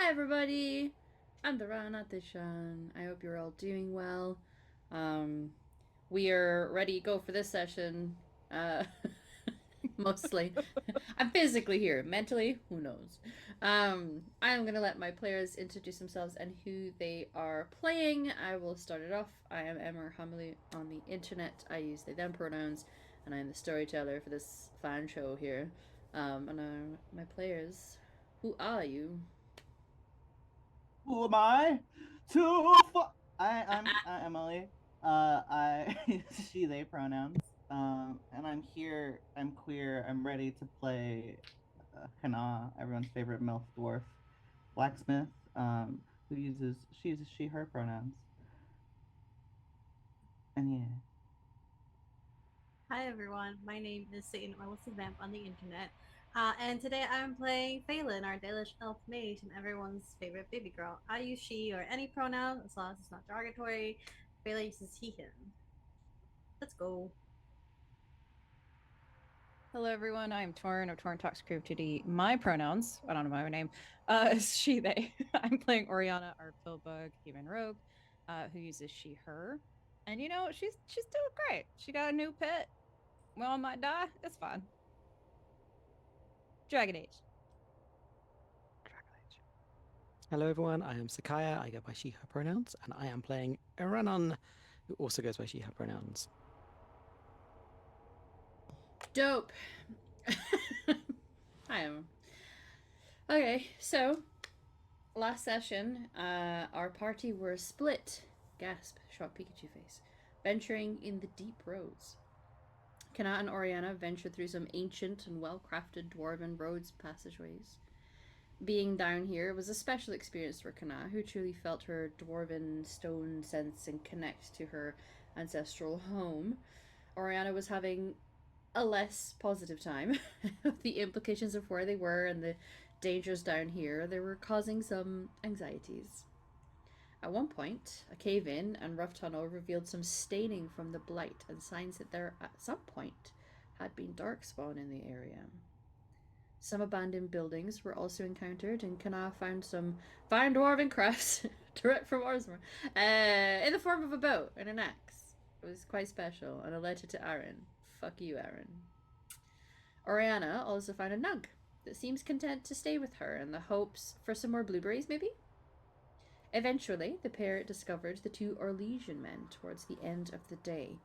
everybody! I'm the Ran at the Shan. I hope you're all doing well. Um, we are ready to go for this session. Uh, mostly. I'm physically here. Mentally, who knows? I'm gonna let my players introduce themselves and who they are playing. I will start it off. I am Emma Hamley on the internet. I use they them pronouns, and I am the storyteller for this fan show here. And my players. Who are you? Who am I? I'm Emily. I she they pronouns. And I'm here. I'm queer. I'm ready to play Kana, everyone's favorite MILF dwarf blacksmith. Who uses she her pronouns. And yeah. Hi everyone, my name is Satan Melissa Vamp on the internet, and today I'm playing Phelan, our Dalish elf mage, and everyone's favorite baby girl. I use she or any pronoun as long as it's not derogatory. Phelan uses he/him. Let's go. Hello, everyone. I'm Torn of Torn Talks Creative 2D. My pronouns, I don't know my own name, is she, they. I'm playing Oriana, our pillbug human rogue, who uses she, her. And she's doing great. She got a new pet. We all might die. It's fine. Dragon Age. Dragon Age. Hello, everyone. I am Sakaya. I go by she, her pronouns, and I am playing Iranon, who also goes by she, her pronouns. Dope. I am. Okay, so last session, our party were split. Gasp, shot Pikachu face. Venturing in the deep roads. Kana and Oriana ventured through some ancient and well-crafted dwarven roads passageways. Being down here was a special experience for Kana, who truly felt her dwarven stone sense and connect to her ancestral home. Oriana was having a less positive time. The implications of where they were and the dangers down here, they were causing some anxieties. At one point, a cave in and rough tunnel revealed some staining from the blight and signs that there at some point had been darkspawn in the area. Some abandoned buildings were also encountered, and Kana found some fine dwarven crafts direct from Orsmer in the form of a bow and an axe. It was quite special, and a letter to Aaron. Fuck you, Aaron. Oriana also found a nug that seems content to stay with her in the hopes for some more blueberries, maybe? Eventually, the pair discovered the two Orlesian men towards the end of the day,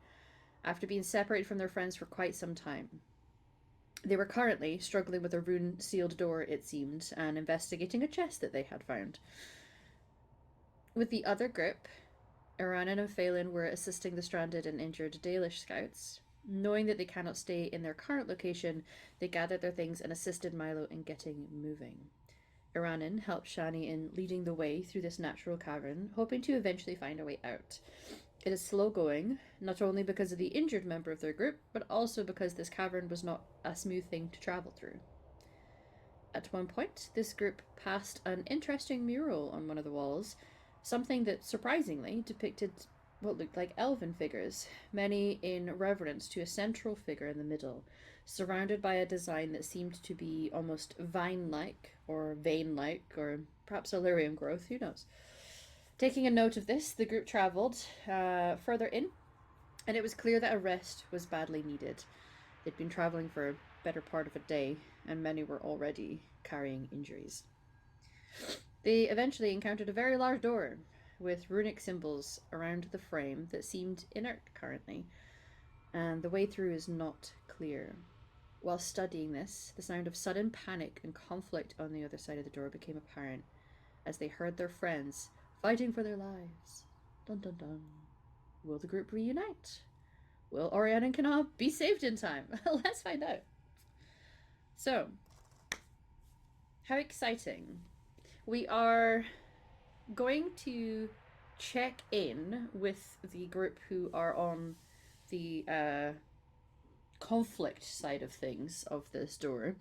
after being separated from their friends for quite some time. They were currently struggling with a rune-sealed door, it seemed, and investigating a chest that they had found. With the other group, Iranan and Phelan were assisting the stranded and injured Dalish scouts. Knowing that they cannot stay in their current location, they gathered their things and assisted Milo in getting moving. Iranan helped Shani in leading the way through this natural cavern, hoping to eventually find a way out. It is slow going, not only because of the injured member of their group, but also because this cavern was not a smooth thing to travel through. At one point, this group passed an interesting mural on one of the walls, something that surprisingly depicted what looked like elven figures, many in reverence to a central figure in the middle, surrounded by a design that seemed to be almost vine-like, or vein-like, or perhaps a lyrium growth, who knows. Taking a note of this, the group travelled further in, and it was clear that a rest was badly needed. They'd been travelling for a better part of a day, and many were already carrying injuries. They eventually encountered a very large door with runic symbols around the frame that seemed inert currently, and the way through is not clear. While studying this, the sound of sudden panic and conflict on the other side of the door became apparent as they heard their friends fighting for their lives. Dun dun dun. Will the group reunite? Will Oriana and Kana be saved in time? Let's find out. So, how exciting. We are going to check in with the group who are on the conflict side of things of this door.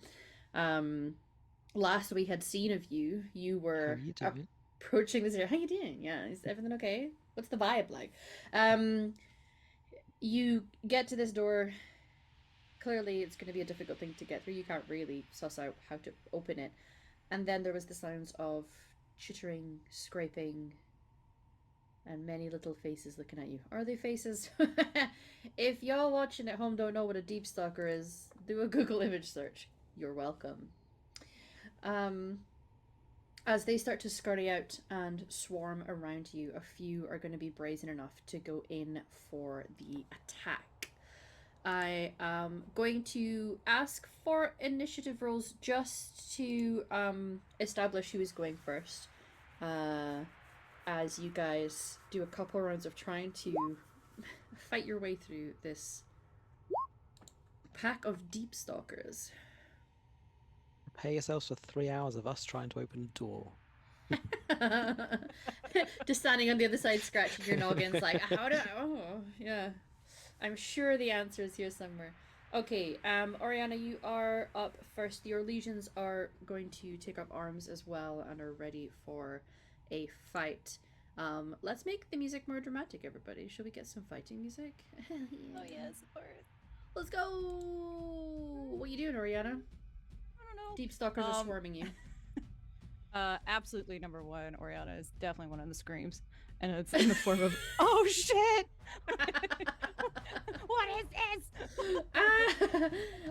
Last we had seen of you, you were How are you doing? approaching this area. How you doing? Yeah, is everything okay? What's the vibe like? You get to this door. Clearly, it's going to be a difficult thing to get through. You can't really suss out how to open it. And then there was the sounds of chittering, scraping, and many little faces looking at you. Are they faces? If y'all watching at home don't know what a deep stalker is, do a Google image search. You're welcome. As they start to scurry out and swarm around you, a few are going to be brazen enough to go in for the attack. I am going to ask for initiative rolls just to establish who is going first. As you guys do a couple rounds of trying to fight your way through this pack of deep stalkers. Pay yourselves for 3 hours of us trying to open a door. Just standing on the other side, scratching your noggins, like, how do I... Oh, yeah. I'm sure the answer is here somewhere. Okay, Oriana, you are up first. Your legions are going to take up arms as well and are ready for a fight. Let's make the music more dramatic, everybody. Shall we get some fighting music? Hell yeah. Oh yes, of course. Let's go! What you doing, Oriana? I don't know. Deep stalkers are swarming you. Absolutely number one, Oriana is definitely one of the screams. And it's in the form of, oh shit! What is this?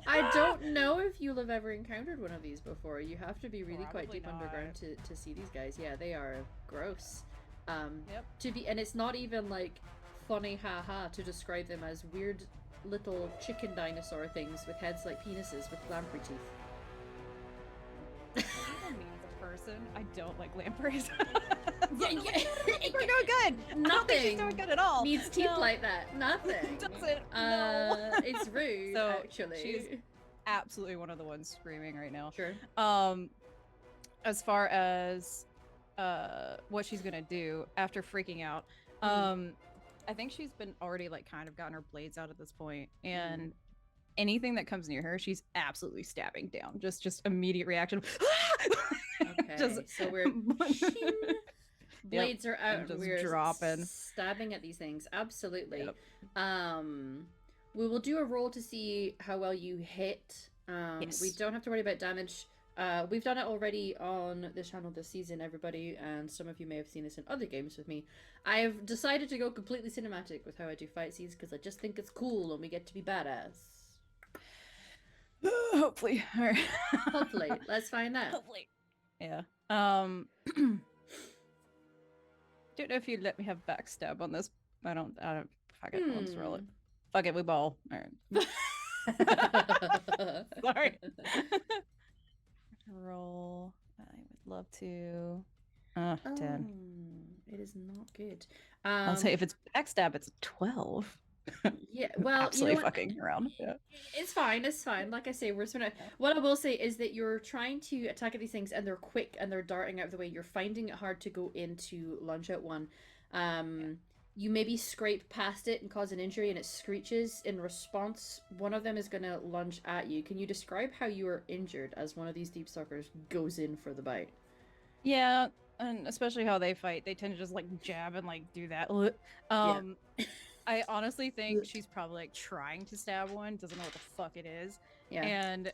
I don't know if you'll have ever encountered one of these before. You have to be really quite Probably deep not. underground to see these guys. Yeah, they are gross. Yep. And it's not even like funny haha to describe them as weird little chicken dinosaur things with heads like penises with lamprey teeth. Even me as a person, I don't like lampreys. Yeah, We're doing good. I don't think she's doing good at all. Needs teeth No. like that. Nothing. Doesn't. No. It's rude, So, actually. she's absolutely one of the ones screaming right now. Sure. As far as what she's gonna do after freaking out, I think she's been already like kind of gotten her blades out at this point, and anything that comes near her, she's absolutely stabbing down. Just immediate reaction. Okay, so we're blades are out. and just We're dropping, stabbing at these things. Absolutely. Yep. We will do a roll to see how well you hit. Yes. We don't have to worry about damage. We've done it already on this channel this season, everybody, and some of you may have seen this in other games with me. I've decided to go completely cinematic with how I do fight scenes because I just think it's cool and we get to be badass. Hopefully. All right. Hopefully. Let's find out. Hopefully. Yeah. Don't know if you'd let me have backstab on this. I don't. Fuck it. Let's roll it. Fuck it. We ball. All right. Sorry. Roll. I would love to. 10. It is not good. I'll say if it's backstab, it's a 12. Yeah, well, absolutely you know what? fucking around. Yeah. It's fine. It's fine. Like I say, we're sort of. What I will say is that you're trying to attack at these things, and they're quick and they're darting out of the way. You're finding it hard to go in to lunge at one. You maybe scrape past it and cause an injury, and it screeches. In response, one of them is going to lunge at you. Can you describe how you are injured as one of these deep stalkers goes in for the bite? Yeah, and especially how they fight, they tend to just like jab and like do that. I honestly think she's probably like trying to stab one, doesn't know what the fuck it is. Yeah. And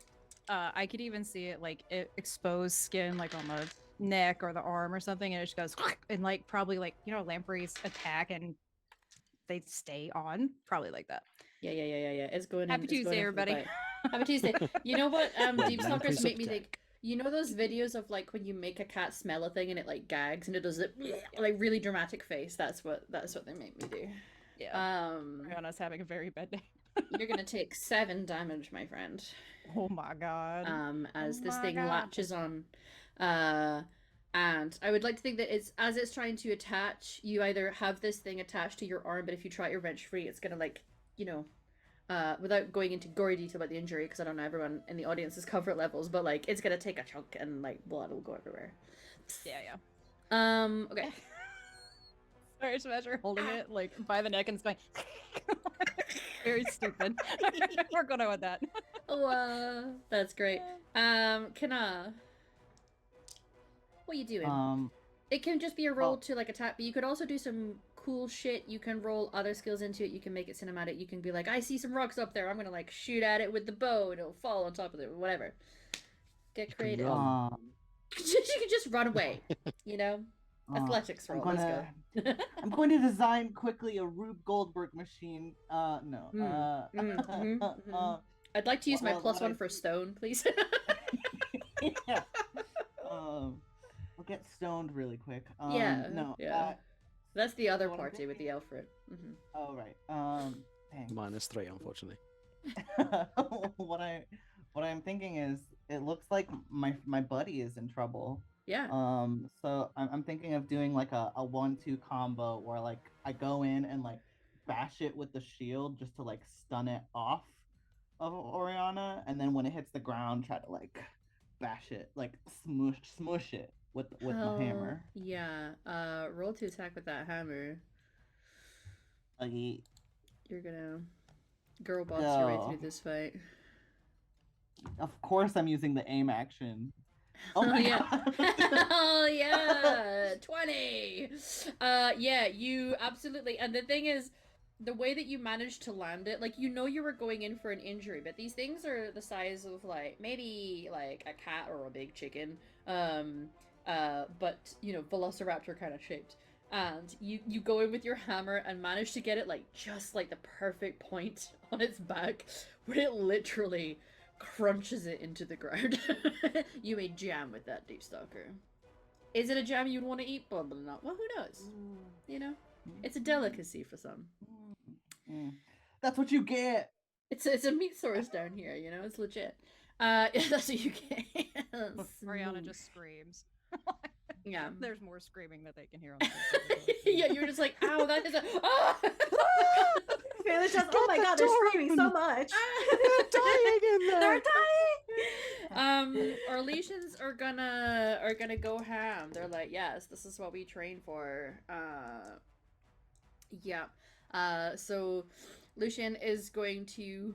I could even see it like exposed skin like on the neck or the arm or something, and it just goes and like probably like, you know, lampreys attack and they stay on, probably like that. Yeah. It's going in. Happy Tuesday, everybody. Happy Tuesday. You know what? Deep stalkers Lampreys make me attack. think. You know those videos of like when you make a cat smell a thing and it like gags and it does it like really dramatic face. That's what they make me do. Yeah. Rihanna's having a very bad day. You're gonna take 7 damage, my friend. Oh my god. As Oh this my thing God. latches on. And I would like to think that it's as it's trying to attach, you either have this thing attached to your arm, but if you try to wrench free, it's gonna like, you know, without going into gory detail about the injury, because I don't know everyone in the audience's comfort levels, but like it's gonna take a chunk and like blood will go everywhere. Yeah. Okay. Sorry, just imagine her holding it like by the neck and it's going very stupid. We're going on with that. Oh, that's great. Kana, what are you doing? It can just be a roll to like attack, but you could also do some cool shit. You can roll other skills into it. You can make it cinematic. You can be like, I see some rocks up there. I'm gonna like shoot at it with the bow and it'll fall on top of it. Whatever. Get creative. She could just run away, you know. Athletics roll. Let's go. I'm going to design quickly a Rube Goldberg machine. No. I'd like to use my what +1 for stone, please. Yeah. I'll get stoned really quick. Yeah. No. Yeah. That's the other what I'm party with the thinking- Alfred. Mm-hmm. Oh right. Dang. -3, unfortunately. what I'm thinking is it looks like my buddy is in trouble. Yeah. So I'm thinking of doing like a 1-2 combo where like I go in and like bash it with the shield just to like stun it off of Oriana, and then when it hits the ground, try to like bash it, like smush it with my hammer. Yeah. Roll to attack with that hammer. Like, You're gonna girl boss your way through this fight. of course, I'm using the aim action. Oh my yeah. god! Oh yeah, 20. Yeah, you absolutely. And the thing is, the way that you managed to land it, like you were going in for an injury, but these things are the size of like maybe like a cat or a big chicken. But velociraptor kind of shaped. And you go in with your hammer and manage to get it like just like the perfect point on its back, where it literally crunches it into the ground. You made jam with that, Deep Stalker. Is it a jam you'd want to eat? Probably not. Well, who knows? You know, it's a delicacy for some. That's what you get. It's a meat source down here. You know, it's legit. That's what you get. Oriana just screams. Yeah. There's more screaming that they can hear on the Yeah, you're just like, ow, that is a. Ah! It's just, oh my god, they're screaming so much. They're dying in there. They're dying. Our legions are gonna go ham. They're like, yes, this is what we train for. Yeah. So Lucian is going to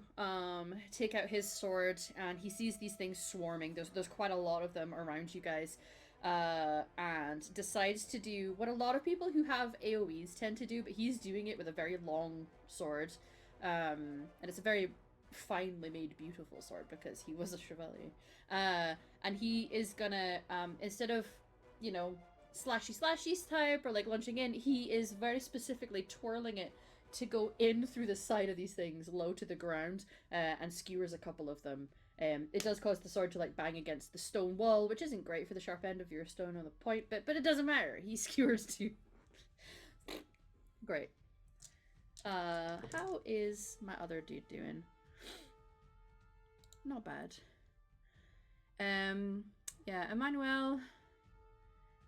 take out his sword, and he sees these things swarming. There's quite a lot of them around you guys. And decides to do what a lot of people who have AoEs tend to do, but he's doing it with a very long sword. And it's a very finely made, beautiful sword because he was a chevalier. And he is gonna, instead of, slashy type or like launching in, he is very specifically twirling it to go in through the side of these things, low to the ground, and skewers a couple of them. It does cause the sword to like bang against the stone wall, which isn't great for the sharp end of your stone on the point, but it doesn't matter. He skewers too. Great. How is my other dude doing? Not bad. Yeah, Emmanuel.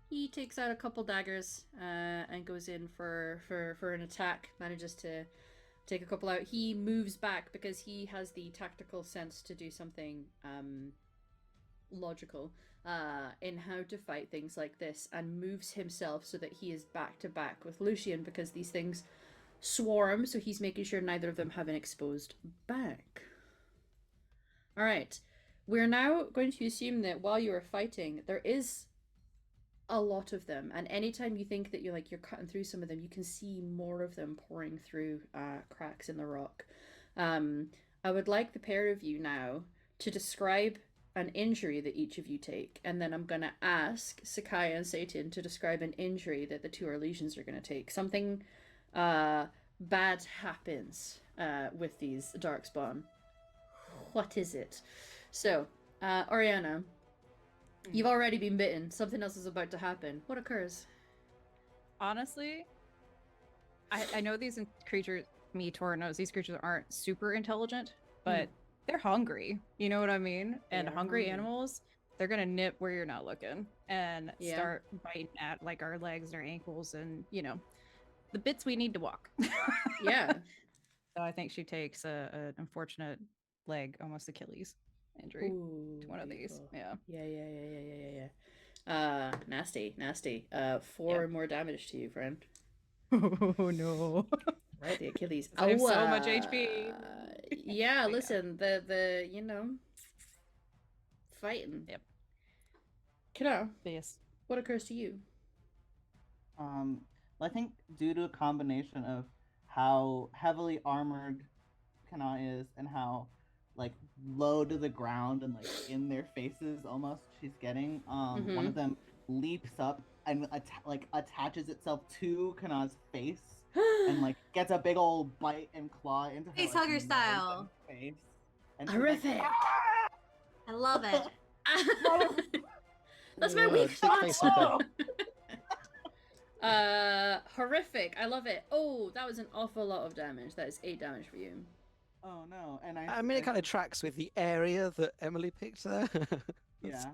He takes out a couple daggers and goes in for an attack. Manages to take a couple out. He moves back because he has the tactical sense to do something logical in how to fight things like this, and moves himself so that he is back to back with Lucian because these things swarm, so he's making sure neither of them have an exposed back. Alright, we're now going to assume that while you are fighting, there is a lot of them, and anytime you think that you're cutting through some of them, you can see more of them pouring through cracks in the rock. I would like the pair of you now to describe an injury that each of you take, and then I'm gonna ask Sakai and Satan to describe an injury that the two Arlesians are gonna take. Something bad happens with these Darkspawn. What is it? So, Oriana, you've already been bitten. Something else is about to happen. What occurs? Honestly, I know these creatures, Tor knows these creatures aren't super intelligent, but they're hungry. You know what I mean? And hungry animals, they're gonna nip where you're not looking and start biting at like our legs and our ankles and the bits we need to walk. Yeah. So I think she takes an unfortunate leg, almost Achilles injury. Ooh, to one of these. Yeah. Yeah. Nasty. 4 more damage to you, friend. Oh no. Right, the Achilles. I have so much HP. Yeah, listen, the fighting. Yep. Kiddo, Yes. what occurs to you? I think due to a combination of how heavily armored Kana is and how like low to the ground and like in their faces almost. She's getting one of them leaps up and attaches itself to Kana's face and like gets a big old bite and claw into her Face like, hugger nose style. and face. And she's like, Horrific. "Ah!" I love it. That's my Ugh, weak big spot. face hugger. Horrific. I love it. Oh, that was an awful lot of damage. That is 8 damage for you. Oh no! And I mean, it kind of tracks with the area that Emily picked there. yeah.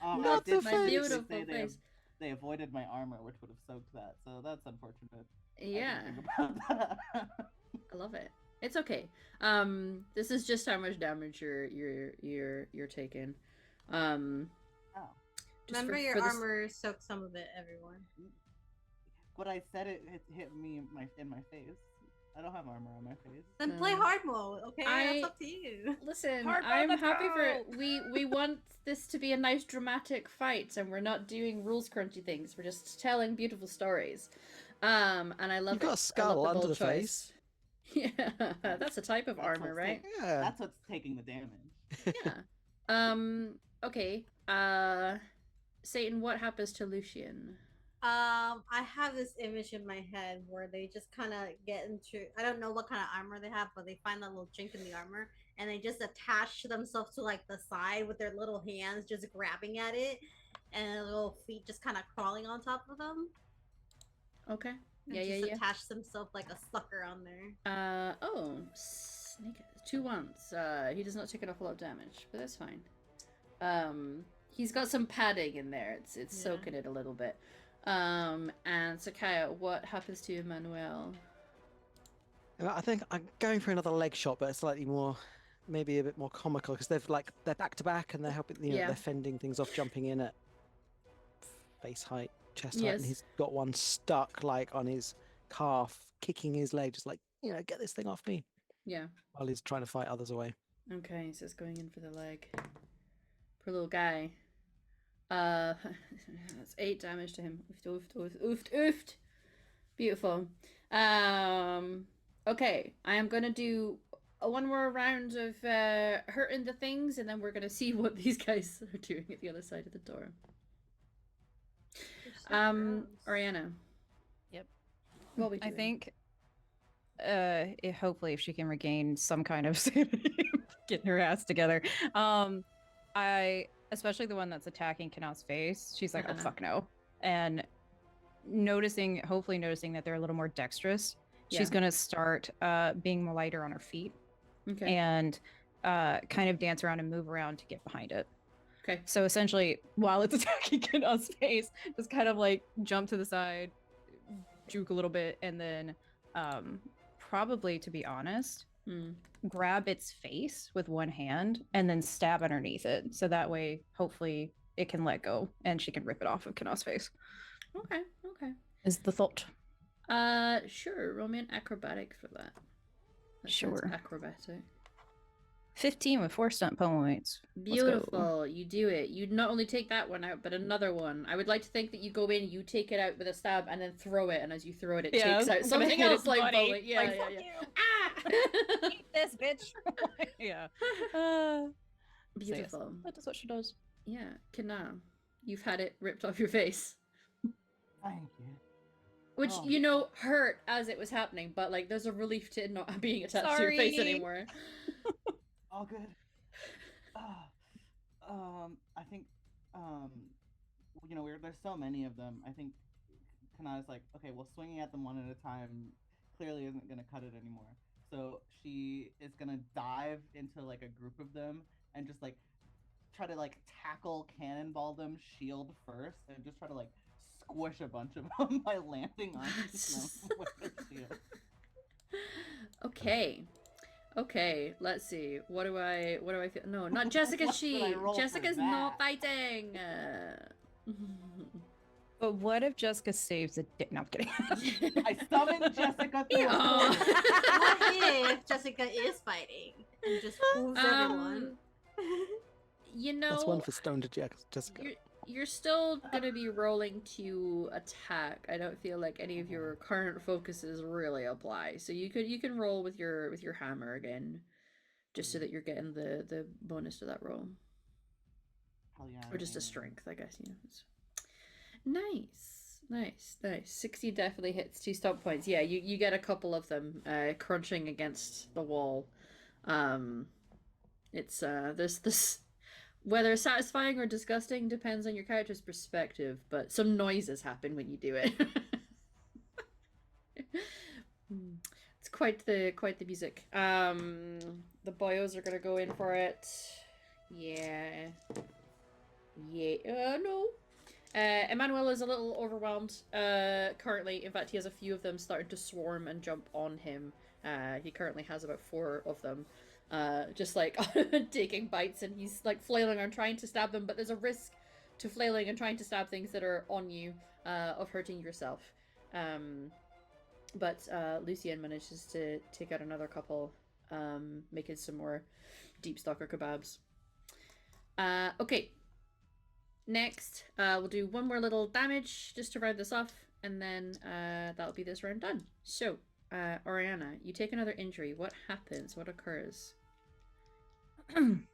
Not I did the My face. beautiful say face. they avoided my armor, which would have soaked that. So that's unfortunate. I Yeah, didn't think about that. I love it. It's okay. This is just how much damage you're taking. Oh. Just Remember, for- your for this- armor soaked some of it, everyone. But I said it hit me in my face. I don't have armor on my face. Then play hard mode, okay? That's up to you. Listen, Hard mode, I'm let's happy go! for we want this to be a nice dramatic fight, and we're not doing rules crunchy things. We're just telling beautiful stories. And I love You've got a I love skull the under bold the choice. Yeah, that's a type of That's armor, what's right? Yeah. That's what's taking the damage. Yeah. Okay. Satan, what happens to Lucian? I have this image in my head where they just kind of get into, I don't know what kind of armor they have, but they find that little chink in the armor and they just attach themselves to like the side with their little hands just grabbing at it and their little feet just kind of crawling on top of them. Okay. And Yeah, just yeah. attach themselves like a sucker on there. Oh, snake. 2 ones. He does not take an awful lot of damage, but that's fine. He's got some padding in there. It's Yeah. soaking it a little bit. And Sakaya, what happens to Emmanuel? I think I'm going for another leg shot, but it's slightly more, maybe a bit more comical because they're back to back and they're helping, Yeah. they're fending things off, jumping in at face height, chest height, Yes. and he's got one stuck like on his calf, kicking his leg, just like get this thing off me, Yeah. while he's trying to fight others away. Okay, so it's going in for the leg. Poor little guy. That's 8 damage to him. Oofed. Beautiful. Okay, I am gonna do one more round of hurting the things, and then we're gonna see what these guys are doing at the other side of the door. They're so gross. Oriana. Yep. What we I doing? think hopefully if she can regain some kind of sanity, getting her ass together. Especially the one that's attacking Kana's face, she's like, oh fuck no. And hopefully noticing that they're a little more dexterous, she's gonna start being lighter on her feet Okay. and kind of dance around and move around to get behind it. Okay. So essentially, while it's attacking Kana's face, just kind of like jump to the side, juke a little bit, and then probably, to be honest, grab its face with one hand and then stab underneath it. So that way, hopefully, it can let go and she can rip it off of Kana's face. Okay. Is the thought. Sure. Roll me an acrobatic for that. That sounds Sure. acrobatic. 15 with 4 stunt points. Let's go. Beautiful. You do it. You not only take that one out, but another one. I would like to think that you go in, you take it out with a stab, and then throw it, and as you throw it, it takes out I'm gonna something hit else its like body. bullet. Yeah, Like, yeah, fuck yeah. you. Ah! Eat this, bitch. Yeah. Beautiful. That is what she does. Yeah, Kana, you've had it ripped off your face. Thank you. Which, Oh. hurt as it was happening, but like there's a relief to it not being attached to your face Sorry. anymore. All good. I think, there's so many of them. I think Kanata's like, okay, well, swinging at them one at a time clearly isn't going to cut it anymore. So she is going to dive into like a group of them and just like try to like tackle cannonball them shield first and just try to like squish a bunch of them by landing on them with their shield. Okay, let's see. What do I feel? No, not Jessica. What did I roll for Jessica's not that? fighting. But what if Jessica saves the day? No, I'm kidding. I summoned Jessica through a Yeah. door. What if Jessica is fighting and just fools everyone? You know, That's one for Stone to Jessica. You're still gonna be rolling to attack. I don't feel like any of your current focuses really apply. So you can roll with your hammer again, just so that you're getting the bonus to that roll, Hell yeah, or just a aiming. strength, I guess. It's... Nice. 60 definitely hits 2 stop points. Yeah, you get a couple of them crunching against the wall. It's this whether satisfying or disgusting depends on your character's perspective, but some noises happen when you do it. It's quite the music. The boyos are gonna go in for it. Yeah. No. Emmanuel is a little overwhelmed currently. In fact, he has a few of them starting to swarm and jump on him. He currently has about 4 of them. Just like taking bites, and he's like flailing and trying to stab them, but there's a risk to flailing and trying to stab things that are on you of hurting yourself. But Lucien manages to take out another couple, making some more deep stalker kebabs. Okay. Next, we'll do one more little damage just to round this off, and then that'll be this round done. So, Oriana, you take another injury. What happens? What occurs? I'm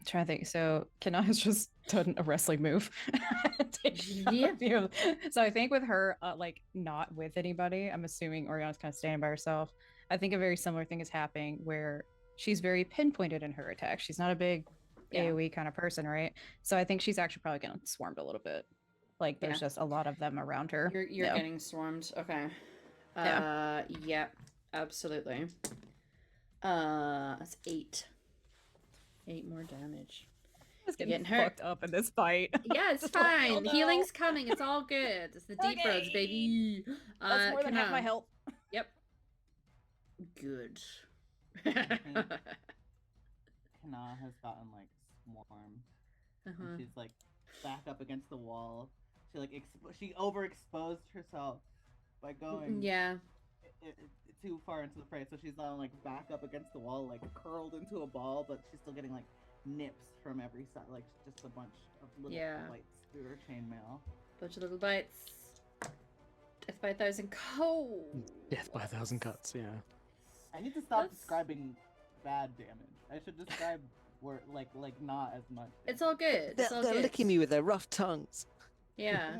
trying to think. So Kana has just done a wrestling move. Yeah. So I think with her, like not with anybody, I'm assuming Oriana's kind of standing by herself. I think a very similar thing is happening where she's very pinpointed in her attack. She's not a big AoE kind of person, right? So I think she's actually probably getting swarmed a little bit. Like there's just a lot of them around her. You're getting swarmed. Okay. Yeah, absolutely. That's 8. 8 more damage. I was getting fucked up in this fight. Yeah, it's fine. Healing's coming. It's all good. It's the deep roads, baby. That's more than half my health. Yep. Good. Kana has gotten like swarmed, and she's like back up against the wall. She like she overexposed herself by going too far into the fray, so she's now like back up against the wall, like curled into a ball, but she's still getting like nips from every side, like just a bunch of little bites through her chainmail. Bunch of little bites. Death by 1,000 cuts. Death by 1,000 cuts. Yeah. I need to stop describing bad damage. I should describe where like not as much. It's all good. They're licking me with their rough tongues. Yeah.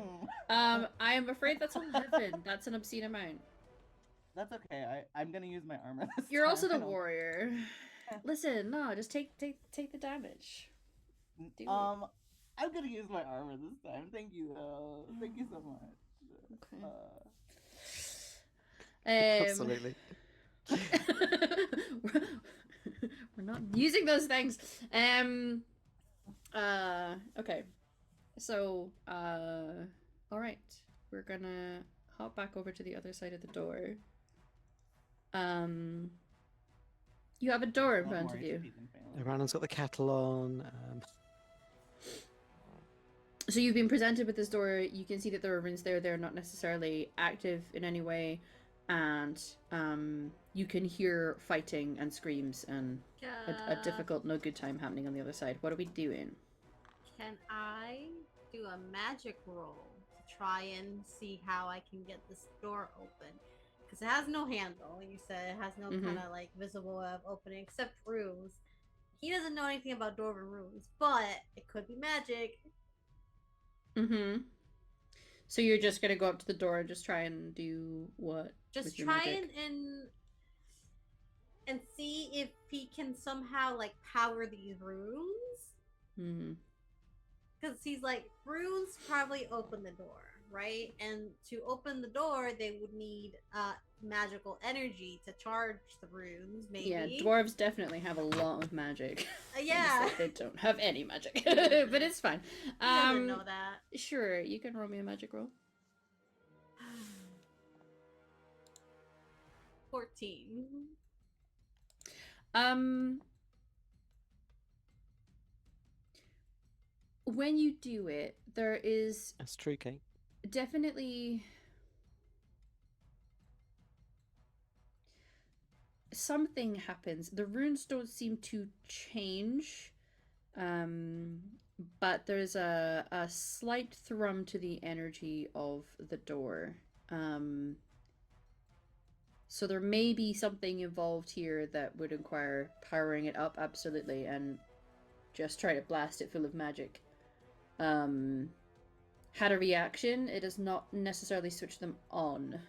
I am afraid that's 11. That's an obscene amount. That's okay. I'm gonna use my armor this You're time. also the warrior. Listen, no, just take the damage. I'm gonna use my armor this time. Thank you. Thank you so much. Okay. Absolutely. We're not using those things. Okay. So, all right. We're gonna hop back over to the other side of the door. You have a door in front of you. Rannon's got the kettle on. So you've been presented with this door. You can see that there are runes there. They're not necessarily active in any way. And you can hear fighting and screams and a difficult, no good time happening on the other side. What are we doing? Can I do a magic roll to try and see how I can get this door open? Because it has no handle. You said it has no kind of like visible way of opening except runes. He doesn't know anything about dwarven runes, but it could be magic. So you're just gonna go up to the door and just try and do what? Just try and see if he can somehow like power these runes. Because he's like, runes probably open the door, right? And to open the door, they would need magical energy to charge the runes, maybe. Yeah, dwarves definitely have a lot of magic. Yeah. They don't have any magic, but it's fine. I didn't know that. Sure, you can roll me a magic roll. 14. When you do it, there is... That's true, Kate. Definitely... something happens. The runes don't seem to change but there's a slight thrum to the energy of the door. So there may be something involved here that would require powering it up, absolutely, and just try to blast it full of magic. Had a reaction, it does not necessarily switch them on.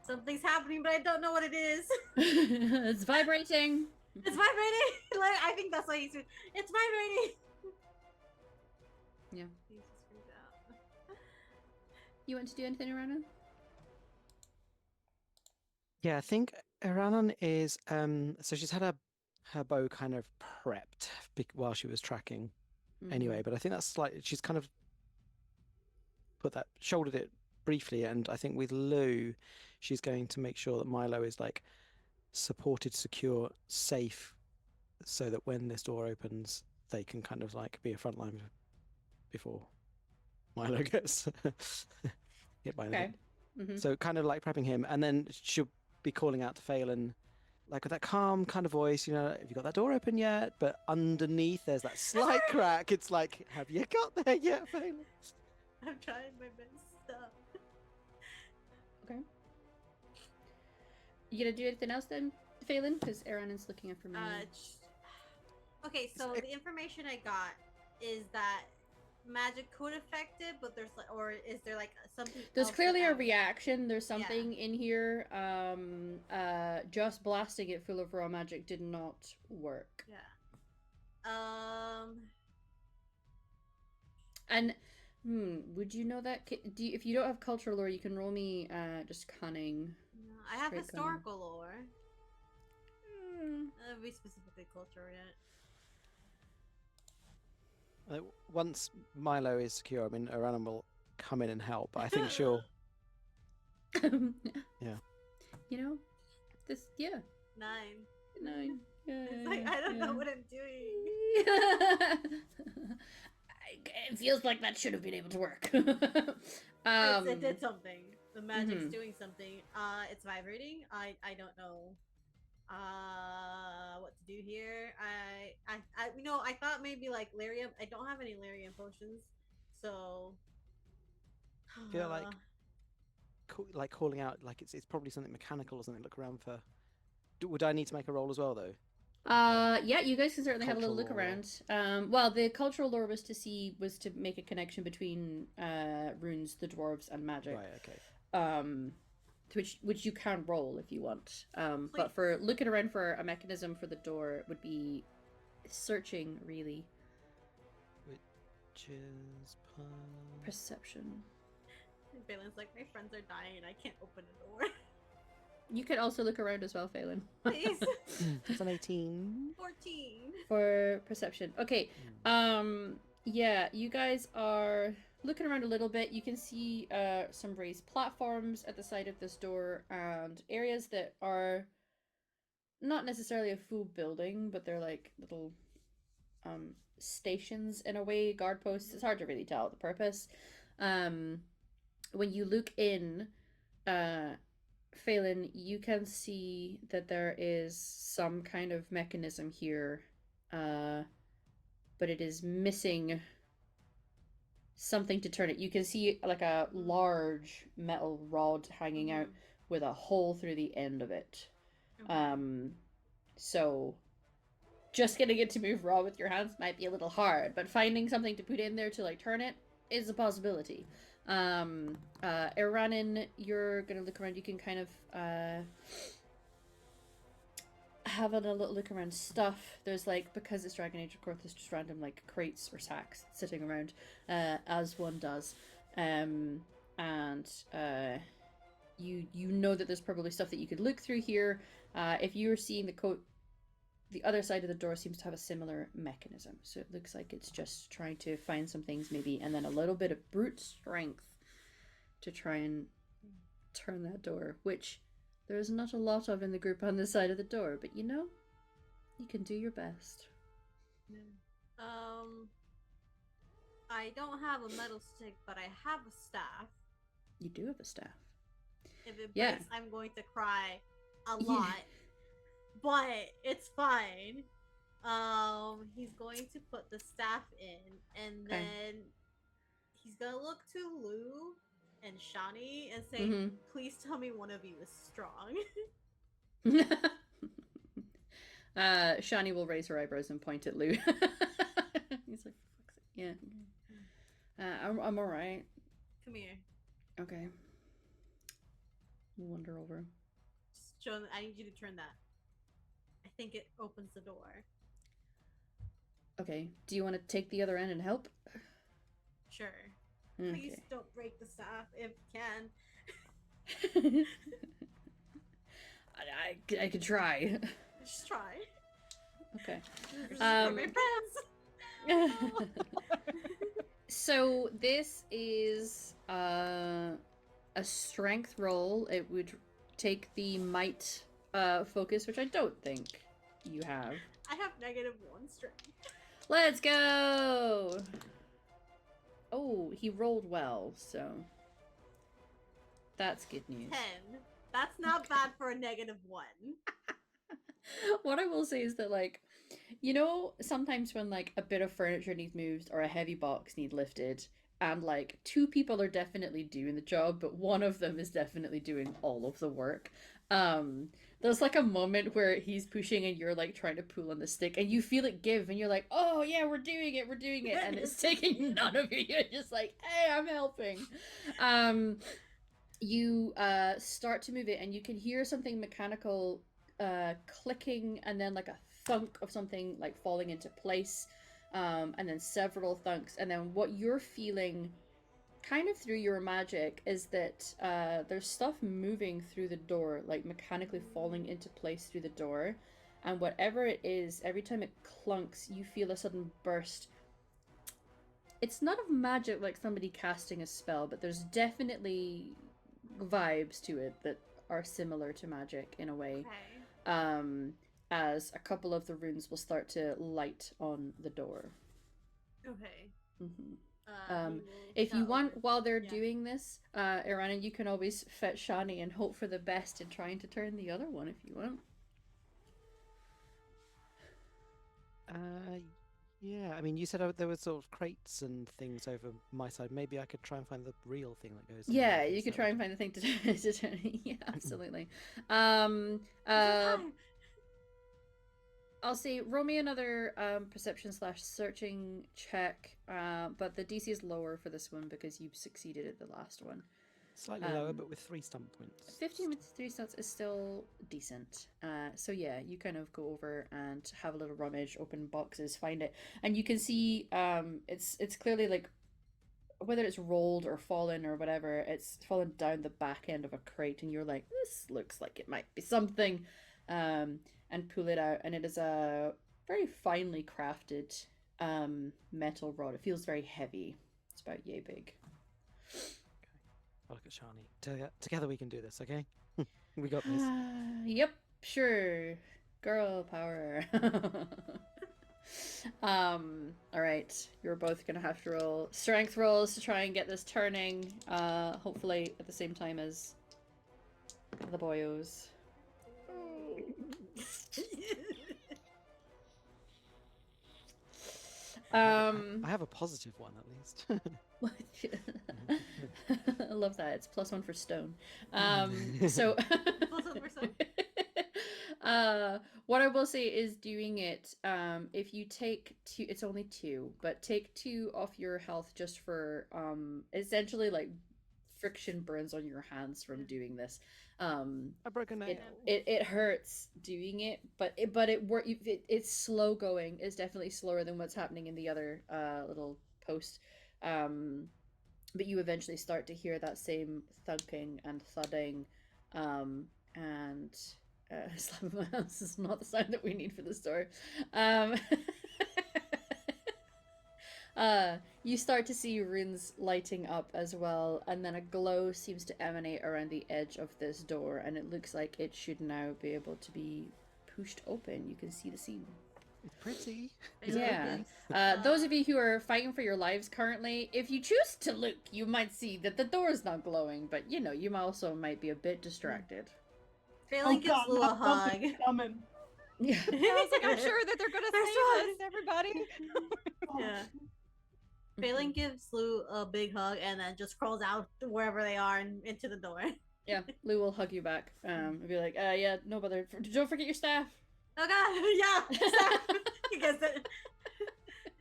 Something's happening, but I don't know what it is. It's vibrating. It's vibrating. Like, I think that's why he's. It's vibrating. Yeah. He just freaked out. You want to do anything around it? Yeah, I think Iranon is so she's had her bow kind of prepped while she was tracking anyway, but I think that's slightly she's kind of shouldered it briefly, and I think with Lou, she's going to make sure that Milo is like supported, secure, safe, so that when this door opens, they can kind of like be a front line before Milo gets hit by anything. Okay. So kind of like prepping him, and then she'll be calling out to Phelan, like with that calm kind of voice, you know, have you got that door open yet? But underneath there's that slight crack. It's like, have you got there yet, Phelan? I'm trying my best. Stop. Okay. You gonna do anything else then, Phelan? Because Aaron is looking up for me. Okay, so the information I got is that magic could affect it, but there's like, or is there like something? There's else clearly that a reaction. There's something in here. Just blasting it full of raw magic did not work. Yeah. And would you know that? If you don't have cultural lore, you can roll me just cunning. No, I have Straight historical lore. We specifically culture it. Once Milo is secure, I mean, Iranon will come in and help, but I think she'll. Yeah. You know, this 9. Yeah. It's like, I don't know what I'm doing. It feels like that should have been able to work. It did something. The magic's doing something. It's vibrating. I don't know what to do here. I thought maybe like Lyrium. I don't have any Lyrium potions, so I feel like calling out, like it's probably something mechanical or something. Look around for. Would I need to make a roll as well, though? Yeah, you guys can certainly have a little look Cultural around. Well, the cultural lore was to make a connection between runes, the dwarves, and magic. Right. Okay. Which you can roll if you want. But for looking around for a mechanism for the door would be searching, really. Which is Perception. Phelan's like, my friends are dying and I can't open a door. You could also look around as well, Phelan. Please. It's an 18. 14. For perception. Okay. Yeah, you guys are looking around a little bit. You can see some raised platforms at the side of this door and areas that are not necessarily a full building, but they're like little stations in a way, guard posts. It's hard to really tell the purpose. When you look in, Phelan, you can see that there is some kind of mechanism here, but it is missing something to turn it. You can see like a large metal rod hanging out with a hole through the end of it. So just getting it to move raw with your hands might be a little hard, but finding something to put in there to like turn it is a possibility. Iranon, you're gonna look around. You can kind of have a little look around stuff. There's like, because it's Dragon Age, of course, there's just random like crates or sacks sitting around, as one does, and you know that there's probably stuff that you could look through here. If you're seeing the other side of the door seems to have a similar mechanism, so it looks like it's just trying to find some things maybe, and then a little bit of brute strength to try and turn that door, which there's not a lot of in the group on this side of the door, but you know, you can do your best. I don't have a metal stick, but I have a staff. You do have a staff. If it breaks, I'm going to cry a lot. But it's fine. He's going to put the staff in, and Okay. then he's gonna look to Lou and Shani and say, Mhm. "Please tell me one of you is strong." Shani will raise her eyebrows and point at Lou. He's like, "Fuck's sake." Yeah. I'm all right. Come here. Okay. We'll wander over. Just show them. I need you to turn that. I think it opens the door. Okay. Do you want to take the other end and help? Sure. Okay. Please don't break the staff if you can. I could try. Just try. Okay. Just my friends. So this is a strength roll. It would take the might focus, which I don't think you have. I have -1 strength. Let's go! Oh, he rolled well, so that's good news. 10. That's not bad for a -1. What I will say is that, like, you know, sometimes when like a bit of furniture needs moved or a heavy box needs lifted, and like two people are definitely doing the job, but one of them is definitely doing all of the work. There's like a moment where he's pushing and you're like trying to pull on the stick, and you feel it give, and you're like, "Oh yeah, we're doing it, and it's taking none of you. You're just like, "Hey, I'm helping." You start to move it, and you can hear something mechanical clicking, and then like a thunk of something like falling into place, and then several thunks, and then what you're feeling kind of through your magic is that there's stuff moving through the door, like mechanically falling into place through the door, and whatever it is, every time it clunks, you feel a sudden burst. It's not of magic like somebody casting a spell, but there's definitely vibes to it that are similar to magic in a way. Okay. As a couple of the runes will start to light on the door. Okay. Mm-hmm. We will If you shout want, over. while they're Yeah. doing this, Irana, you can always fetch Shani and hope for the best in trying to turn the other one if you want. Yeah, I mean, you said there were sort of crates and things over my side. Maybe I could try and find the real thing that goes in there, Yeah, I you guess could that try and would- find the thing to turn. Yeah, absolutely. Time. I'll say roll me another perception/searching check, but the DC is lower for this one because you succeeded at the last one. Slightly lower, but with 3 stump points. 15 with 3 stats is still decent. So yeah, you kind of go over and have a little rummage, open boxes, find it, and you can see it's clearly like whether it's rolled or fallen or whatever, it's fallen down the back end of a crate, and you're like, this looks like it might be something, and pull it out, and it is a very finely crafted metal rod. It feels very heavy. It's about yay big. I'll look at Shani. Together we can do this, okay? We got this. Yep, sure. Girl power. All right. You're both gonna have to roll strength rolls to try and get this turning. Hopefully at the same time as the boyos. I have a positive one at least. I love that. It's +1 for stone. So +1 for stone. what I will say is doing it, if you take 2, it's only 2, but take 2 off your health just for essentially like friction burns on your hands from doing this. I broke a nail. It hurts doing it, but it's slow going. It's definitely slower than what's happening in the other little post. But you eventually start to hear that same thunking and thudding, and slapping my hands is not the sound that we need for the store. You start to see runes lighting up as well, and then a glow seems to emanate around the edge of this door, and it looks like it should now be able to be pushed open. You can see the seam. It's pretty. Yeah. Those of you who are fighting for your lives currently, if you choose to look, you might see that the door is not glowing, but you know, you also might be a bit distracted. Phelan gives Lou a not hug. something coming. Yeah. I was like, I'm sure that they're gonna There's save one. us, everybody. Yeah. Phelan gives Lou a big hug and then just crawls out to wherever they are and into the door. Yeah, Lou will hug you back. And be like, yeah, no bother. Don't forget your staff. Oh god, yeah, stop. He gets it.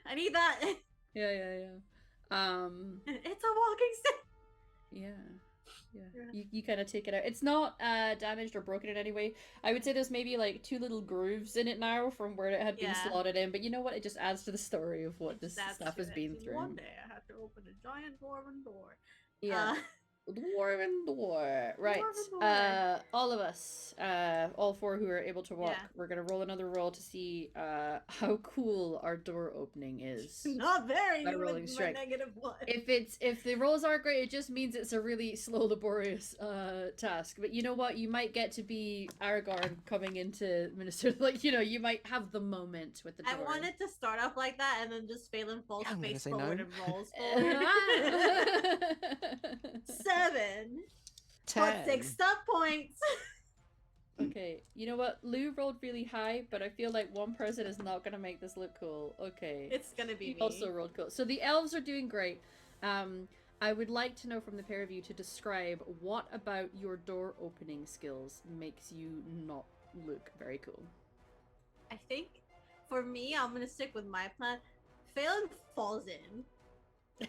I need that. Yeah. It's a walking stick. Yeah. Yeah. You kind of take it out. It's not damaged or broken in any way. I would say there's maybe like 2 little grooves in it now from where it had been Yeah. slotted in, but you know what? It just adds to the story of what this That's stuff has true, been actually. through. One day I have to open a giant dwarven door. Yeah. Dwarven door. Right. Dwarven door. All of us, all 4 who are able to walk, Yeah. we're gonna roll another roll to see how cool our door opening is. Not very. By You rolling with my strength. -1. If the rolls aren't great, it just means it's a really slow, laborious task. But you know what? You might get to be Aragorn coming into Minister. Like, you might have the moment with the door. I wanted to start off like that and then just Phelan falls Yeah, I'm gonna face say forward no. and rolls forward. 7. 10. But 6 stuck points. Okay, you know what? Lou rolled really high, but I feel like one person is not gonna make this look cool. Okay. It's gonna be He me. also rolled cool. So the elves are doing great. I would like to know from the pair of you to describe what about your door opening skills makes you not look very cool. I think for me, I'm gonna stick with my plan. Phelan falls in.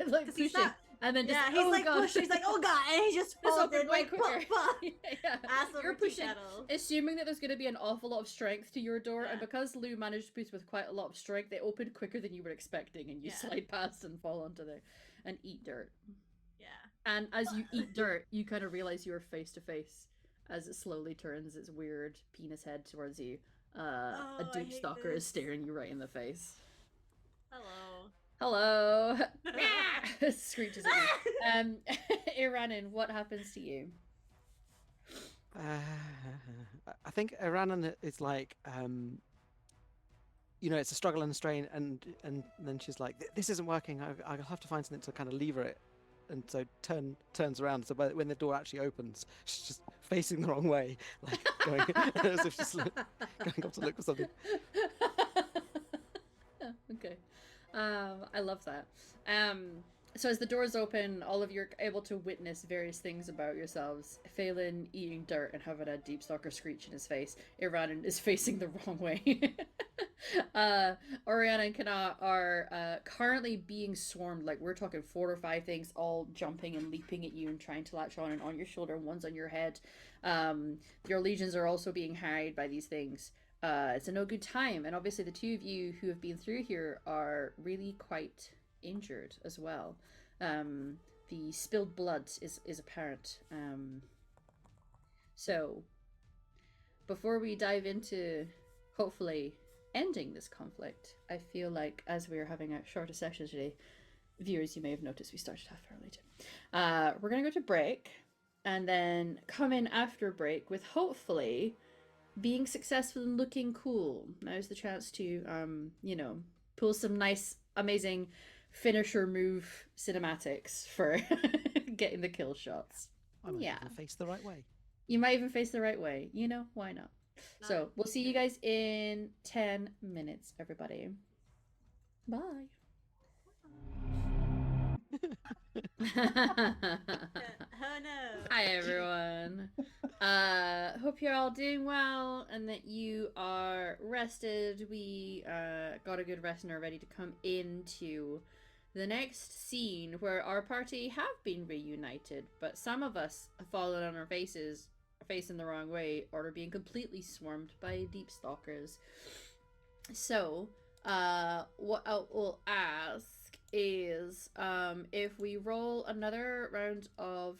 Like 'Cause he's pushing, not- and then just Yeah, he's like gosh. pushing. He's like, oh god, and he just This falls opened in way like quicker. pop. Yeah. Ass over You're tea pushing, kettle. assuming that there's going to be an awful lot of strength to your door, and Yeah. because Lou managed to push with quite a lot of strength, they opened quicker than you were expecting, and you Yeah. slide past and fall onto there and eat dirt. Yeah. And as you eat dirt, you kind of realize you're face to face as it slowly turns its weird penis head towards you. A Oh, I deep hate stalker is this. staring you right in the face. Hello. Hello. Screeches at you. Iranin, what happens to you? I think Iranan is like, it's a struggle and a strain, and then she's like, this isn't working. I'll have to find something to kind of lever it, and so turns around. So when the door actually opens, she's just facing the wrong way, like going as if she's going up to look for something. Okay. I love that. So as the doors open, all of you are able to witness various things about yourselves. Phelan eating dirt and having a deep stalker screech in his face. Iranan is facing the wrong way. Oriana and Kana are currently being swarmed. Like, we're talking 4 or 5 things all jumping and leaping at you and trying to latch on, and on your shoulder, one's on your head. Your legions are also being harried by these things. It's a no good time, and obviously the 2 of you who have been through here are really quite injured as well. The spilled blood is apparent. So before we dive into hopefully ending this conflict, I feel like, as we're having a shorter session today, viewers, you may have noticed we started half early too. We're gonna go to break and then come in after break with hopefully being successful and looking cool. Now's the chance to pull some nice, amazing finisher move cinematics for getting the kill shots. I might Yeah. even face the right way. You might even face the right way. Why not? So we'll see you guys in 10 minutes, everybody. Bye. Oh no. Hi everyone. Hope you're all doing well and that you are rested. We got a good rest and are ready to come into the next scene where our party have been reunited, but some of us have fallen on our faces, facing the wrong way, or are being completely swarmed by deep stalkers. So, what I will ask is if we roll another round of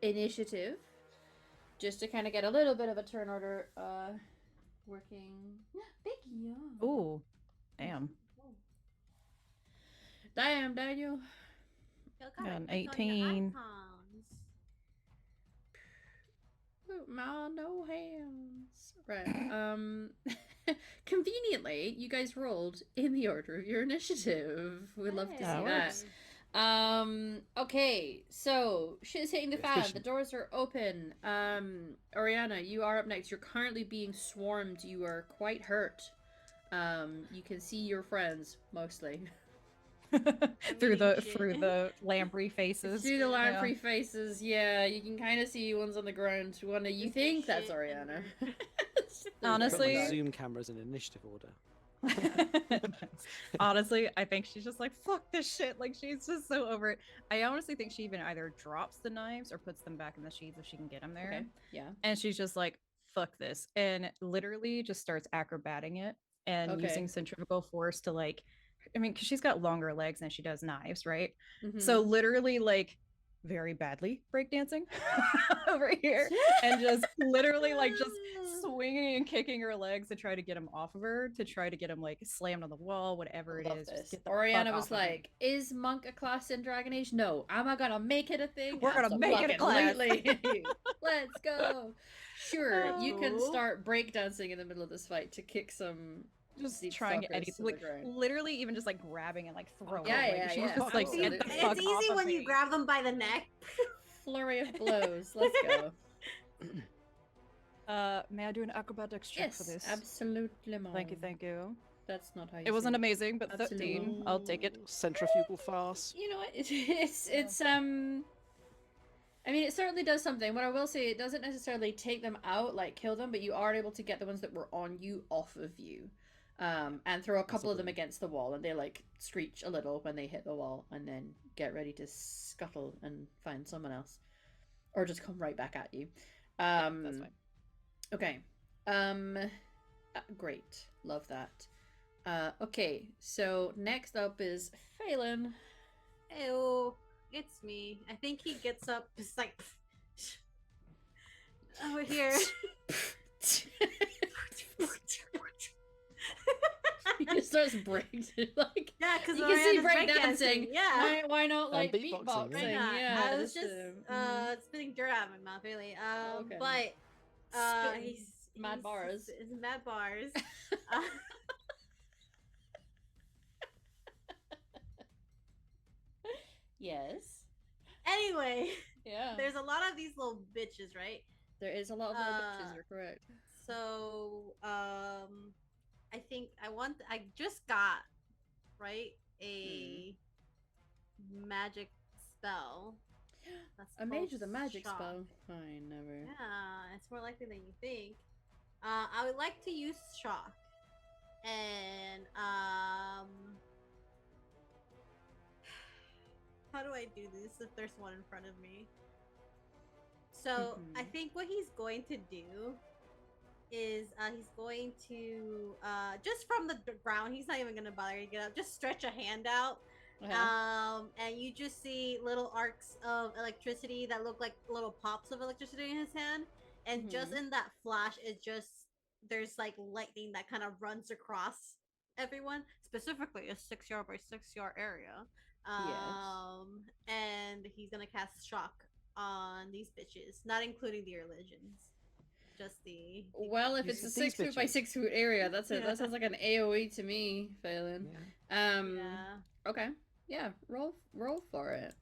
initiative, just to kind of get a little bit of a turn order working. Big yawn. Ooh, damn. Damn, Daniel. Got an 18. No hands. Right. Conveniently, you guys rolled in the order of your initiative. We'd love to see That that. works. Okay, so shit's hitting the fan. The Efficient. doors are open. Oriana, you are up next. You're currently being swarmed. You are quite hurt. You can see your friends mostly. through eating the lamprey faces. Through the Yeah. lamprey faces, yeah, you can kind of see ones on the ground. One you Just think their that's shit Oriana. and Honestly- Put my Zoom cameras in initiative order. Honestly, I think she's just like, fuck this shit. Like, she's just so over it. I honestly think she even either drops the knives or puts them back in the sheaths if she can get them there. Okay, yeah. And she's just like, fuck this. And literally just starts acrobating it and Okay. using centrifugal force to, like, I mean, because she's got longer legs than she does knives, right? Mhm. So literally, like, very badly breakdancing over here and just literally like just swinging and kicking her legs to try to get him off of her, to try to get him like slammed on the wall, whatever it Love is. this. Just get the Oriana fuck was off of me. like, "Is monk a class in Dragon Age? No. Am I gonna make it a thing? We're gonna make it a class." Absolutely. Let's go. Sure, you can Oh. start breakdancing in the middle of this fight to kick some just deep trying stalkers anything, to the like ground. literally even just like grabbing and like throwing. Yeah, like, yeah, she's yeah, just like, get the absolutely. fuck It's off easy of when me. you grab them by the neck. Flurry of blows. Let's go. May I do an acrobatics check Yes, for this? absolutely. Thank you, thank you. That's not how you It wasn't say amazing, but Absolutely. 13. I'll take it. Centrifugal farce. You know what? It's I mean, it certainly does something. What I will say, it doesn't necessarily take them out, like kill them, but you are able to get the ones that were on you off of you, and throw a couple of them Possibly. against the wall, and they like screech a little when they hit the wall, and then get ready to scuttle and find someone else, or just come right back at you. That's fine. Okay. Great. Love that. Okay. So next up is Phelan. Ew, it's me. I think he gets up just like over here. He just starts breaking like Yeah, because you can see breakdancing. breakdancing. Yeah. Why not like beatboxing, beatboxing? Why yeah. not? Yeah, I was just spitting dirt out of my mouth, really. Okay. But Spitting he's mad bars. It's mad bars. uh, Yes. anyway, Yeah. there's a lot of these little bitches, right? There is a lot of little bitches. You're correct. So I think I just got right a magic spell. That's A mage with a called magic shock. spell. Fine, never. Yeah, it's more likely than you think. I would like to use shock, and how do I do this if there's one in front of me? So I think what he's going to do is he's going to just from the ground. He's not even gonna bother to get up. Just stretch a hand out. And you just see little arcs of electricity that look like little pops of electricity in his hand, and just in that flash, there's like lightning that kind of runs across everyone, specifically a 6 yard by 6 yard area. And he's gonna cast shock on these bitches, not including the religions, just the Well, if it's a These 6 foot by bitches. 6 foot area, that's it. Yeah. That sounds like an AOE to me, Phelan. Yeah. yeah. Okay. Yeah. Roll for it.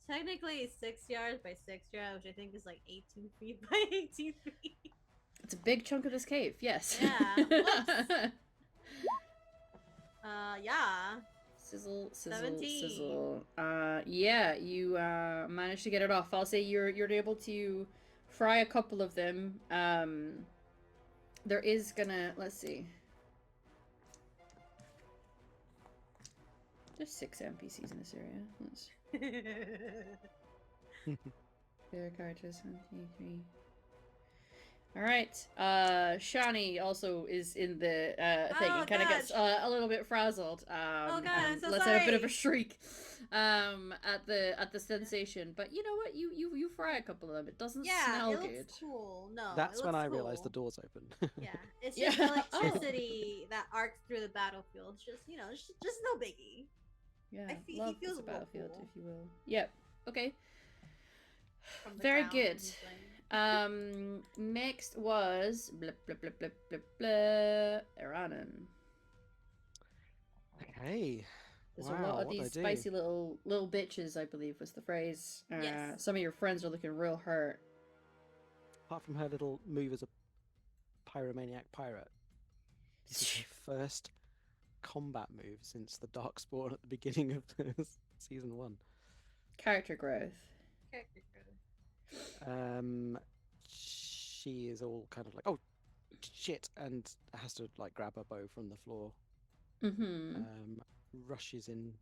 Technically, it's 6 yards by 6 yards, which I think is like 18 feet by 18 feet. It's a big chunk of this cave. Yes. Yeah. Whoops. Yeah. Sizzle, sizzle, 17. sizzle. Yeah, you managed to get it off. I'll say you're able to fry a couple of them. There is gonna, let's see. There's 6 NPCs in this area. Let's Fair characters, 1, 2, 3. Alright. Shani also is in the thing Oh, and kind of gosh. gets a little bit frazzled. Oh, God, I'm and so lets out a bit of a sorry. shriek at the sensation. But you know what? You fry a couple of them. It doesn't Yeah, smell it good. looks cool. No, That's it when looks I realized the cool. door's open. Yeah, it's Yeah. just Oh. electricity that arcs through the battlefield. It's just, it's just no biggie. Yeah, he love feels is a real battlefield, cool. if you will. Yep. Okay. From the Very ground good. he's laying. Next was blah blah blah blah blah blah Eranan. Okay. There's a Wow, lot of what'd I these do? spicy little bitches, I believe was the phrase. Yes. Some of your friends are looking real hurt. Apart from her little move as a pyromaniac pirate, this is her first combat move since the Darkspawn at the beginning of season 1. Character growth. Character growth. She is all kind of like, oh shit, and has to like grab a bow from the floor. Mm-hmm. Rushes in.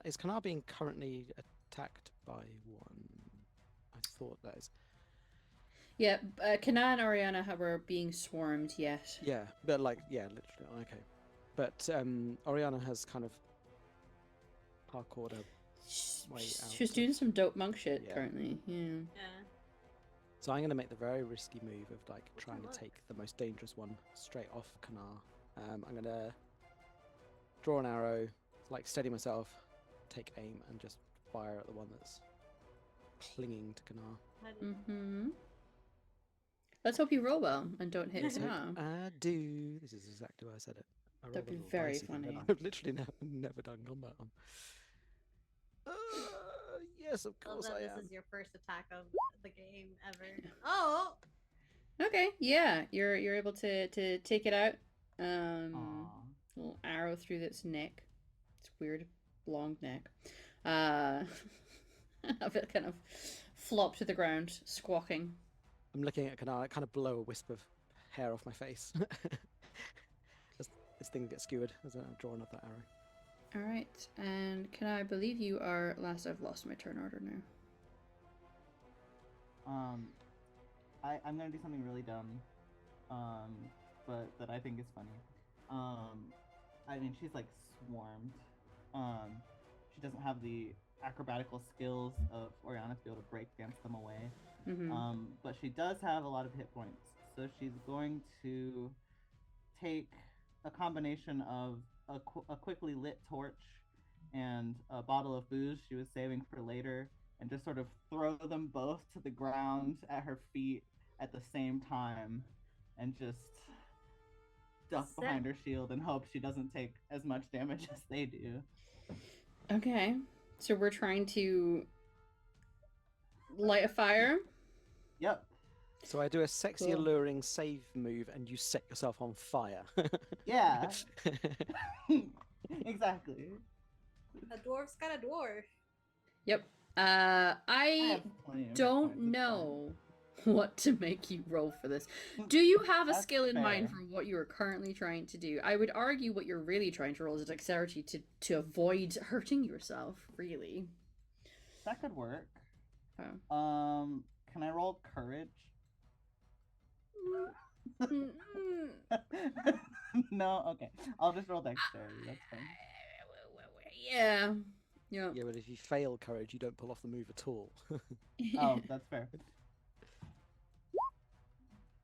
Is Kanar being currently attacked by one? I thought that is. Yeah, Kana and Oriana were being swarmed, yes. Yeah, but like, yeah, literally. Okay, but Oriana has kind of parkoured her way out. She's doing some dope monk shit Yeah. currently. Yeah. Yeah. So I'm going to make the very risky move of like trying look. to take the most dangerous one straight off Kanar. I'm going to draw an arrow, like steady myself, take aim, and just fire at the one that's clinging to Kanar. Mm-hmm. Let's hope you roll well and don't hit So Kana. I do. This is exactly why I said it. I rolled That'd a be little very dicey thing that funny. I've literally never done combat on. Yes, of Well, course then I this am. is your first attack of the game ever. Oh! Okay, yeah, you're able to take it out. Aw. Little arrow through its neck. It's weird, long neck. Have it kind of flop to the ground, squawking. I'm looking at Kanar. I kind of blow a wisp of hair off my face. As this thing gets skewered as I'm drawing up that arrow. All right, and can I believe you are last? I've lost my turn order now. I'm gonna do something really dumb, but that I think is funny. I mean, she's like swarmed. She doesn't have the acrobatical skills of Oriana to be able to break dance them away. Mm-hmm. But she does have a lot of hit points, so she's going to take a combination of a quickly lit torch and a bottle of booze she was saving for later, and just sort of throw them both to the ground at her feet at the same time, and just duck behind her shield and hope she doesn't take as much damage as they do. Okay, so we're trying to light a fire. Yep. So I do a sexy, Cool. alluring save move, and you set yourself on fire. Yeah. Exactly. A dwarf's got a dwarf. Yep. I I have plenty of hit don't points, it's fine. know what to make you roll for this. Do you have a That's skill in mind fair. for what you are currently trying to do? I would argue what you're really trying to roll is a dexterity to avoid hurting yourself, really. That could work. Oh. Can I roll courage? No, okay. I'll just roll dexterity. That's fine. Yeah. Yeah. Yeah, but if you fail courage, you don't pull off the move at all. Oh, that's fair.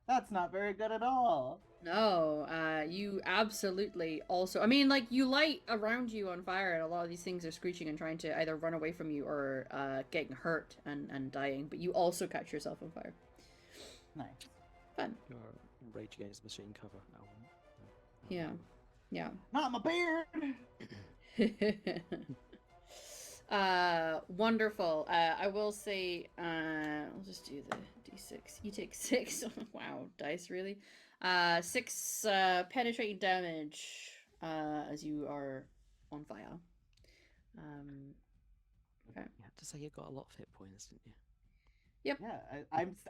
That's not very good at all. No, you absolutely also. I mean, like, you light around you on fire, and a lot of these things are screeching and trying to either run away from you or getting hurt and dying, but you also catch yourself on fire. Nice. Fun. Or Rage Against the Machine cover album. Yeah. Yeah. Not my beard! Wonderful. I will say, I'll just do the d6. You take 6. Wow, dice, really? 6 penetrating damage as you are on fire. Okay. You have to say you got a lot of hit points, didn't you? Yep. Yeah,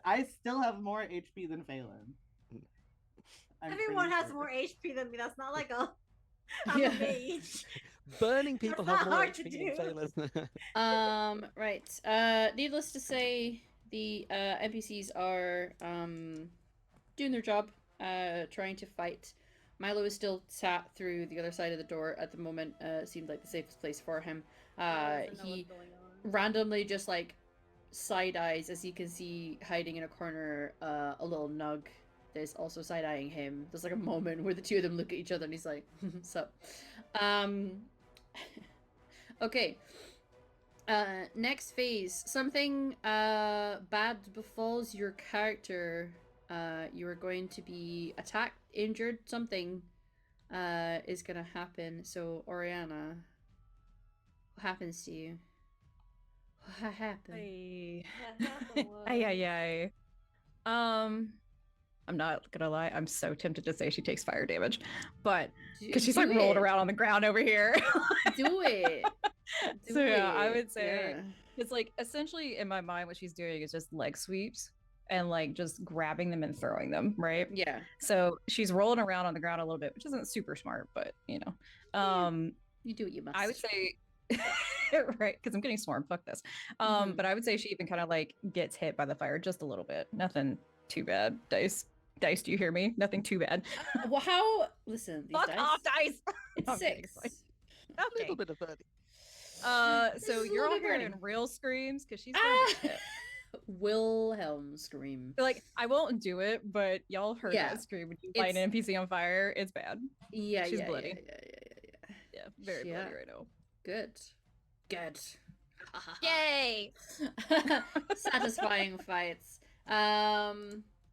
I still have more HP than Phelan. I'm Everyone pretty has sure. more HP than me. That's not like a I'm Yeah. a mage. Burning people That's have not more hard to HP than Phelan. Right. Needless to say, the NPCs are doing their job, trying to fight. Milo is still sat through the other side of the door at the moment. Seemed like the safest place for him. He randomly just like side eyes, as you can see, hiding in a corner, a little nug that is also side eyeing him. There's like a moment where the two of them look at each other, and he's like, "Sup?" Okay. Next phase. Something bad befalls your character. You are going to be attacked, injured, something is gonna happen. So, Oriana, what happens to you? What happened? Ay. What happened Ay, ay, was- ay. I'm not gonna lie. I'm so tempted to say she takes fire damage, but because she's like rolled around on the ground over here. Do it. So yeah, I would say yeah. it's like essentially in my mind what she's doing is just leg sweeps and like just grabbing them and throwing them, right? Yeah. So she's rolling around on the ground a little bit, which isn't super smart, but you know. You do what you must. I would say right, because I'm getting swarmed. Fuck this. Mhm. But I would say she even kind of like gets hit by the fire just a little bit. Nothing too bad. Dice, do you hear me? Nothing too bad. Well, how? Listen, these Fuck dice. off, dice. It's I'm kidding, 6. it's A Okay. little bit of birdie. So This is a you're little all bit hearing burning. real screams because she's going Ah! to get hit. Wilhelm scream. Like I won't do it, but y'all heard Yeah. that scream when you light an NPC on fire. It's bad. Yeah, She's yeah, bloody. Yeah. Yeah, very Yeah. bloody right now. Good. Good. Yay! Satisfying fights.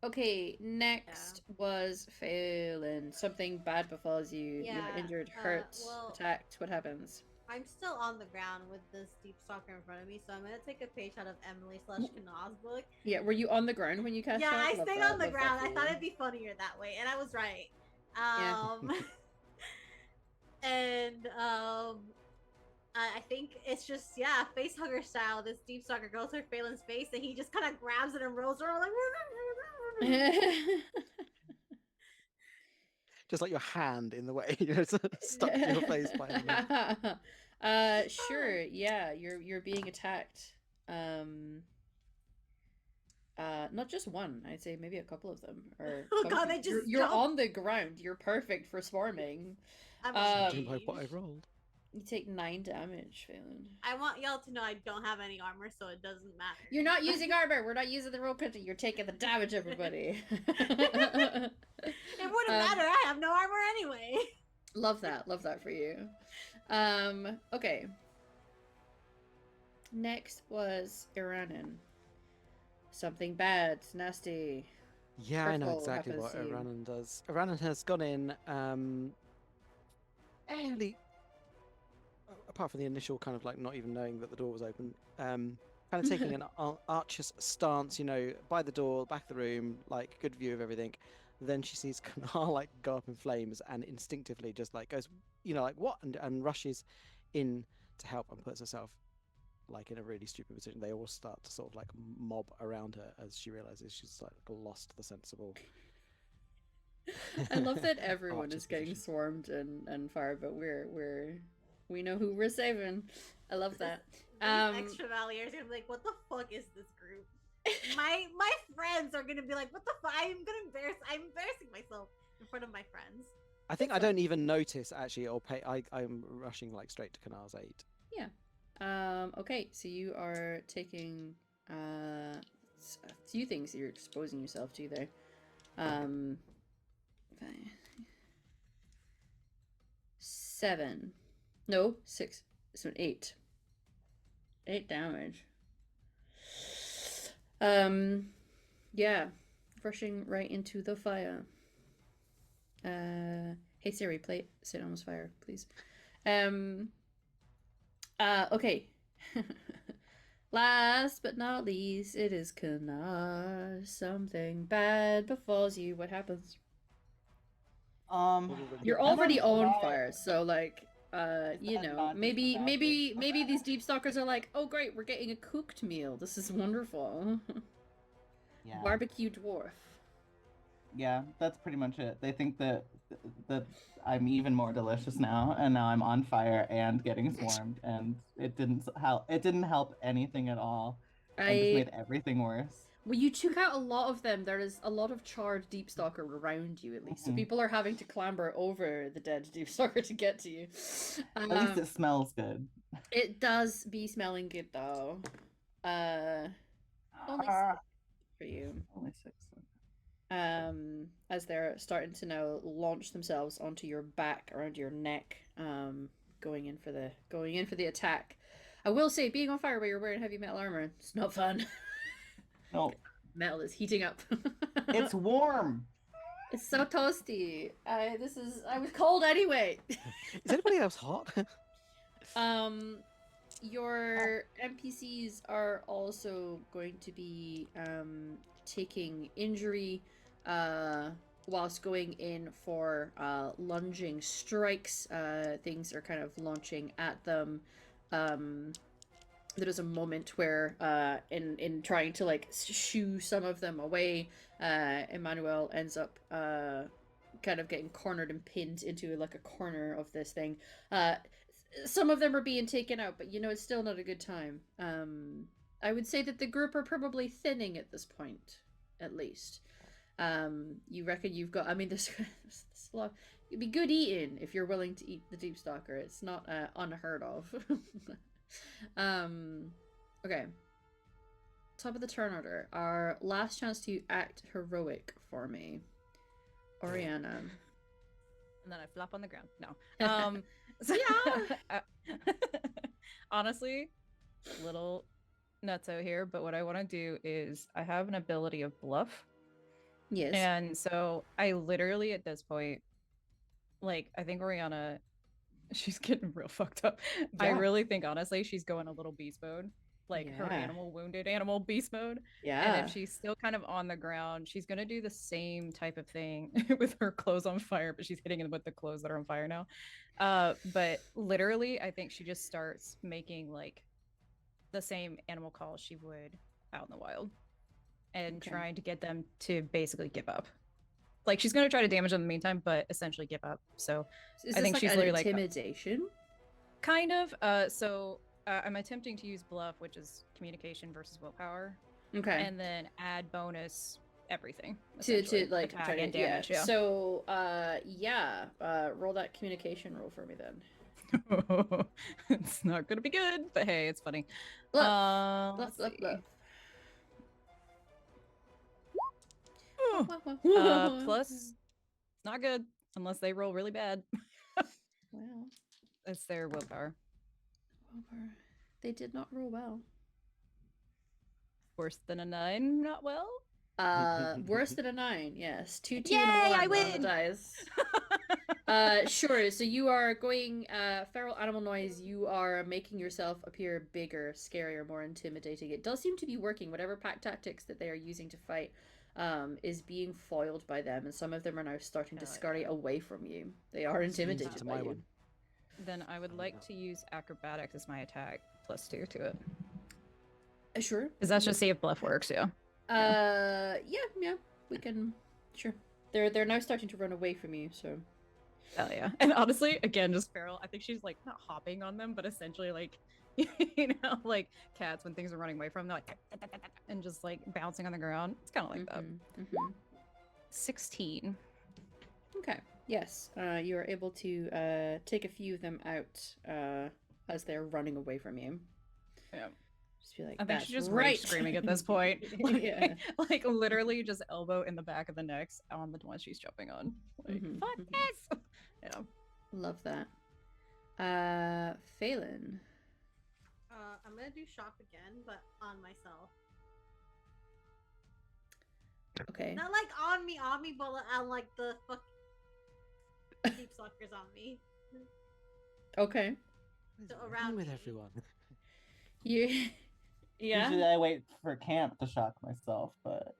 Okay, next was Phelan. Something bad befalls you. You Yeah, are injured, hurt, well- attacked. What happens? I'm still on the ground with this deep stalker in front of me, so I'm gonna take a page out of Emily/Kanaw's book. Yeah, were you on the ground when you cast Yeah, that? I Love stayed that, on the love that ground. for I thought you. it'd be funnier that way, and I was right. Yeah. And I think it's just face hugger style. This deep stalker goes for Phelan's face, and he just kind of grabs it and rolls around like. Just like your hand in the way, you know, stuck to your face by the Sure, yeah, you're being attacked. Not just one, I'd say maybe a couple of them. Or Oh god, something. they just you're jump. on the ground. You're perfect for swarming. I'm Judging by what I ashamed. rolled. You take 9 damage, Phelan. I want y'all to know I don't have any armor, so it doesn't matter. You're not using armor. We're not using the roll country. You're taking the damage, everybody. It wouldn't matter. I have no armor anyway. Love that. Love that for you. Okay. Next was Iranan. Something bad, nasty. Yeah, I know Hurtful exactly happens what to you. Iranan does. Iranan has gone in, early, apart from the initial kind of like not even knowing that the door was open, kind of taking an archer's stance, you know, by the door, back of the room, like good view of everything. Then she sees Kanar like go up in flames and instinctively just like goes, you know, like what, and rushes in to help and puts herself like in a really stupid position. They all start to sort of like mob around her as she realizes she's like lost the sensible. I love that everyone archer's is getting position. swarmed and fired, but we know who we're saving. I love that. These extra valiers are gonna be like, what the fuck is this group? My friends are gonna be like, what the fuck? I'm embarrassing myself in front of my friends. I think It's I don't even notice actually or pay. I'm rushing like straight to Kanar's aid. Okay, so you are taking a few things that you're exposing yourself to there. Okay. 7. No, 6. So 8. 8 damage. Yeah. Rushing right into the fire. Hey Siri, play Sit on Fire, please. Okay. Last but not least, it is Kanar. Something bad befalls you. What happens? You're already on fire, so like, you that know, not just maybe the bad maybe these deep stalkers are like, oh great, we're getting a cooked meal. This is wonderful. Yeah. Barbecue dwarf. Yeah, that's pretty much it. They think that I'm even more delicious now, and now I'm on fire and getting swarmed, and it didn't help. It didn't help anything at all. And just made everything worse. Well, you took out a lot of them. There is a lot of charred deep stalker around you, at least. So Mhm. people are having to clamber over the dead deep stalker to get to you. At least it smells good. It does be smelling good, though. Only Ah, 6 for you. only 6. As they're starting to now launch themselves onto your back, around your neck, going in for the attack. I will say, being on fire while you're wearing heavy metal armor, it's not fun. No, Metal is heating up. it's warm. It's so toasty. I was cold anyway. Is anybody else hot? Your NPCs are also going to be taking injury whilst going in for lunging strikes. Things are kind of launching at them. There is a moment where in trying to like shoo some of them away, Emmanuel ends up kind of getting cornered and pinned into like a corner of this thing. Some of them are being taken out, but it's still not a good time. I would say that the group are probably thinning at this point, at least. You reckon you've got? I mean, this it'd be good eating if you're willing to eat the deep stalker. It's not unheard of. Okay. Top of the turn order. Our last chance to act heroic for me. Oriana. And then I flop on the ground. No. So, yeah. Honestly, little nutso here, but what I want to do is I have an ability of bluff. Yes. And so I literally at this point, like, I think Oriana, she's getting real fucked up. I Yeah. really think honestly she's going a little beast mode. Like her Yeah. wounded animal beast mode. Yeah. And if she's still kind of on the ground, she's gonna do the same type of thing with her clothes on fire, but she's hitting it with the clothes that are on fire now. But literally, I think she just starts making like the same animal calls she would out in the wild, and Okay. trying to get them to basically give up. Like she's gonna try to damage them in the meantime, but essentially give up. So Is I think this she's like an literally like intimidation? kind of. I'm attempting to use bluff, which is communication versus willpower, Okay. and then add bonus everything To essentially, like attack try to and damage. Yeah. So roll that communication roll for me then. It's not gonna be good, but hey, it's funny. Bluff. Let's Bluff. see. Plus, it's not good unless they roll really bad. Wow. It's their willpower. They did not roll well. Worse than a 9, not well. Worse than a 9. Yes, 2, 2, Yay, and 1 I on win! the dice. Sure. So you are going feral animal noise. You are making yourself appear bigger, scarier, more intimidating. It does seem to be working. Whatever pack tactics that they are using to fight is being foiled by them, and some of them are now starting to scurry away from you. They are intimidated to by my you. one. Then I would like to use acrobatics as my attack +2 to it. Sure. Because that's just see if bluff works. Yeah. Yeah. We can. Sure. They're now starting to run away from you. So. Hell yeah. And honestly, again, just feral. I think she's like not hopping on them, but essentially like, like cats when things are running away from them, like, and just like bouncing on the ground. It's kind of like that. 16. Okay. Yes. You are able to take a few of them out as they're running away from you. Yeah. Just be like, I think she's just right. rage screaming at this point. Like, Yeah. like literally just elbow in the back of the necks on the one she's jumping on. Like, fuck this! Yeah. Love that. Phelan. I'm gonna do shock again, but on myself. Okay. Not like on me, but on like the fuck deep stalkers on me. Okay. So What's around wrong with me. everyone? You. Yeah. Usually I wait for camp to shock myself, but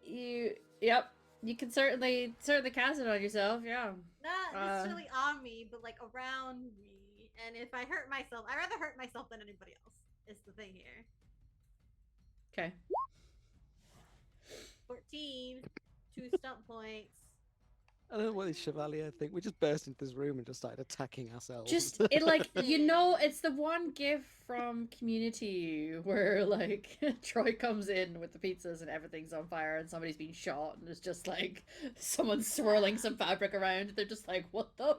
Yep. You can certainly cast it on yourself. Yeah. Not necessarily on me, but like around me. And if I hurt myself, I'd rather hurt myself than anybody else. Is the thing here. Okay. 14, 2 stump points. I don't know what these Chevalier think. We just burst into this room and just started attacking ourselves. Just it like it's the one gift from Community where like Troy comes in with the pizzas and everything's on fire and somebody's been shot and it's just like someone's swirling some fabric around. They're just like, what the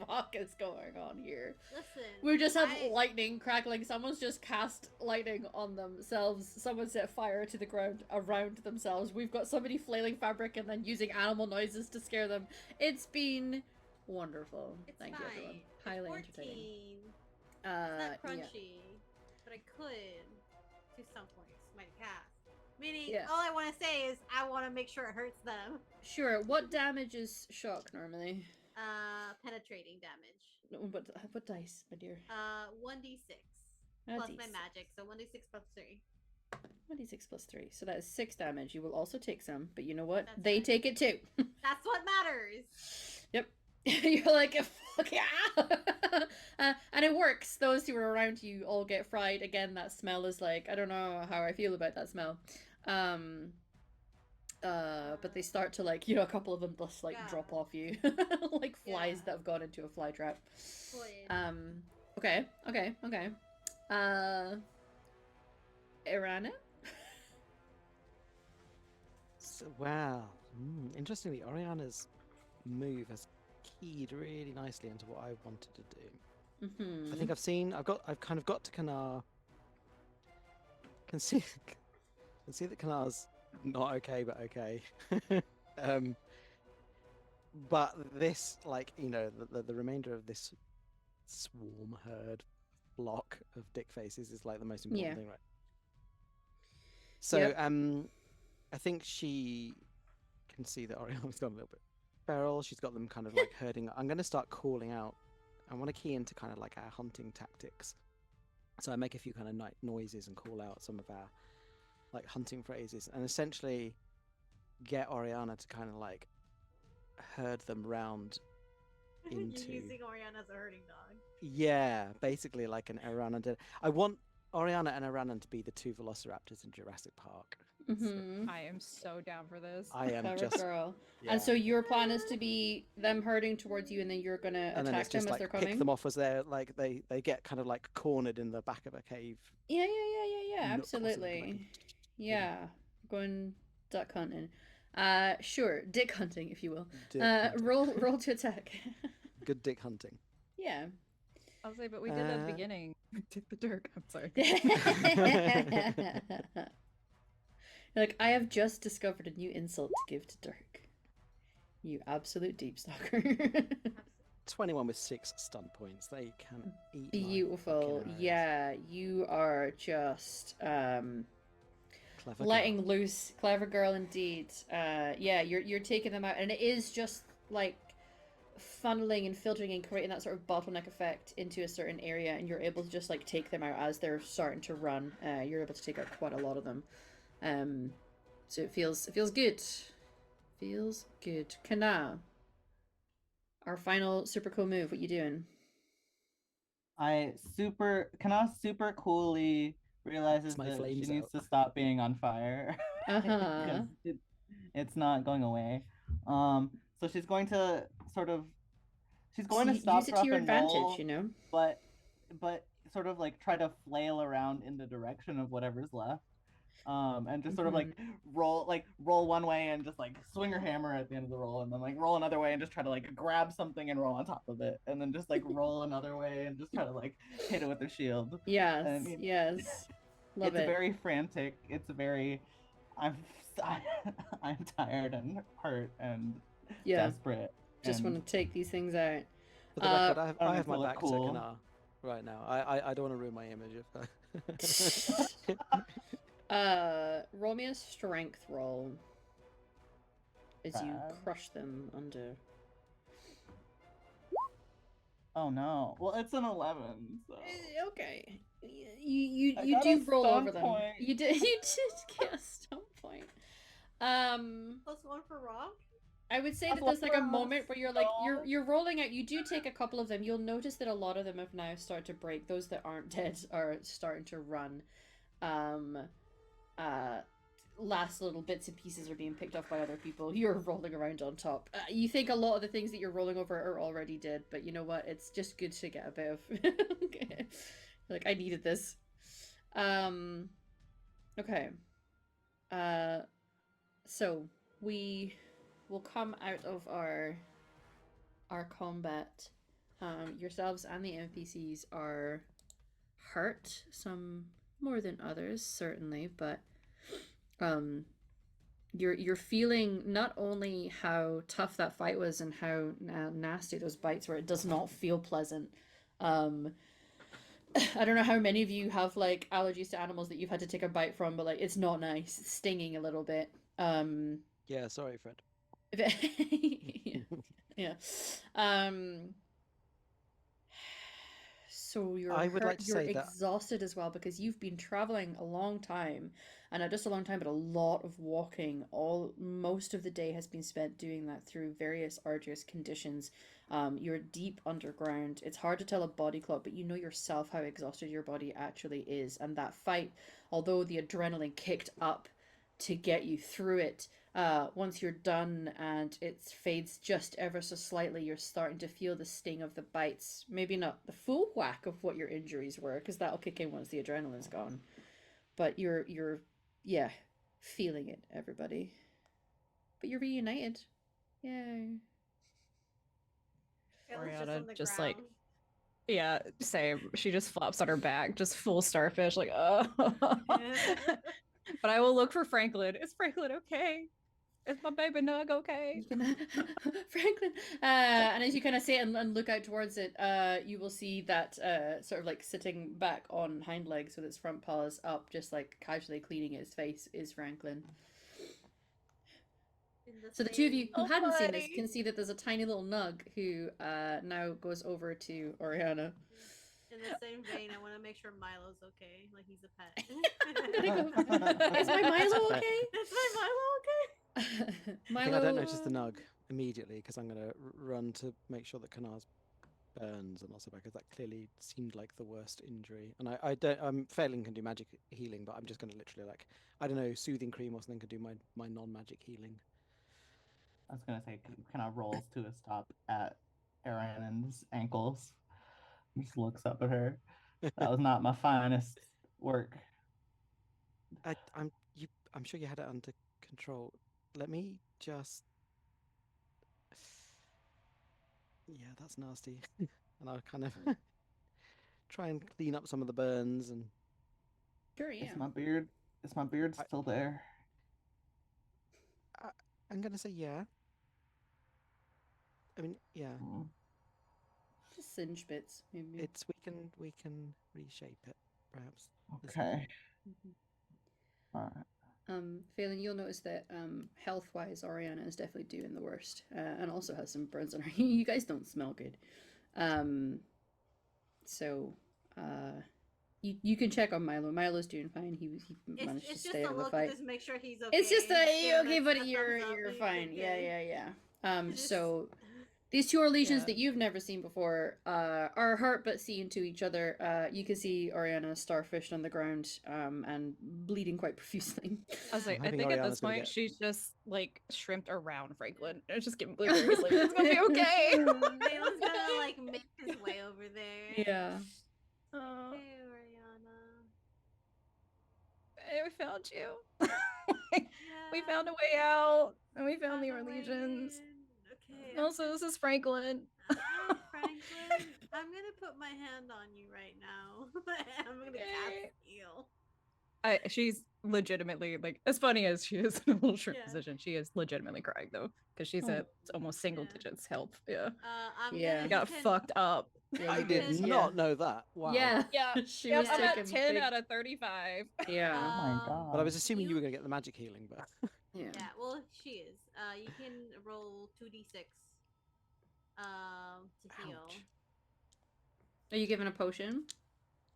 fuck is going on here? Listen, We just have lightning crackling. Someone's just cast lightning on themselves. Someone set fire to the ground around themselves. We've got somebody flailing fabric and then using animal noises to scare them. It's been wonderful. It's Thank you, fine. everyone. It's Highly 14. entertaining. It's not Yeah. crunchy, but I could 2 stump points. Might cast. Meaning, Yeah. all I want to say is I want to make sure it hurts them. Sure. What damage is shock normally? Penetrating damage. What dice, my dear? 1d6 A plus my D6. magic, so 1d6 plus 3. 1d6 plus 3. So that is 6 damage. You will also take some, but you know what? That's They fine. take it too. That's what matters. Yep. You're like, fuck yeah! And it works. Those who are around you all get fried. Again, that smell is like, I don't know how I feel about that smell. But they start to like, a couple of them just like Yeah. drop off you. Like flies Yeah. that have gone into a fly trap. Boy. Okay. Irana? So, wow. Interestingly, Oriana's move has keyed really nicely into what I wanted to do. Mm-hmm. I think I've kind of got to Kanar. Can see that Kanar's not okay, but okay. But this, like, the remainder of this swarm herd block of dick faces is like the most important Yeah. thing, right? So, Yep. I think she can see that Oriana's gone a little bit feral. She's got them kind of like herding. I'm going to start calling out. I want to key into kind of like our hunting tactics. So I make a few kind of night noises and call out some of our like hunting phrases, and essentially get Oriana to kind of like herd them round into. You're using Oriana as a herding dog. Yeah, basically like an Oriana did. I want Oriana and Aranan to be the two velociraptors in Jurassic Park. Mm-hmm. I am so down for this. I am Clever just. girl. Yeah. And so your plan is to be them herding towards you, and then you're gonna And then attack it's them just as like they're pick coming. them off as they're like they get kind of like cornered in the back of a cave. Yeah. Nook or something, Absolutely. like, Yeah. Going duck hunting. Sure. Dick hunting, if you will. dick hunting. Roll to attack. Good dick hunting. Yeah. I'll say, but we did at the beginning. We did the Dirk. I'm sorry. Like, I have just discovered a new insult to give to Dirk. You absolute deep stalker. 21 with 6 stun points. They can eat. my Beautiful. fucking eyes. Yeah, you are just Clever letting girl. loose. Clever girl indeed. Yeah, you're taking them out, and it is just like funneling and filtering and creating that sort of bottleneck effect into a certain area, and you're able to just like take them out as they're starting to run. You're able to take out quite a lot of them. So it feels good. Feels good. Kana, our final super cool move. What you doing? Kana super coolly realizes My that she flames needs out. to stop being on fire. Uh-huh. Because it's not going away. So she's going to stop, use it to drop, your and advantage, roll, you know. but sort of like try to flail around in the direction of whatever's left. And just sort of like roll one way and just like swing her hammer at the end of the roll, and then like roll another way and just try to like grab something and roll on top of it, and then just like roll another way and just try to like hit it with her shield. Yes, And, yes. Love it's it. very frantic. It's very I'm tired and hurt and desperate. Just and want to take these things out. For the record, I I have need to my look back cool. to Kanar right now. I don't want to ruin my image of her. Roll me a strength roll as you Bad. crush them under. Oh no. Well, it's an 11. So. Okay. You I got do a roll stun over them. point. You did get a stun point. +1 for Rock. I would say That's that there's like a what moment where you're like stone. you're rolling out. You do take a couple of them. You'll notice that a lot of them have now started to break. Those that aren't dead are starting to run. Last little bits and pieces are being picked off by other people. You're rolling around on top. You think a lot of the things that you're rolling over are already dead, but you know what? It's just good to get a bit of. Okay. Like, I needed this. Okay. So we will come out of our combat. Yourselves and the NPCs are hurt, some more than others, certainly, but you're feeling not only how tough that fight was and how nasty those bites were. It does not feel pleasant, I don't know how many of you have like allergies to animals that you've had to take a bite from, but like it's not nice. It's stinging a little bit. Yeah, sorry, Fred. Yeah. Yeah. Um, so you're I would like hurt, to you're say that exhausted as well because you've been traveling a long time, and not just a long time, but a lot of walking. Most of the day has been spent doing that through various arduous conditions. You're deep underground. It's hard to tell a body clock, but you know yourself how exhausted your body actually is. And that fight, although the adrenaline kicked up to get you through it, once you're done and it fades just ever so slightly, you're starting to feel the sting of the bites. Maybe not the full whack of what your injuries were, because that'll kick in once the adrenaline's gone. But you're yeah, feeling it, everybody. But you're reunited. Yay. Kayla's just Oriana on the just, ground. like, yeah, same. She just flops on her back, just full starfish, like, oh. But I will look for Franklin. Is Franklin okay? Is my baby Nug okay? You can, Franklin. And as you kind of say it and look out towards it, you will see that sort of like sitting back on hind legs with its front paws up, just like casually cleaning its face, is Franklin. So the two of you who Oh, hadn't seen this buddy. can see that there's a tiny little nug who now goes over to Oriana. In the same vein, I want to make sure Milo's okay. Like he's a pet. I'm gonna go. Is my Milo okay? Is my Milo okay? I think Milo. I don't notice the nug immediately because I'm going to run to make sure that Kanar's burns and also because that clearly seemed like the worst injury. And I don't, Phelan can do magic healing, but I'm just going to literally like, I don't know, soothing cream or something could do my non-magic healing. I was gonna say, kind of rolls to a stop at Erin's ankles. Just looks up at her. That was not my finest work. I'm sure you had it under control. Let me just. Yeah, that's nasty. And I'll kind of try and clean up some of the burns and. Sure, yeah. Is my beard still there? I'm gonna say yeah. I mean, yeah. Mm. Just singe bits, maybe. We can reshape it, perhaps. Okay. Mm-hmm. All right. Phelan, you'll notice that health-wise, Oriana is definitely doing the worst, and also has some burns on her. You guys don't smell good. So, you can check on Milo. Milo's doing fine. He managed to stay out of the fight. Just make sure he's okay. It's just Give okay, us but a you're thumbs up. fine. Okay. Yeah. Just- So these two are legions Yeah. that you've never seen before, are hurt but seeing to each other. You can see Oriana starfished on the ground, and bleeding quite profusely. I was like, I I think think at Oriana's this gonna point get- she's just like shrimped around Franklin. It's just getting blueberries. Like, it's gonna be okay. Phelan's gonna like make his way over there. Yeah. Oh, Hey, Oriana. hey, we found you. Yeah. We found a way out, and we found the Found a way legions. in. Okay. Also, this is Franklin. Hi, Franklin. I'm gonna put my hand on you right now. I'm gonna cast Okay. heal. She's legitimately like, as funny as she is in a little short Yeah. position, she is legitimately crying though because she's Oh. at almost single Yeah. digits health. Yeah, I'm Yeah. gonna I got you can- fucked up. Yeah, I you did Yeah. not know that. Wow. Yeah. Yeah, She yep, was I'm at taking 10 big... out of 35. Yeah. Oh my god. But I was assuming you were going to get the magic healing, but. Yeah. Yeah, well, she is. You can roll 2d6 to heal. Ouch. Are you given a potion?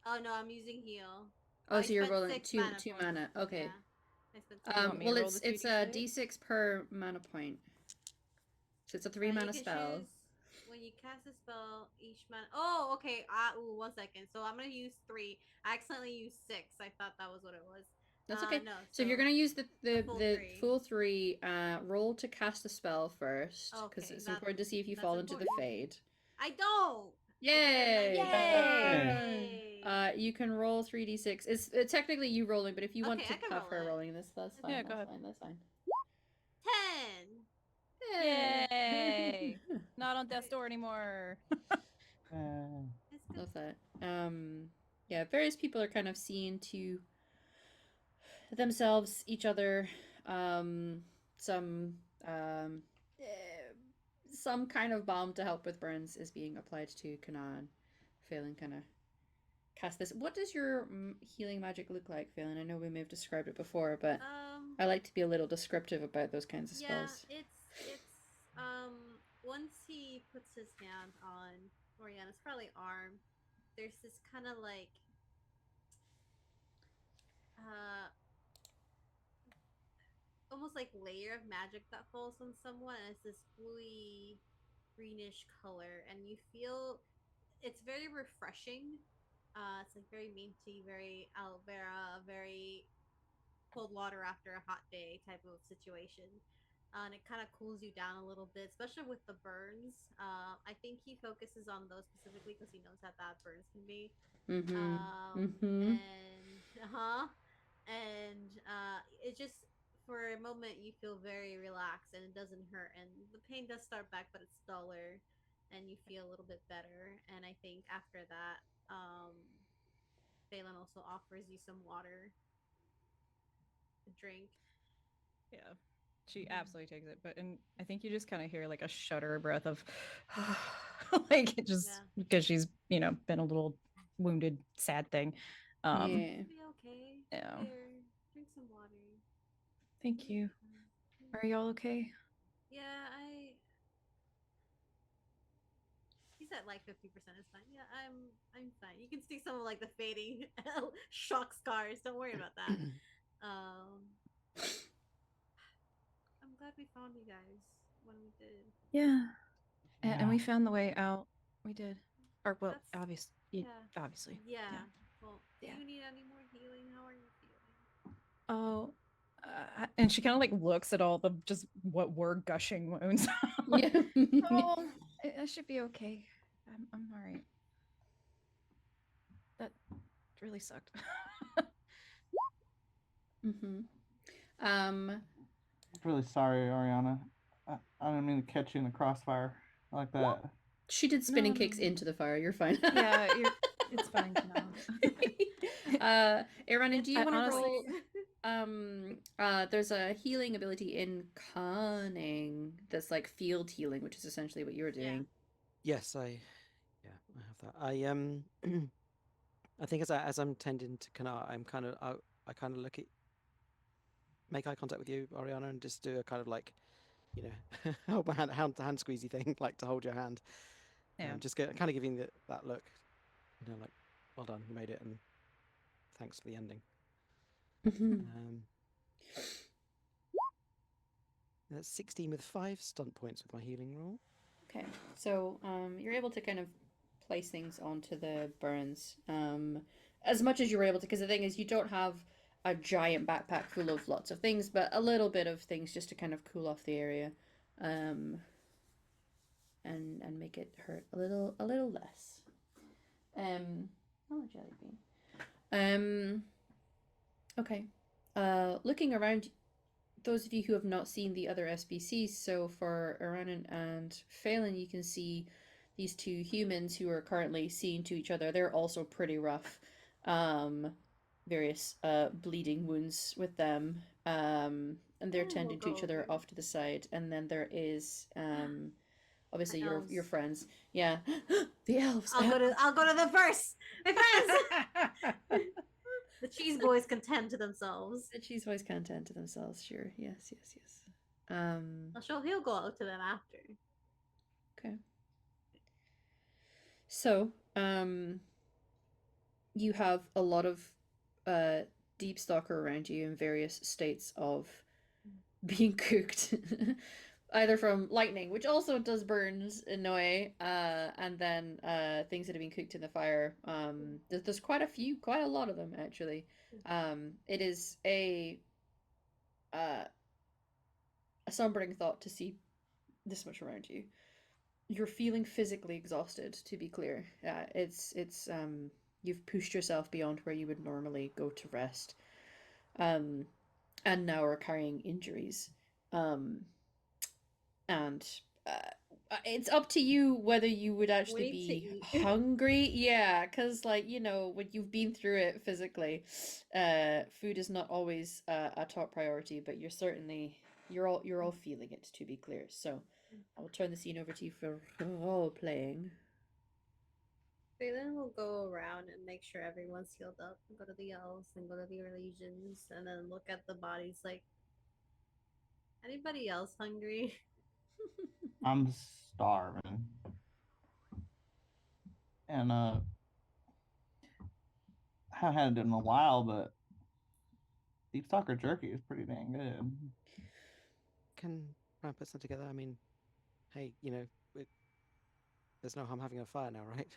Oh no, I'm using heal. Oh, I so you're spent rolling 6 two mana two points. mana. Okay. Yeah. I spent You want me to Well, roll it's the it's a 2d6? d6 per mana point. So it's a 3 You mana can spell. choose when you cast a spell, each mana. Oh, okay. Ooh, 1 second. So I'm gonna use 3. I accidentally used 6. I thought that was what it was. That's okay. No, So if you're gonna use the full the three. full 3, roll to cast a spell first, because Okay, it's important to see if you that's fall into the important. fade. I don't. Yay! Yay! You can roll 3d6. It's technically you rolling, but if you want Okay, to I can have roll her it. rolling this, that's fine. Yeah, go that's ahead. fine. That's fine. 10. Yay! Not on death's door anymore. It's good. Love that. Yeah, various people are kind of seeing to themselves, each other, some some kind of balm to help with burns is being applied to Kanan. Phelan kind of cast this. What does your healing magic look like, Phelan? I know we may have described it before, but Um, I like to be a little descriptive about those kinds of yeah, spells. it's once he puts his hand on Oriana's probably arm, there's this kind of like uh almost like layer of magic that falls on someone, and it's this bluey greenish color, and you feel it's very refreshing. It's like very minty, very aloe vera, very cold water after a hot day type of situation. And it kind of cools you down a little bit, especially with the burns. I think he focuses on those specifically because he knows how bad burns can be. Mm-hmm. Um, Mm-hmm. and it just for a moment you feel very relaxed and it doesn't hurt, and the pain does start back, but it's duller, and you feel a little bit better. And I think after that, Phelan also offers you some water to drink. Yeah. She absolutely takes it, but and I think you just kind of hear like a shudder breath of like it just Yeah. because she's, been a little wounded, sad thing. Yeah. It'll be okay. Yeah. Here, drink some water. Thank you. Are y'all okay? Yeah, he's at like 50%. It's fine. Yeah, I'm fine. You can see some of like the fading shock scars. Don't worry about that. I'm glad we found you guys when we did. Yeah. And we Yeah. found the way out. We did. Or well, That's obviously, yeah. obviously. Yeah. Well, do Yeah. you need any more healing? How are you feeling? Oh, and she kind of like looks at all the just what were gushing wounds. Yeah. Oh, I should be okay. I'm all right. That really sucked. Mm-hmm. I'm really sorry, Ariana. I didn't mean to catch you in the crossfire like that. She did spinning No, kicks no. into the fire. You're fine. Yeah, it's fine now. Aaron, do you I want to honestly- roll? There's a healing ability in cunning that's like field healing, which is essentially what you're doing. Yes, I have that. I think as I'm tending to Kanar, I kind of make eye contact with you, Ariana, and just do a kind of like, hold my hand squeezy thing, like to hold your hand. Yeah. Just kind of giving that look, like, well done, you made it, and thanks for the ending. That's 16 with 5 stunt points with my healing roll. Okay, so you're able to kind of place things onto the burns as much as you were able to, because the thing is, you don't have a giant backpack full of lots of things, but a little bit of things just to kind of cool off the area, and make it hurt a little less. Oh, jelly bean. Okay. Looking around, those of you who have not seen the other SBCs, so for Aranan and Phelan, you can see these two humans who are currently seeing to each other. They're also pretty rough. Various bleeding wounds with them. And they're We'll tending to go each other over. off to the side. And then there is obviously The your elves. friends. Yeah. The elves. I'll go to the first. My friends. The cheese boys can tend to themselves. The cheese boys can tend to themselves, sure. Yes. He'll go out to them after. Okay. So, you have a lot of deep stalker around you in various states of being cooked. Either from lightning, which also does burns in a way, and then things that have been cooked in the fire. There's quite a lot of them actually. It is a sombering thought to see this much around you. You're feeling physically exhausted, to be clear. It's you've pushed yourself beyond where you would normally go to rest, and now are carrying injuries. And it's up to you whether you would actually be hungry. Yeah, because when you've been through it physically, food is not always a top priority, but you're all feeling it, to be clear. So I will turn the scene over to you for role playing. Phelan will go around and make sure everyone's healed up. Go to the elves and go to the legions, and then look at the bodies. Like, anybody else hungry? I'm starving. And I haven't had it in a while, but Deep Stalker jerky is pretty dang good. Can try and put some together. I mean, hey, you know, there's no harm having a fire now, right?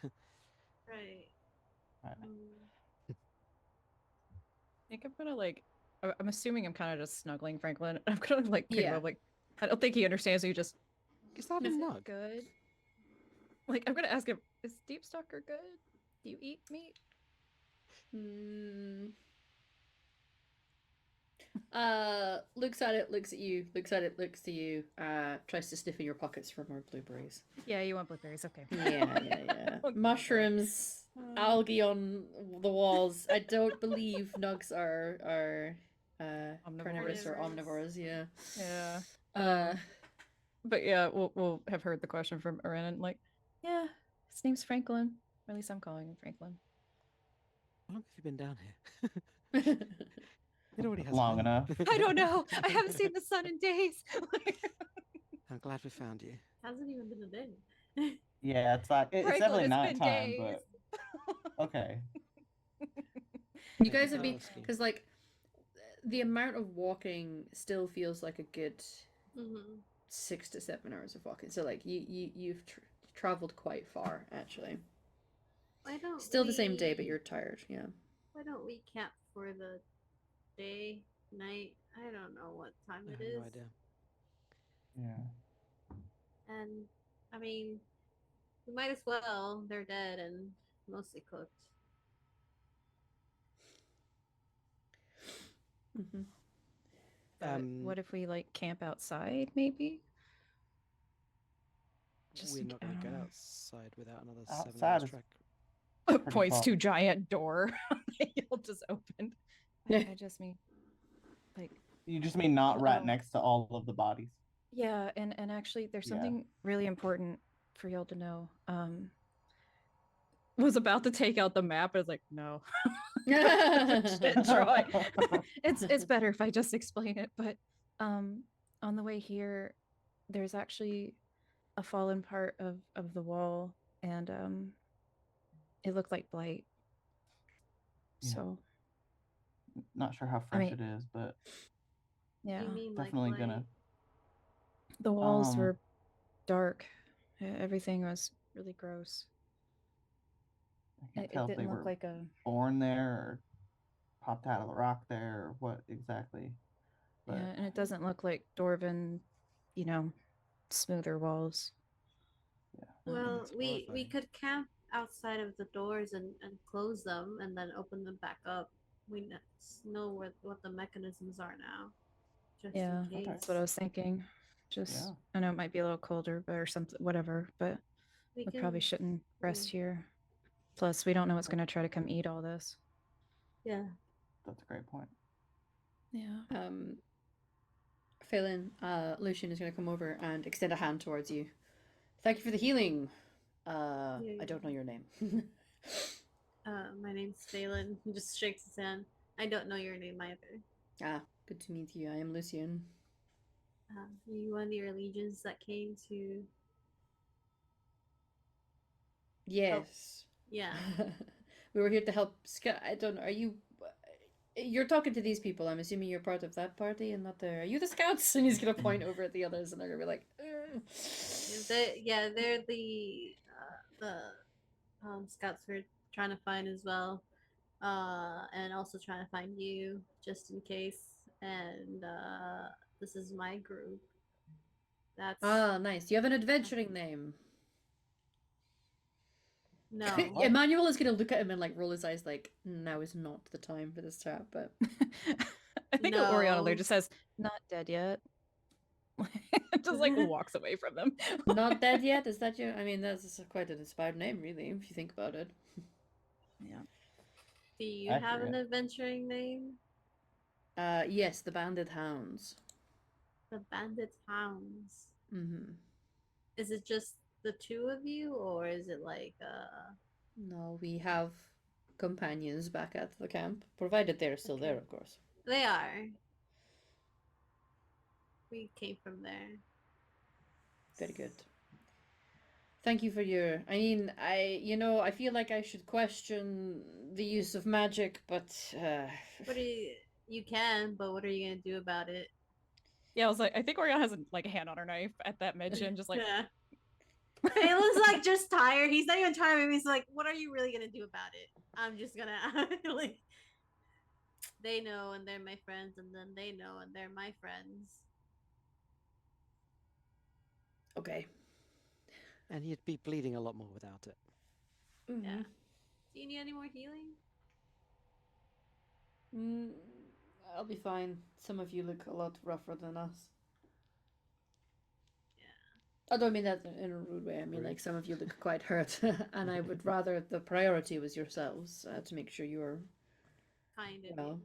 Right. Right. I think I'm gonna like. I'm assuming I'm kind of just snuggling Franklin. I'm gonna like pick him Yeah. up. Like, I don't think he understands. So you just Is that a is it nug? good? Like, I'm gonna ask him. Is Deep Stalker good? Do you eat meat? Mm. Looks at it, looks at you, looks at it, looks to you, tries to sniff in your pockets for more blueberries. Yeah, you want blueberries? Okay. Yeah. Okay, Mushrooms, algae on the walls. I don't believe nugs are carnivorous or Carnivorous. omnivores, yeah. Yeah. Uh But yeah, we'll have heard the question from Aran. Like, yeah, his name's Franklin. Or at least I'm calling him Franklin. How long have you been down here? It already has Long been. enough. I don't know. I haven't seen the sun in days. I'm glad we found you. Hasn't even been a day. Yeah, it's like it's Franklin, definitely it's been nighttime, days. but okay. you guys have been Asking. because like the amount of walking still feels like a good Mm-hmm. 6 to 7 hours of walking. So like you've traveled quite far actually. Why don't Still the same day, but you're tired. Yeah. Why don't we camp for the day, night? I don't know what time I it have is. no idea. Yeah. And I mean, we might as well. They're dead and mostly cooked. Mm-hmm. What if we like camp outside? Maybe. We're not going to get know. outside without another 7 Outside hours is trek. pretty Points far. to giant door. You'll just opened. I just mean, like, You just mean not right no. next to all of the bodies. Yeah, and actually, there's Yeah. something really important for y'all to know. Was about to take out the map. I was like, no, shit drawing. It's better if I just explain it. But on the way here, there's actually a fallen part of the wall, and it looked like blight. Yeah. So Not sure how I fresh mean, it is, but yeah, You mean definitely like gonna. the walls were dark. Everything was really gross. I can't It tell if they didn't look were like a. born there or popped out of the rock there or what exactly. But Yeah, and it doesn't look like Dwarven, you know, smoother walls. yeah. Well, It's we horrifying. could camp outside of the doors and close them and then open them back up. We know what the mechanisms are now, just Yeah, in case. that's what I was thinking. Just, Yeah. I know it might be a little colder, but or something, whatever. But we probably shouldn't rest here. Plus, we don't know what's going to try to come eat all this. Yeah. That's a great point. Yeah. Phelan, Lucian is going to come over and extend a hand towards you. Thank you for the healing. I don't know your name. My name's Phelan. He just shakes his hand. I don't know your name either. Good to meet you. I am Lucian. Are you one of your legions that came to? Yes. Yeah. We were here to help. I don't know. Are you? You're talking to these people. I'm assuming you're part of that party and not the. Are you the scouts? And he's gonna point over at the others, and they're gonna be like. They're the scouts we're trying to find as well, and also trying to find you just in case. And this is my group. That's Nice. You have an adventuring name. no. Emmanuel is gonna look at him and like roll his eyes, like now is not the time for this chat. But I think No. Oriana there just says, "Not dead yet." Just like walks away from them. not dead yet. Is that you? I mean, that's quite an inspired name, really, if you think about it. Yeah. Do you have an Accurate. adventuring name? Yes, the Banded Hounds. The Bandit Hounds. Mm-hmm. Is it just the two of you, or is it like No, we have companions back at the camp, provided they're still there, Okay. of course. They are. We came from there. Very good. Thank you for your. I mean, I feel like I should question the use of magic, but What are you can, but what are you gonna do about it? Yeah, I was like, I think Oriana has a hand on her knife at that mention, just like, Yeah. Phelan's like just tired. He's not even tired. He's like, what are you really gonna do about it? I'm just gonna like. They know, and they're my friends, and then they know, and they're my friends. okay. And you'd be bleeding a lot more without it. Yeah. Do you need any more healing? Mm, I'll be fine. Some of you look a lot rougher than us. Yeah. I don't mean that in a rude way. I mean, Rude. like, some of you look quite hurt, and I would rather the priority was yourselves to make sure you're Kind of well.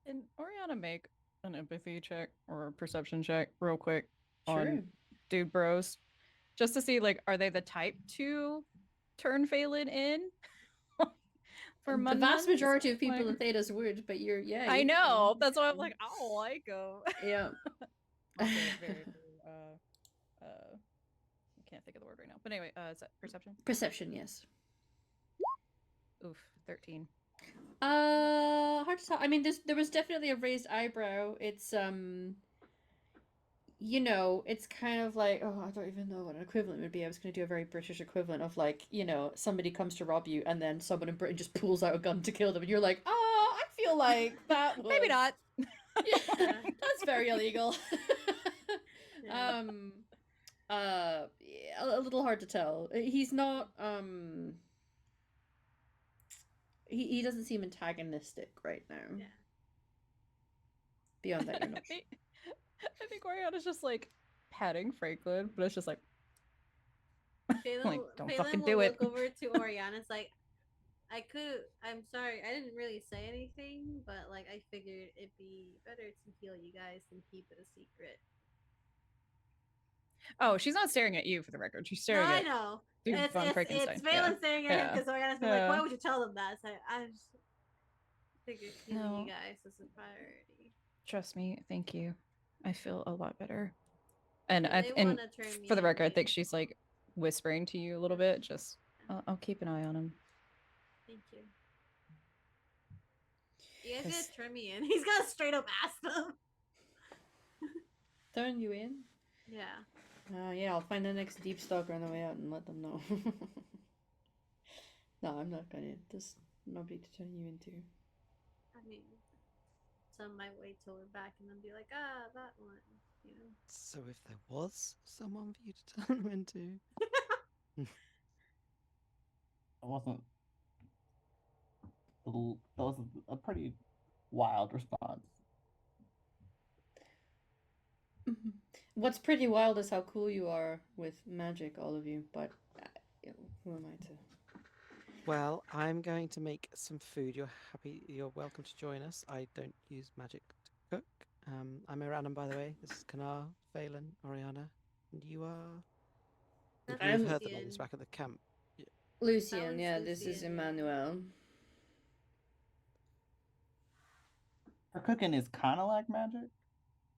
you. and Oriana make an empathy check or a perception check real quick Sure. on dude bros, just to see like, are they the type to turn Phelan in for The vast Munmuns? majority of people Like, in Theda's would, but yeah. I you know. can. That's why I'm like, I don't like them. Yeah. Also, very, I can't think of the word right now. But anyway, is that perception? Perception, yes. Oof, 13. Hard to tell. I mean, there was definitely a raised eyebrow. It's it's kind of like, oh, I don't even know what an equivalent would be. I was going to do a very British equivalent of like, somebody comes to rob you and then someone in Britain just pulls out a gun to kill them, and you're like, oh, I feel like that was... Maybe not. Yeah, that's very illegal. Yeah. A little hard to tell. He's not he doesn't seem antagonistic right now. Yeah. Beyond that, you're not. I think Oriana's just like patting Franklin, but it's just like, Phelan, like, don't Phelan fucking will do it. look over to Oriana. It's like, I'm sorry, I didn't really say anything, but like, I figured it'd be better to heal you guys than keep it a secret. Oh, she's not staring at you for the record. She's No, staring I at know. dude It's von it's Frankenstein. it's Phelan staring at him Yeah. because Oriana's been Yeah. like, why would you tell them that? So I just figured healing No. you guys is a priority. Trust me, thank you. I feel a lot better. And Yeah, they and wanna turn me for the in, record, I they- think she's like whispering to you a little bit. Just I'll keep an eye on him. Thank you. You guys Yes. gonna turn me in? He's gonna straight up ask them. Turn you in? Yeah. Yeah, I'll find the next deep stalker on the way out and let them know. No, I'm not gonna. There's nobody to turn you into. I mean, some might wait till we're back and then be like, ah, that one, you know. So if there was someone for you to turn them into, It wasn't. That was a pretty wild response. What's pretty wild is how cool you are with magic, all of you. But who am I to? well, I'm going to make some food. You're welcome to join us. I don't use magic to cook. I'm Iranan, by the way. This is Kanar, Phelan, Oriana, and you are. That's We've heard the Lucian. names back at the camp. Lucian, one's yeah, this is Lucian, yeah. Emmanuel. Her cooking is kind of like magic,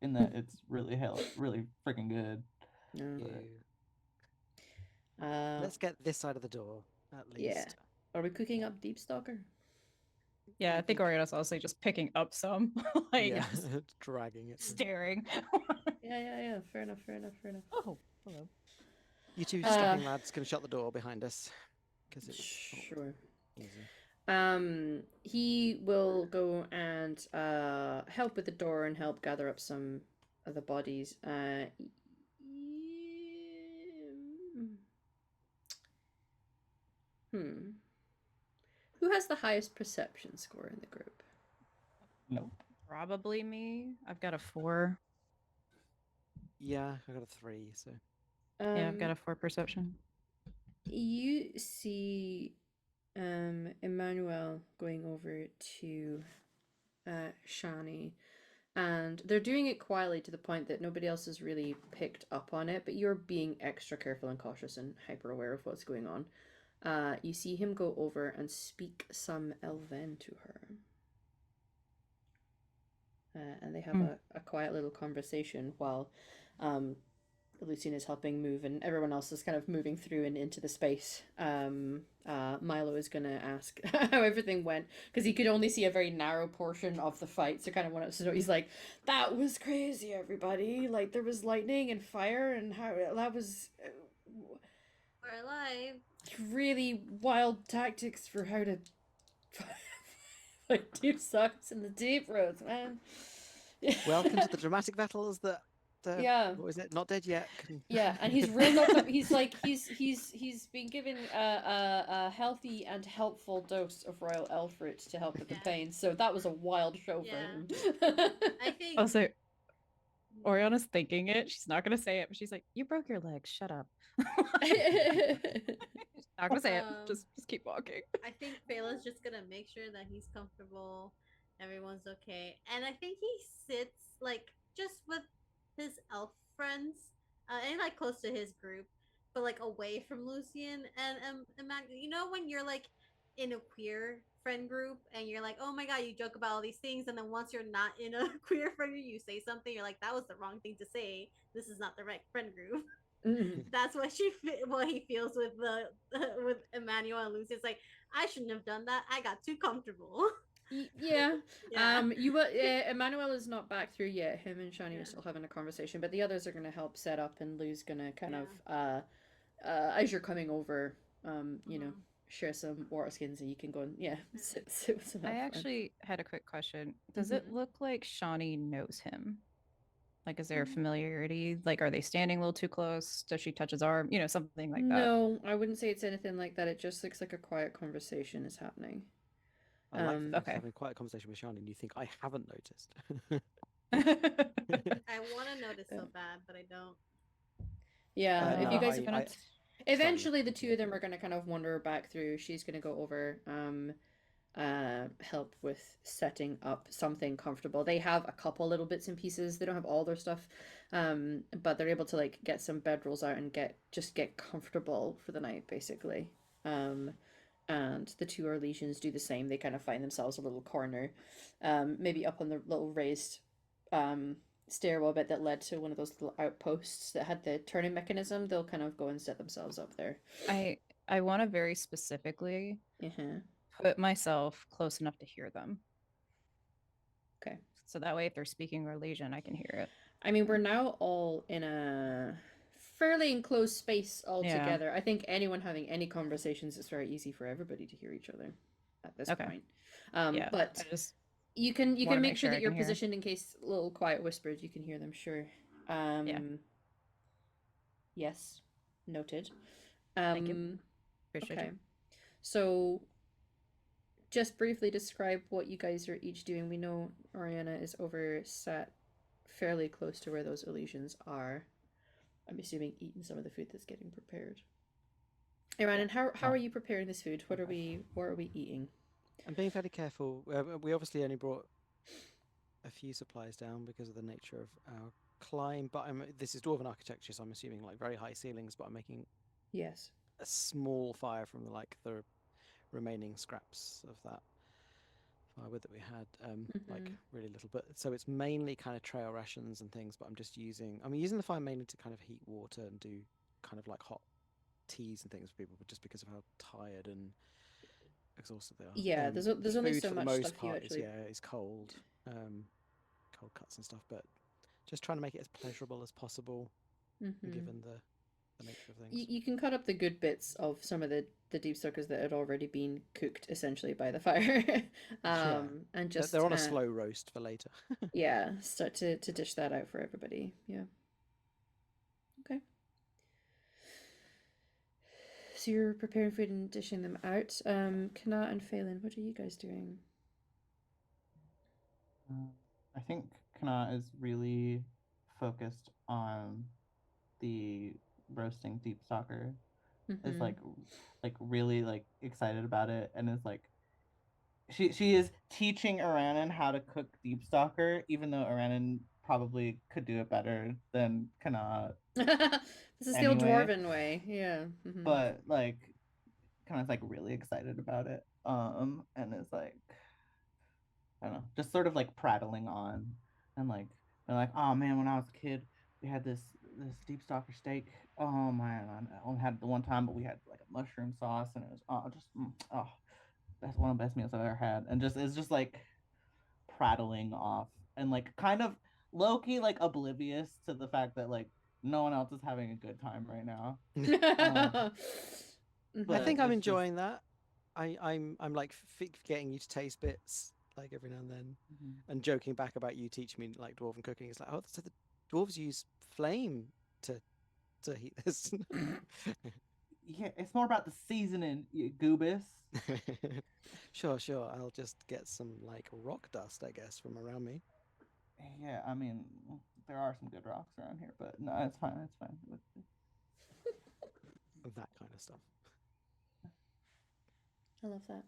in that it's really really freaking good. No. You... Let's get this side of the door, at least. Yeah. Are we cooking up Deep Stalker? Yeah, I think Oriana's honestly just picking up some, like Yeah, just dragging it. staring. Yeah. Fair enough. Oh, hello. You two strapping lads can shut the door behind us, because it's Sure. easy. He will go and help with the door and help gather up some of the bodies. Who has the highest perception score in the group? Nope. Probably me. I've got a 4. Yeah, I got a 3, so. Yeah, I've got a 4 perception. You see Emmanuel going over to Shani And they're doing it quietly to the point that nobody else has really picked up on it, but you're being extra careful and cautious and hyper aware of what's going on. You see him go over and speak some Elven to her. And they have a quiet little conversation while Lucian is helping move and everyone else is kind of moving through and into the space. Milo is going to ask how everything went because he could only see a very narrow portion of the fight. So kind of wanted to know, he's like, that was crazy, everybody. Like there was lightning and fire and how that was We're alive. really wild tactics for how to fight deep sucks in the deep roads, man. Welcome to the dramatic battles that. Yeah. What is it? Not dead yet. Yeah, and he's real knocked up. He's like he's been given a healthy and helpful dose of royal elf fruit to help with the pain. So that was a wild show for him. I think. Also, Oriana's thinking it. She's not gonna say it, but she's like, "You broke your leg. Shut up." Not gonna say it. Just keep walking. I think Phelan's just gonna make sure that he's comfortable, everyone's okay, and I think he sits like just with his elf friends, and like close to his group, but like away from Lucian and you know when you're like in a queer friend group and you're like, oh my god, you joke about all these things, and then once you're not in a queer friend group, you say something, you're like, that was the wrong thing to say. This is not the right friend group. That's what what he feels with with Emmanuel and Lucy. It's like, I shouldn't have done that. I got too comfortable. Yeah. Yeah. Emmanuel is not back through yet. Him and Shani are still having a conversation, but the others are going to help set up, and Lou's going to kind of as you're coming over, you know, share some water skins and you can go and sit with some I elf actually had a quick question. Does it look like Shawnee knows him? Like, is there a familiarity? Like, are they standing a little too close? Does she touch his arm? You know, something like that. No, I wouldn't say it's anything like that. It just looks like a quiet conversation is happening. I like that Okay. having a quiet conversation with Shani and you think I haven't noticed. I want to notice so bad, but I don't. Yeah, if you guys eventually the sorry. two of them are going to kind of wander back through. She's going to go over help with setting up something comfortable. They have a couple little bits and pieces. They don't have all their stuff, but they're able to like get some bedrolls out and get comfortable for the night, basically. And the two Orlesians do the same. They kind of find themselves a little corner, maybe up on the little raised stairwell bit that led to one of those little outposts that had the turning mechanism. They'll kind of go and set themselves up there. I want to very specifically put myself close enough to hear them. Okay. So that way, if they're speaking Orlesian, I can hear it. I mean, we're now all in a fairly enclosed space all together. I think anyone having any conversations, it's very easy for everybody to hear each other at this point. But you can make sure that you're positioned in case little quiet whispers, you can hear them, sure. Yes, noted. Thank you. Appreciate okay. it. So just briefly describe what you guys are each doing. We know Oriana is over sat fairly close to where those illusions are. I'm assuming eating some of the food that's getting prepared. Iran, and how are you preparing this food? What are we eating? I'm being fairly careful. We obviously only brought a few supplies down because of the nature of our climb, but this is dwarven architecture, so I'm assuming like very high ceilings, but I'm making a small fire from the remaining scraps of that firewood that we had, like really little, but so it's mainly kind of trail rations and things, but I'm using the fire mainly to kind of heat water and do kind of like hot teas and things for people, but just because of how tired and exhausted they are. Yeah, there's only so much stuff you actually... it's cold, cold cuts and stuff, but just trying to make it as pleasurable as possible, given the nature of things. You can cut up the good bits of some of the deep suckers that had already been cooked essentially by the fire, and just they're on a slow roast for later. Start to dish that out for everybody. Yeah. Okay. So you're preparing food and dishing them out. Kana and Phelan, what are you guys doing? I think Kana is really focused on the roasting deep stalker. Is like really like excited about it and is like she is teaching Aranan how to cook Deep Stalker, even though Aranan probably could do it better than Kana This is the old anyway. dwarven way. Yeah. Mhm. But like Kana's like really excited about it. And is like, I don't know, just sort of like prattling on, and like they're like, oh man, when I was a kid, we had this deep stalker steak. Oh man, I only had it the one time, but we had like a mushroom sauce, and it was that's one of the best meals I've ever had. And just it's just like prattling off, and like kind of low key like oblivious to the fact that like no one else is having a good time right now. Mhm. I But think I'm it's just enjoying that. I'm like getting you to taste bits like every now and then, mhm. and joking back about you teaching me like dwarven cooking. It's like, oh, so the dwarves use flame to heat this. Yeah, it's more about the seasoning, you goobus. Sure, sure. I'll just get some like rock dust, I guess, from around me. Yeah, I mean, there are some good rocks around here, but no, it's fine. It's fine. That kind of stuff. I love that.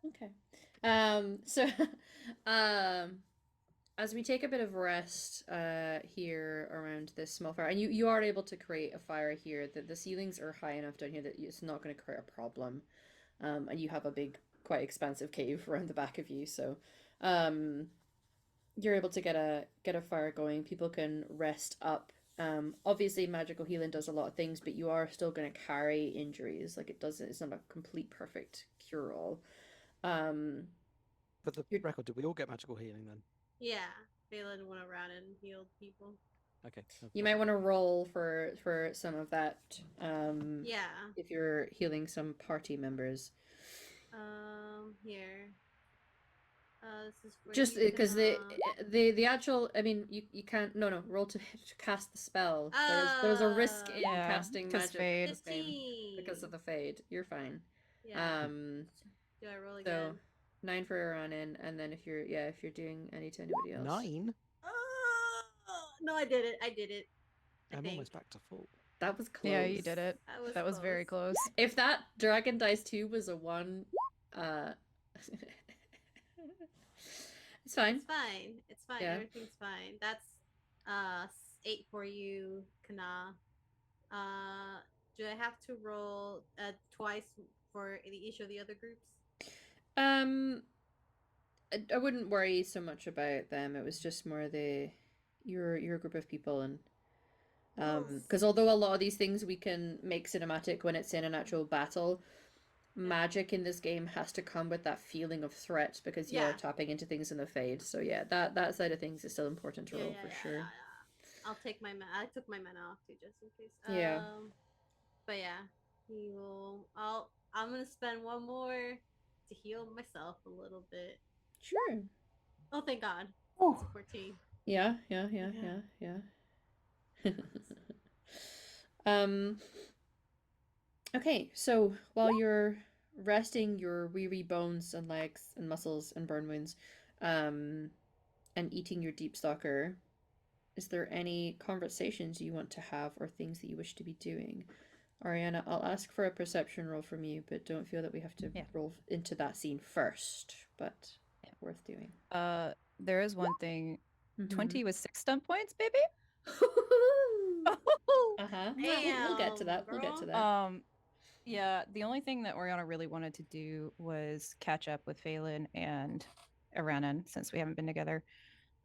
Okay. So as we take a bit of rest here around this small fire, and you are able to create a fire here, that the ceilings are high enough down here that it's not going to create a problem. And you have a big, quite expansive cave around the back of you, so you're able to get a fire going. People can rest up. Obviously, magical healing does a lot of things, but you are still going to carry injuries. Like it doesn't. It's not a complete perfect cure all. For the You're- record, did we all get magical healing then? Yeah, Phelan went around and healed people. Okay. No You might problem. want to roll for some of that. Yeah. If you're healing some party members, Here. This is for just you, because Kana. the actual. I mean, you can't. No, roll to cast the spell. There's a risk in Yeah, casting 'cause magic fade. with fame because of the fade. You're fine. Yeah. Do I roll So again? 9 for Ronin, and then if you're doing any to anybody else. 9. No, I did it. I did it. I I'm think. almost back to full. That was close. Yeah, you did it. That was very close. If that Dragon Dice 2 was a 1, it's fine. It's fine. It's fine. Yeah. Everything's fine. That's 8 for you, Kana. Do I have to roll twice for each of the other groups? I wouldn't worry so much about them. It was just more your group of people, and because although a lot of these things we can make cinematic when it's in an actual battle, magic in this game has to come with that feeling of threat because you are tapping into things in the fade. So yeah, that side of things is still important to roll for sure. Yeah. I'll take my I took my mana off too, just in case. Yeah. But yeah, he will. I'm gonna spend one more to heal myself a little bit. Sure. Oh, thank God. Oh. It's 14. Yeah. um. Okay, so while you're resting your weary bones and legs and muscles and burn wounds, and eating your deep stalker, is there any conversations you want to have or things that you wish to be doing? Ariana, I'll ask for a perception roll from you, but don't feel that we have to roll into that scene first, but worth doing. There is one thing. Mm-hmm. 20 with 6 stun points, baby. Uh-huh. We'll get to that. Girl. We'll get to that. Yeah, the only thing that Oriana really wanted to do was catch up with Phelan and Aranan since we haven't been together.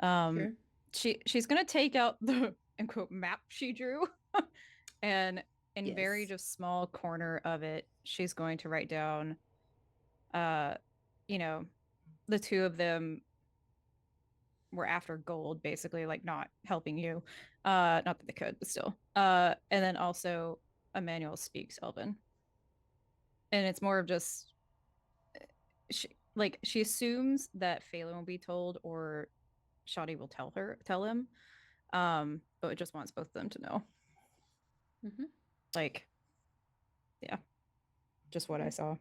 Sure. She's gonna take out the in quote map she drew and in very just small corner of it, she's going to write down the two of them were after gold, basically, like not helping you. Not that they could, but still. And then also Emmanuel speaks Elven. And it's more of just she assumes that Phelan will be told or Shoddy will tell him. But it just wants both of them to know. Mm-hmm. Like, yeah. Just what I saw.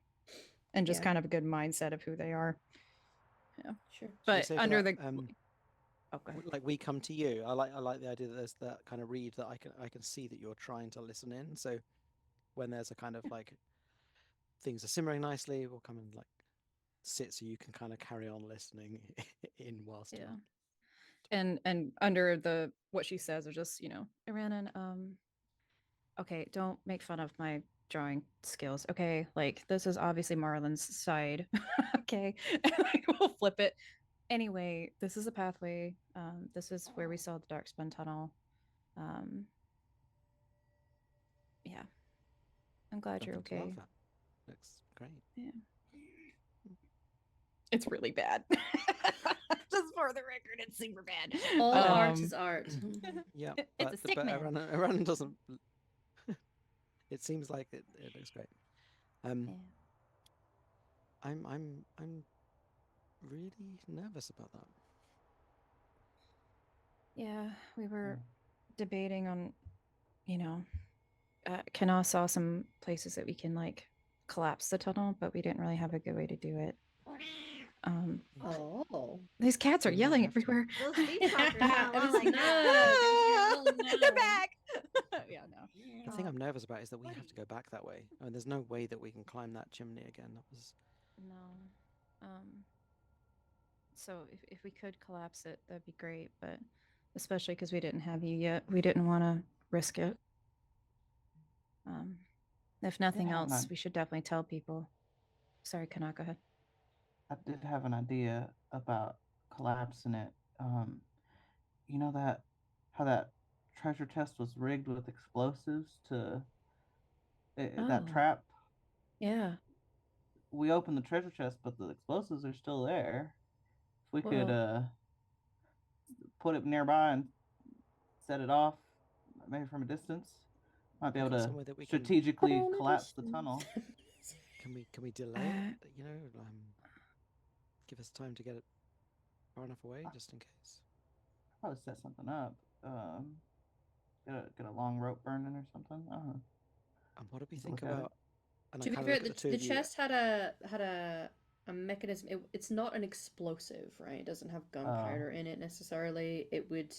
And just kind of a good mindset of who they are. Yeah. Sure. But under the like we come to you. I like the idea that there's that kind of read that I can see that you're trying to listen in. So when there's a kind of like things are simmering nicely, we'll come and like sit so you can kind of carry on listening in whilst Yeah. you're And under the what she says are just, Aranan, okay, don't make fun of my drawing skills. Okay, like this is obviously Marlon's side. Okay. And like, we'll flip it. Anyway, this is a pathway. This is where we saw the Darkspun tunnel. Yeah. I'm glad you're something to okay. laugh at. Looks great. Yeah. It's really bad. Just for the record, it's super bad. All But, art is art. Yeah, it's a stick man. Aran doesn't. It seems like it looks great. Yeah. I'm really nervous about that. Yeah, we were debating on, Kana saw some places that we can like collapse the tunnel, but we didn't really have a good way to do it. Oh. These cats are We might yelling have to. everywhere. Those street talkers sound a lot It's like not. that. They're back. Yeah, no. The thing I'm nervous about is that we have to go back that way. I mean, there's no way that we can climb that chimney again. That was. No. So if we could collapse it, that'd be great. But especially because we didn't have you yet, we didn't want to risk it. If nothing Yeah, else, no. we should definitely tell people. Sorry, Kana, go ahead. I did have an idea about collapsing it. You know how that treasure chest was rigged with explosives to that Oh. trap. Yeah. We opened the treasure chest, but the explosives are still there. If we could put it nearby and set it off, maybe from a distance, might be able Got to somewhere that we can- strategically collapse the tunnel. Can we delay it? Give us time to get it far enough away, just in case. Probably set something up. Get a long rope burning or something. I don't know. And what do we Look think at it. about? And To I be kind of fair, look at the two the of you. chest had a mechanism. It's not an explosive, right? It doesn't have gunpowder in it necessarily. It would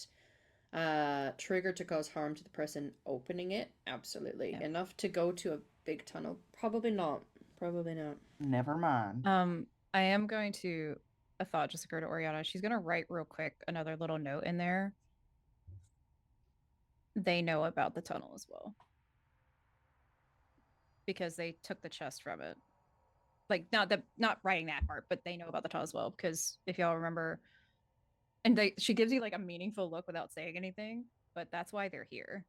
trigger to cause harm to the person opening it. Absolutely. Yeah. Enough to go to a big tunnel. Probably not. Probably not. Never mind. I am going to. A thought just occurred to Oriana. She's gonna write real quick another little note in there. They know about the tunnel as well because they took the chest from it. Like not writing that part, but they know about the tunnel as well because if y'all remember, and she gives you like a meaningful look without saying anything, but that's why they're here.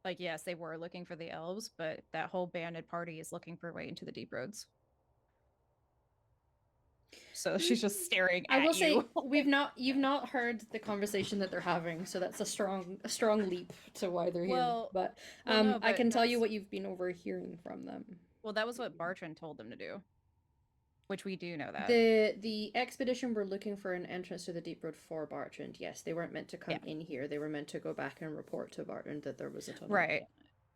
Like yes, they were looking for the elves, but that whole banded party is looking for a way into the deep roads. So she's just staring at I will say you. you've not heard the conversation that they're having, so that's a strong leap to why they're here. But no, I can tell you that's- what you've been overhearing from them. Well, that was what Bartrand told them to do, which we do know that. The expedition were looking for an entrance to the deep road for Bartrand. Yes, they weren't meant to come in here. They were meant to go back and report to Bartrand that there was a tunnel. Right.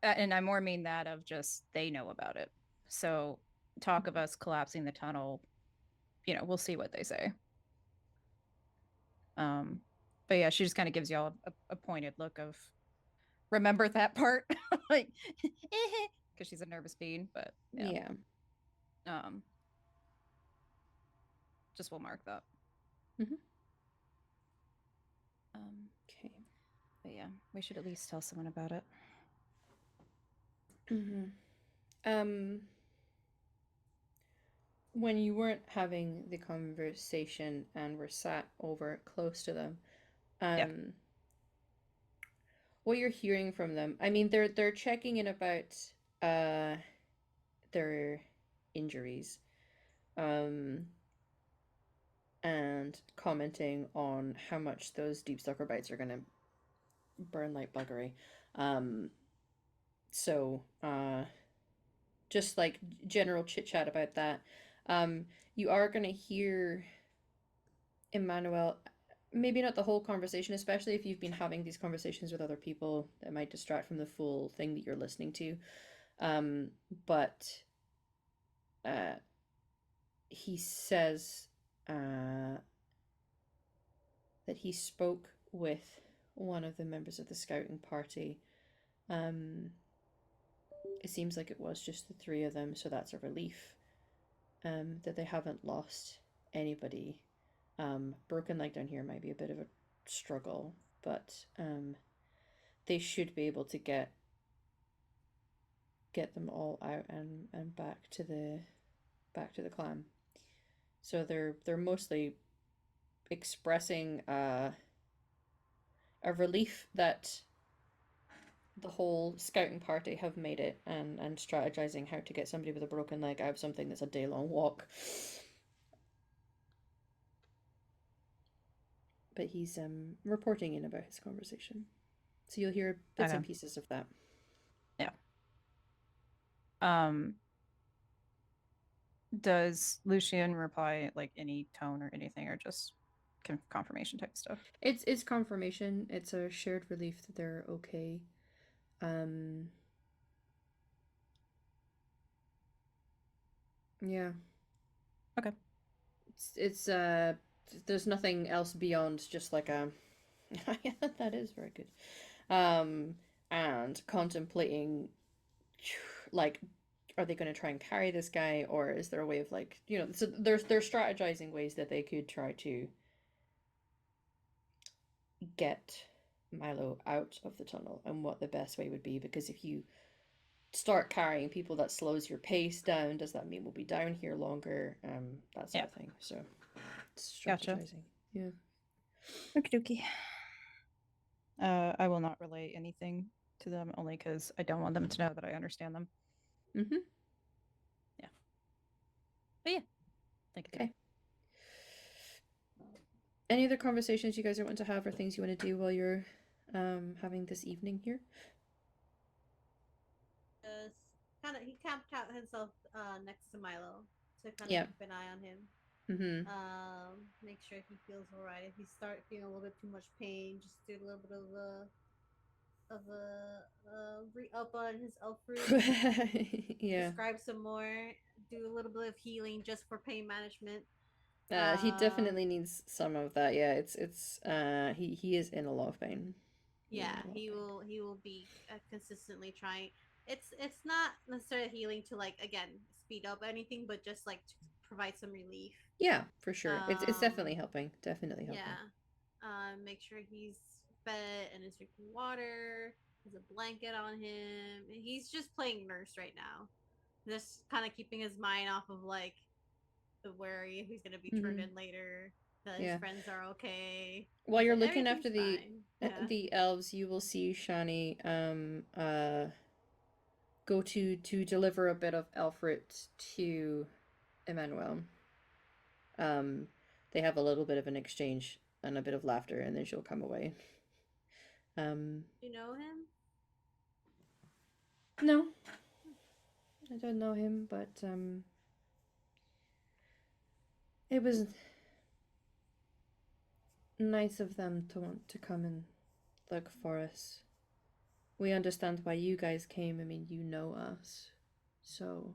And I more mean that of just they know about it. So talk of us collapsing the tunnel, we'll see what they say. But yeah, she just kind of gives y'all a pointed look of remember that part, like because she's a nervous bean. But yeah. Just we'll mark that. Mm-hmm. Okay. But yeah, we should at least tell someone about it. Mm-hmm. When you weren't having the conversation and were sat over close to them, what you're hearing from them, I mean, they're checking in about their injuries, and commenting on how much those deep sucker bites are gonna burn like buggery. So just like general chit chat about that. You are gonna hear Emmanuel, maybe not the whole conversation, especially if you've been having these conversations with other people that might distract from the full thing that you're listening to. But he says that he spoke with one of the members of the scouting party. It seems like it was just the three of them, so that's a relief. that they haven't lost anybody. Broken leg down here might be a bit of a struggle, but they should be able to get them all out and back to the clan. So they're mostly expressing a relief that the whole scouting party have made it, and strategizing how to get somebody with a broken leg out of something that's a day-long walk. But he's reporting in about his conversation, so you'll hear bits and Okay. pieces of that. Does Lucian reply like any tone or anything, or just confirmation type stuff? It's confirmation. It's a shared relief that they're okay. Yeah. Okay. It's there's nothing else beyond just like a that is very good. And contemplating, like, are they going to try and carry this guy, or is there a way of, like, so they're strategizing ways that they could try to get Milo out of the tunnel, and what the best way would be, because if you start carrying people, that slows your pace down. Does that mean we'll be down here longer? That sort of thing. So strategizing. Gotcha. Yeah. Okie dokie. I will not relay anything to them, only because I don't want them to know that I understand them. Mm-hmm. Yeah. But yeah. Thank you. Okay. Any other conversations you guys are wanting to have, or things you want to do while you're having this evening here? Just kind of, he camped out himself next to Milo to kind of Yeah. keep an eye on him. Mm-hmm. Make sure he feels alright. If he start feeling a little bit too much pain, just do a little bit of a re-up on his elf fruit. Yeah. Describe some more. Do a little bit of healing just for pain management. He definitely needs some of that. Yeah, it's he is in a lot of pain. Yeah, he will be consistently trying. It's not necessarily healing to, like, again, speed up anything, but just like to provide some relief. Yeah, for sure. It's definitely helping. Definitely helping. Yeah. Make sure he's fed and is drinking water. There's a blanket on him. He's just playing nurse right now. Just kind of keeping his mind off of, like, the worry if he's gonna be turned in later. That his friends are okay. While you're Like, looking after fine. the elves, you will see Shani go to deliver a bit of elf fruit to Emmanuel. They have a little bit of an exchange and a bit of laughter, and then she'll come away. You know him? No, I don't know him, but it was nice of them to want to come and look for us. We understand why you guys came. I mean, you know us, so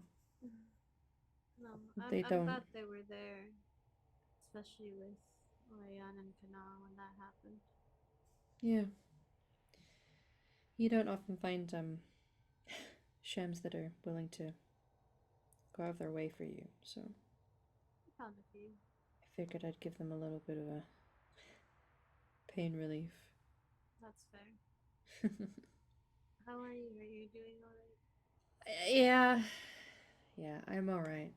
No, they I'm don't. glad they were there, especially with Orion and Kana when that happened. Yeah. You don't often find shems that are willing to go out of their way for you, so I found a few. I figured I'd give them a little bit of a pain relief. That's fair. How are you? Are you doing alright? Yeah, I'm alright.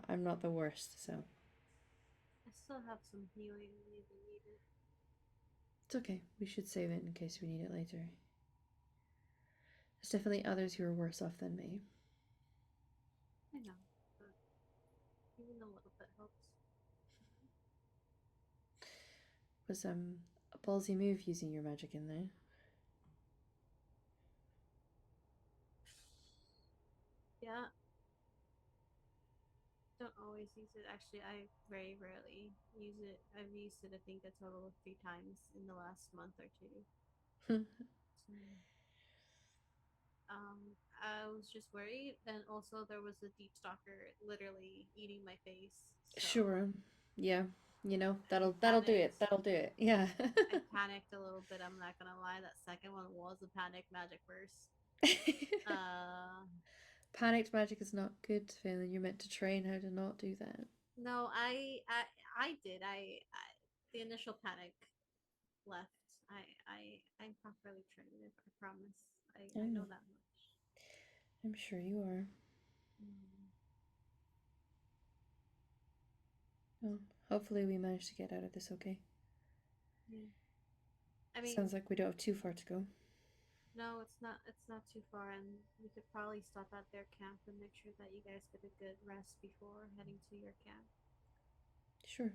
I'm not the worst, so I still have some healing if you need it. it's okay. We should save it in case we need it later. There's definitely others who are worse off than me. I know, but even a little bit helps. Was a ballsy move using your magic in there. Yeah. Don't always use it. Actually, I very rarely use it. I've used it, I think, a total of 3 times in the last month or 2. So, I was just worried, and also there was a deep stalker literally eating my face. So Sure. Yeah. That'll do it. panicked. That'll do it. Yeah. I panicked a little bit. I'm not gonna lie. That second one was a panic magic burst. Panicked magic is not good, Phelan. You're meant to train how to not do that. No, I did. The initial panic left. I'm properly trained. I promise. I know that much. I'm sure you are. Well, hopefully we manage to get out of this okay. Yeah. I mean, Sounds like we don't have too far to go. no, it's not. It's not too far, and we could probably stop at their camp and make sure that you guys get a good rest before heading to your camp. Sure.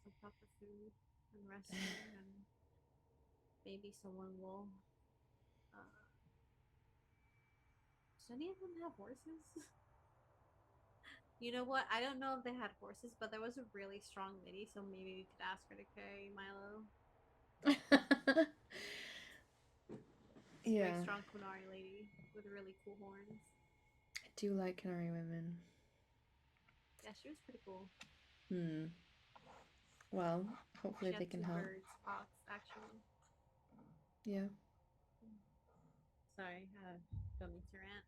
Some proper food and resting, and maybe someone will. Does any of them have horses? You know what? I don't know if they had horses, but there was a really strong lady, so maybe we could ask her to carry Milo. Yeah. Very strong Kunari lady with really cool horns. I do like Canary women. Yeah, she was pretty cool. Well, hopefully She they had can two help. bird spots, actually. Yeah. Sorry, don't mean to rant.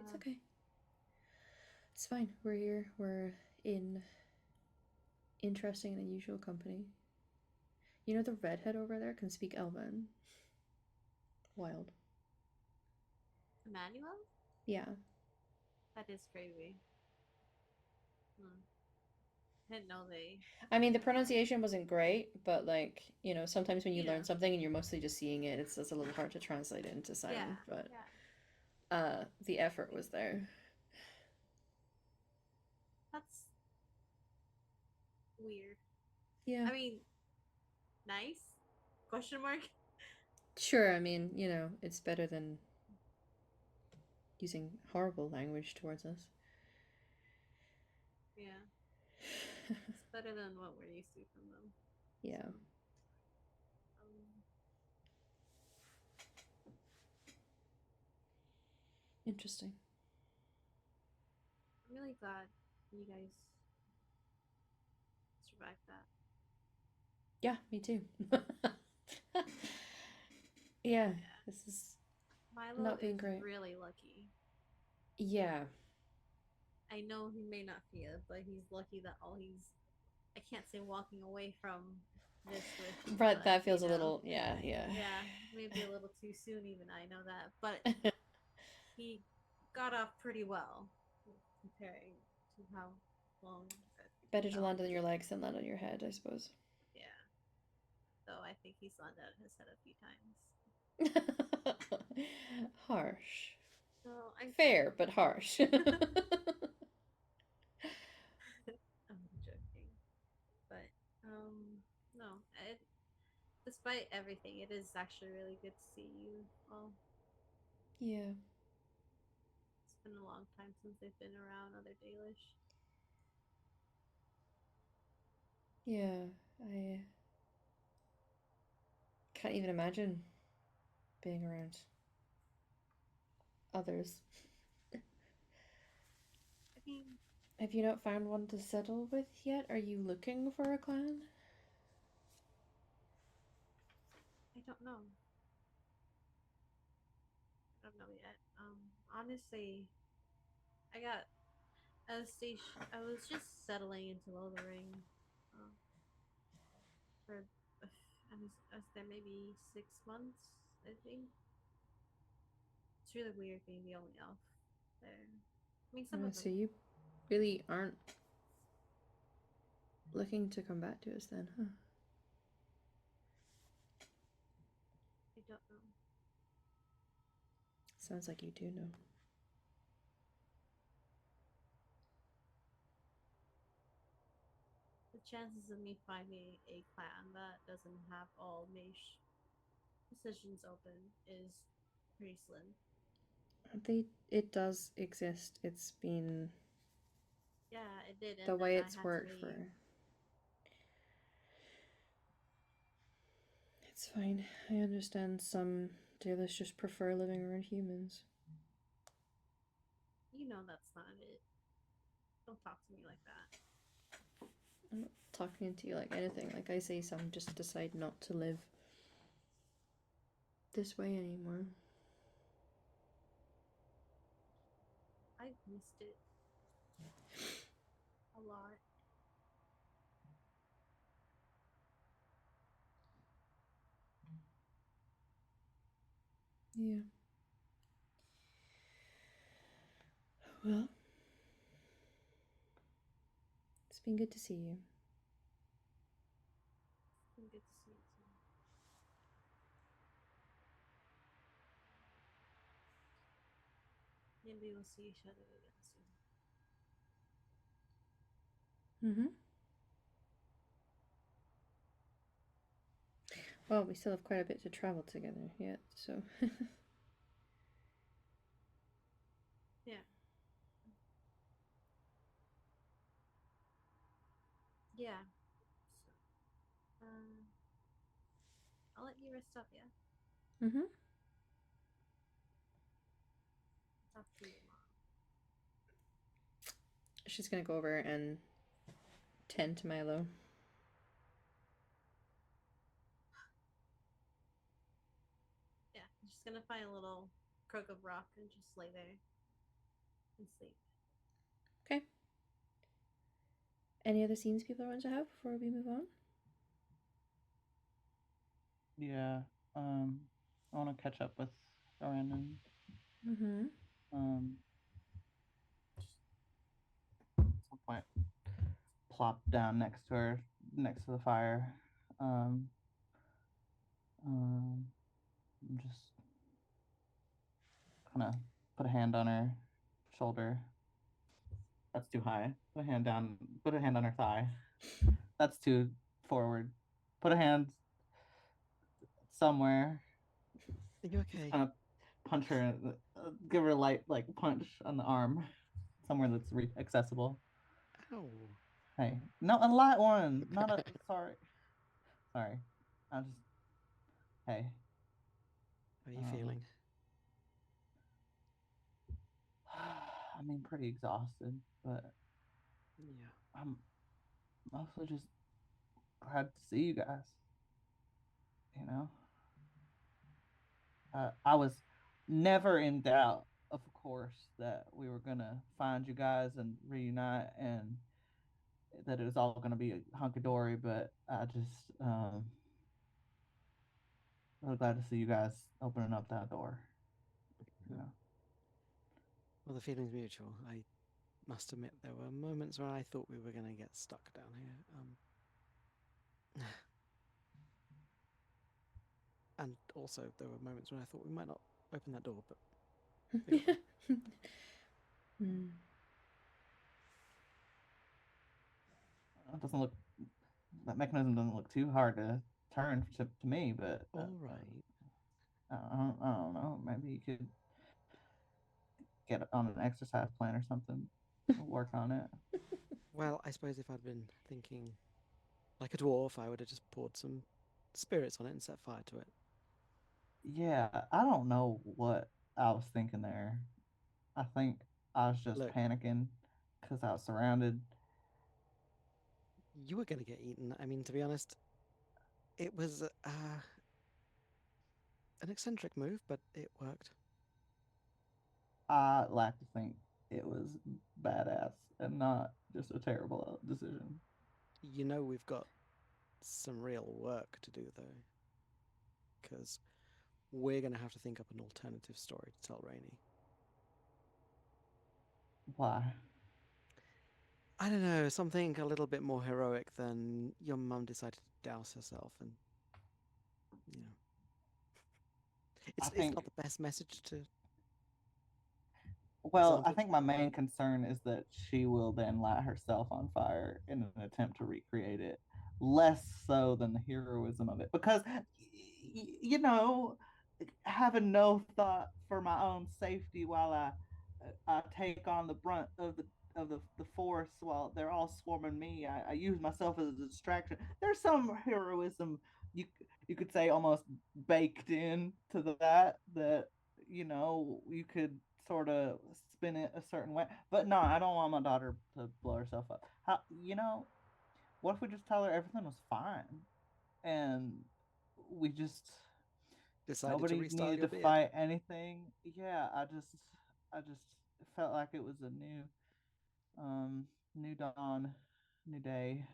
It's okay. It's fine. We're here. We're in interesting and unusual company. You know the redhead over there can speak Elven. Wild. Emmanuel? Yeah. That is crazy. I didn't know they. I mean, the pronunciation wasn't great, but like, you know, sometimes when you Yeah. learn something and you're mostly just seeing it, it's a little hard to translate it into sound. Yeah. But Yeah. the effort was there. That's weird. Yeah. I mean, nice? Question mark? Sure, I mean, you know, it's better than using horrible language towards us. Yeah. It's better than what we're used to from them. Yeah. So, Interesting. I'm really glad you guys survived that. Yeah, me too. Yeah, this is Milo not being is great. really lucky. Yeah. I know he may not feel it, but he's lucky that all he's. I can't say walking away from this with. Right, but, that feels you a know, little, yeah. Yeah, maybe a little too soon, even I know that. But he got off pretty well comparing to how long. Better to land on your legs than land on your head, I suppose. Yeah. Though I think he's landed on his head a few times. Harsh. So I'm Fair, but harsh. I'm joking, but no. Despite everything, it is actually really good to see you all. Yeah. It's been a long time since they've been around other Dalish. Yeah, I can't even imagine being around others. I mean, Have you not found one to settle with yet? Are you looking for a clan? I don't know. I don't know yet. Honestly, I was just settling into Lothering for I was there maybe 6 months, I think. It's really weird being the only elf there. I mean, some of So them. you really aren't looking to come back to us then, huh? I don't know. Sounds like you do know. The chances of me finding a clan that doesn't have all mage positions open is pretty slim. It does exist. It's been Yeah, it did, and the then way I it's had worked to for. leave. It's fine. I understand some Dalish just prefer living around humans. You know that's not it. Don't talk to me like that. I'm not talking to you like anything. Like I say, some just decide not to live this way anymore. I've missed it a lot. Yeah. Well, it's been good to see you. It's been good to see you too. Maybe we'll see each other again soon. Mm-hmm. Well, we still have quite a bit to travel together yet, so. Yeah. Yeah. So, I'll let you rest up, yeah? Mm-hmm. Talk to you tomorrow. She's gonna go over and tend to Milo. Yeah, I'm just gonna find a little crook of rock and just lay there and sleep. Okay. Any other scenes people want to have before we move on? Yeah. I want to catch up with Brandon. Mm-hmm. At some point, plop down next to her, next to the fire. Um, just kind of put a hand on her shoulder. That's too high. Put a hand down. Put a hand on her thigh. That's too forward. Put a hand somewhere. Are you Just okay? kind of punch her. Give her a light like punch on the arm, somewhere that's accessible. Ow. Hey, no, a light one. Not a. Sorry. Sorry. I just. Hey. How are you feeling? I mean, pretty exhausted, but Yeah. I'm mostly just glad to see you guys. You know, I was never in doubt, of course, that we were gonna find you guys and reunite, and that it was all gonna be a hunky dory. But I just really glad to see you guys opening up that door. You know. Well, the feeling's mutual. I must admit there were moments where I thought we were going to get stuck down here. And also there were moments when I thought we might not open that door, but we got there. Hmm. It doesn't look that mechanism doesn't look too hard to turn to me, but All right. I don't know. Maybe you could get on an exercise plan or something. Work on it. Well, I suppose if I'd been thinking like a dwarf, I would have just poured some spirits on it and set fire to it. Yeah, I don't know what I was thinking there. I think I was just Look, panicking because I was surrounded. you were going to get eaten. I mean, to be honest, it was an eccentric move, but it worked. I like to think it was badass and not just a terrible decision. You know, we've got some real work to do, though, because we're going to have to think up an alternative story to tell Rainey. Why? I don't know, something a little bit more heroic than your mum decided to douse herself, and you know, I it's think not the best message to Well, I example think to my set, main but concern is that she will then light herself on fire in an attempt to recreate it, less so than the heroism of it. Because, you know, having no thought for my own safety while I take on the brunt of the force while they're all swarming me, I use myself as a distraction. There's some heroism you you could say almost baked in to that you could sort of spin it a certain way. But no, I don't want my daughter to blow herself up. What if we just tell her everything was fine and we just decided to nobody restyle needed your to beard. fight anything? Yeah, I just it felt like it was a new dawn, new day.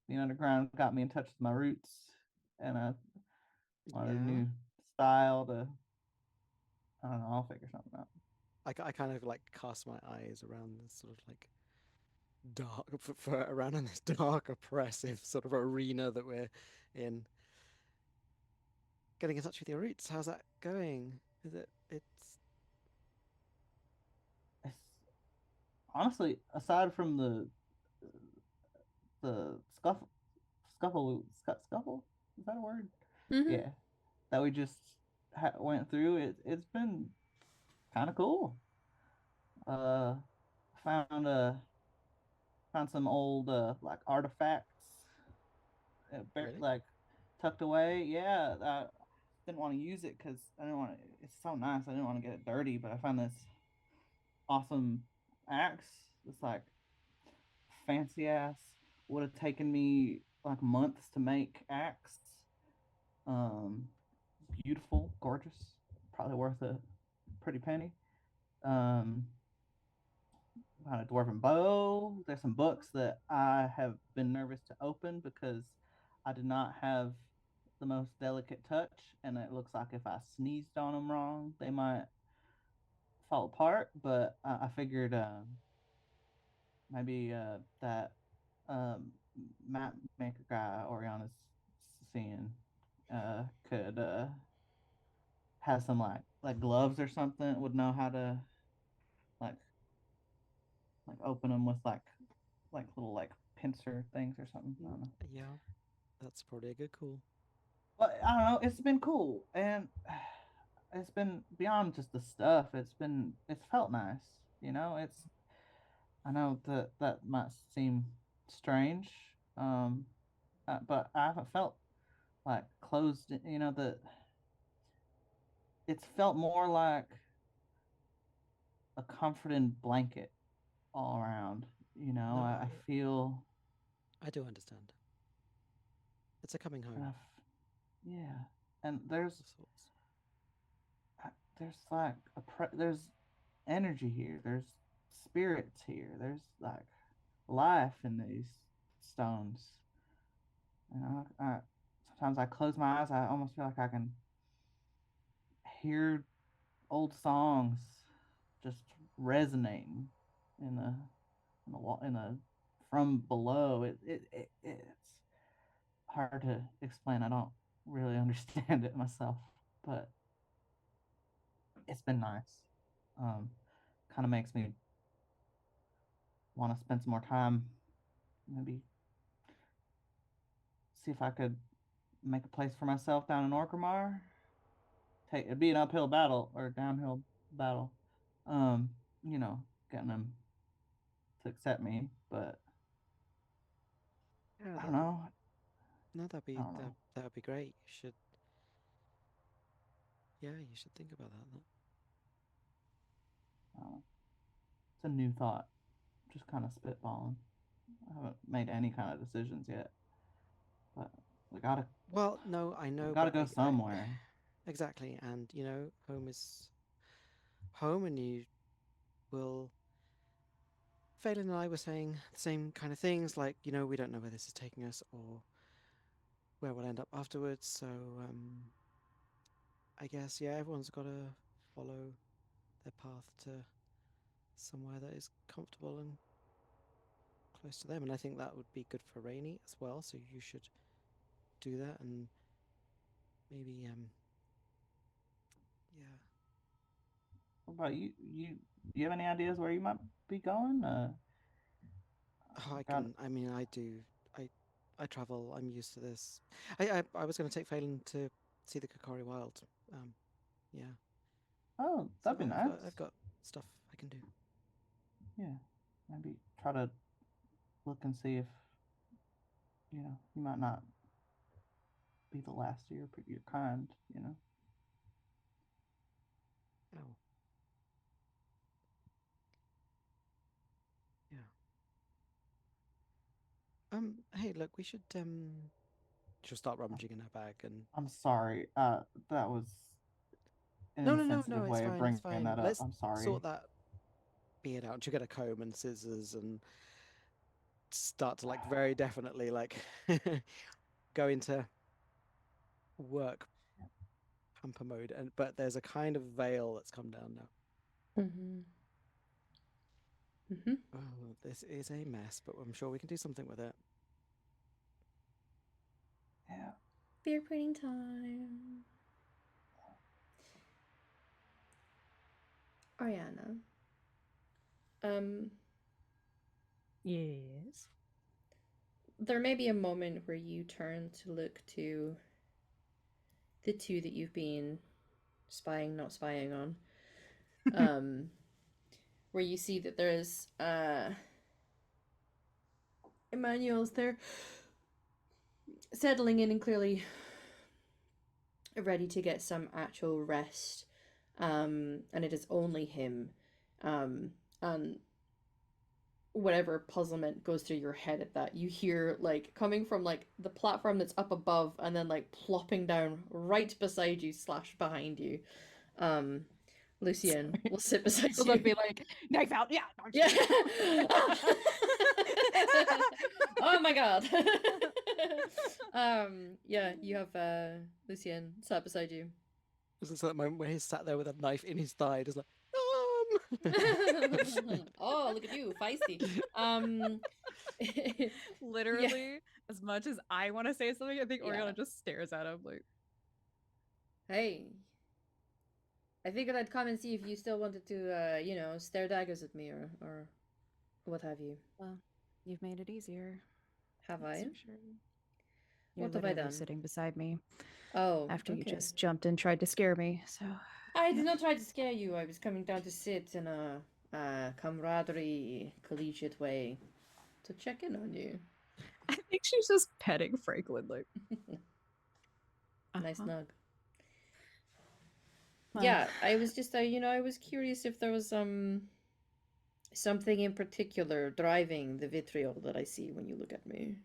Being underground got me in touch with my roots, and I wanted a Yeah. new style to. I don't know. I'll figure something out. I kind of like cast my eyes around this sort of like dark for around in this dark, oppressive sort of arena that we're in. Getting in touch with your roots. How's that going? Is it? It's It's honestly, aside from the scuffle, is that a word? Mm-hmm. Yeah, that we just went through. It's been kind of cool. Uh, found found some old like artifacts, really like tucked away. Yeah, I didn't want to use it because I didn't want to. It's so nice. I didn't want to get it dirty, but I found this awesome axe. It's like fancy ass. Would have taken me like months to make axe. Um, Beautiful, gorgeous, probably worth a pretty penny. Um, Found a dwarven bow. There's some books that I have been nervous to open because I did not have the most delicate touch, and it looks like if I sneezed on them wrong, they might fall apart. But I figured maybe that um, map maker guy Oriana's seeing could have some like gloves or something. Would know how to like open them with like little like pincer things or something. I don't know. yeah. That's probably a good call. But I don't know. It's been cool, and it's been beyond just the stuff. It's felt nice. It's I know that that might seem strange, but I haven't felt like closed. That it's felt more like a comforting blanket all around. No, I feel I do understand. It's a coming and home yeah, and of sorts. there's like there's energy here. There's spirits here. There's like life in these stones. Sometimes I close my eyes. I almost feel like I can hear old songs just resonating in the in the from below. It's hard to explain. I don't really understand it myself, but it's been nice. Kind of makes me want to spend some more time, maybe see if I could make a place for myself down in Orgrimmar. It'd be an uphill battle or a downhill battle. Um, getting them to accept me, but Yeah, I don't that know. no, I don't know. that would be great. You should, yeah, you should think about that. I don't know. It's a new thought. Just kind of spitballing. I haven't made any kind of decisions yet, but we gotta Well, no, I we know, gotta but go I somewhere. exactly, and home is home, and you will. Phelan and I were saying the same kind of things, like we don't know where this is taking us or where we'll end up afterwards. So I guess yeah, everyone's got to follow their path to somewhere that is comfortable and close to them, and I think that would be good for Rainy as well. So you should do that, and maybe yeah. What about you? You have any ideas where you might be going? Oh, I Got can. I mean, I do. I I travel. I'm used to this. I was going to take Phelan to see the Kakari Wild. Yeah. Oh, So that'd be I've nice. got stuff I can do. Yeah, maybe try to look and see if you might not be the last of your kind. Oh, yeah. Hey, look, we should she'll start I'm, rummaging in her bag and I'm sorry. That was an no, no, no, no, insensitive way of it's bringing fine. that up. Let's I'm sorry. sort that. beard out. She'll get a comb and scissors and start to like very definitely like go into work pamper mode. But there's a kind of veil that's come down now. Mm-hmm. Mm-hmm. Oh, this is a mess, but I'm sure we can do something with it. Yeah. Beer printing time. Ariana. Yes. There may be a moment where you turn to look to the two that you've been spying, not spying on. Where you see that there's Emmanuel's there settling in and clearly ready to get some actual rest. And it is only him. And whatever puzzlement goes through your head at that, you hear like coming from like the platform that's up above and then like plopping down right beside you / behind you. Lucien will sit beside So you. they'd be like, knife out, yeah. No, I'm Yeah. just kidding. Oh my god. Yeah, you have Lucien sat beside you. This is that moment where he's sat there with a knife in his thigh, just like, Oh, look at you, feisty. Literally, as much as I want to say something, I think Yeah. Oriana just stares at him like, Hey. I figured I'd come and see if you still wanted to, stare daggers at me or what have you. well, you've made it easier. Have That's I? for sure. You're What have I literally done? sitting beside me Oh, after you okay. just jumped and tried to scare me. So I did not try to scare you. I was coming down to sit in a camaraderie, collegiate way to check in on you. I think she's just petting Franklin like Nice uh-huh. nug. Well, Yeah, I was just, I was curious if there was something in particular driving the vitriol that I see when you look at me.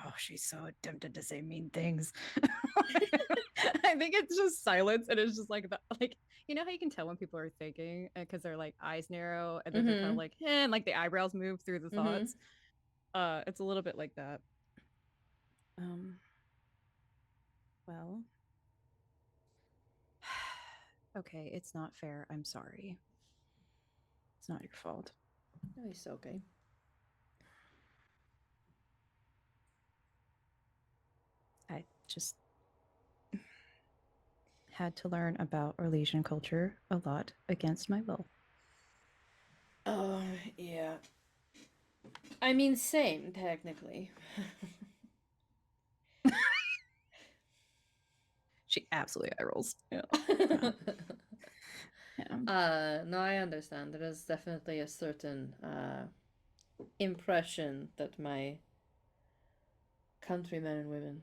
oh, she's so tempted to say mean things. I think it's just silence, and it's just like the like you know how you can tell when people are thinking because their like eyes narrow and then they're kind of like and like the eyebrows move through the thoughts. It's a little bit like that. Well, okay, it's not fair. I'm sorry. It's not your fault. No, it's okay. I just had to learn about Orlesian culture a lot against my will. Oh, yeah. I mean, same, technically. She absolutely eye rolls. Yeah. No, I understand. There is definitely a certain impression that my countrymen and women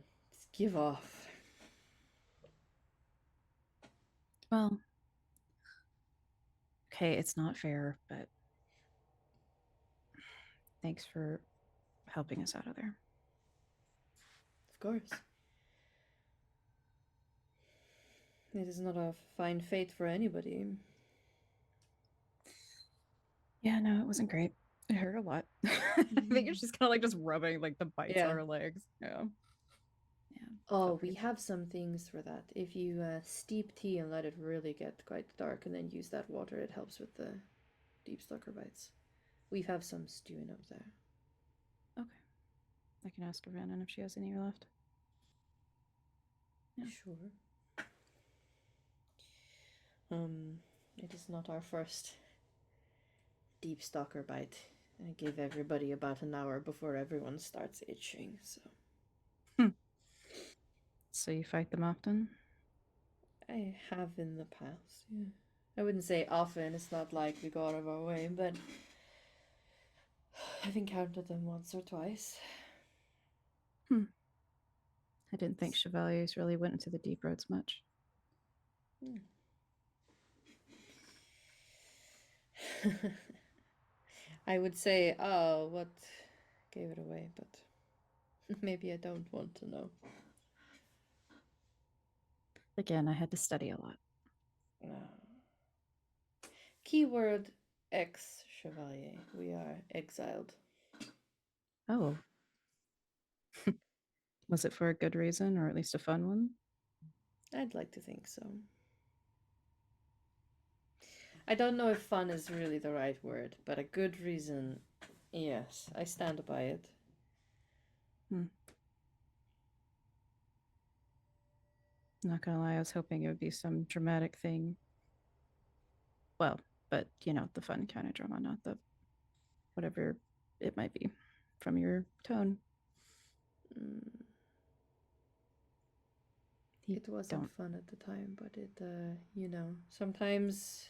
give off. Well, okay, it's not fair, but thanks for helping us out of there. Of course. It is not a fine fate for anybody. Yeah, no, it wasn't great. It hurt a lot. I think it's just kind of like just rubbing like the bites on her legs. Yeah. Yeah. Oh, we have some things for that. If you steep tea and let it really get quite dark and then use that water, it helps with the deep stalker bites. We have some stewing up there. Okay. I can ask Rhiannon if she has any left. Yeah. Sure. It is not our first deep stalker bite. I give everybody about an hour before everyone starts itching, so. So you fight them often? I have in the past, yeah. I wouldn't say often, it's not like we go out of our way, but I've encountered them once or twice. I didn't think Chevaliers really went into the deep roads much. I would say, oh, what gave it away, but maybe I don't want to know. Again, I had to study a lot. Keyword ex chevalier. We are exiled. Oh. Was it for a good reason, or at least a fun one? I'd like to think so. I don't know if fun is really the right word, but a good reason, yes, I stand by it. Not gonna lie, I was hoping it would be some dramatic thing. Well, but you know, the fun kind of drama, not the whatever it might be from your tone. It wasn't fun at the time, but it, you know, sometimes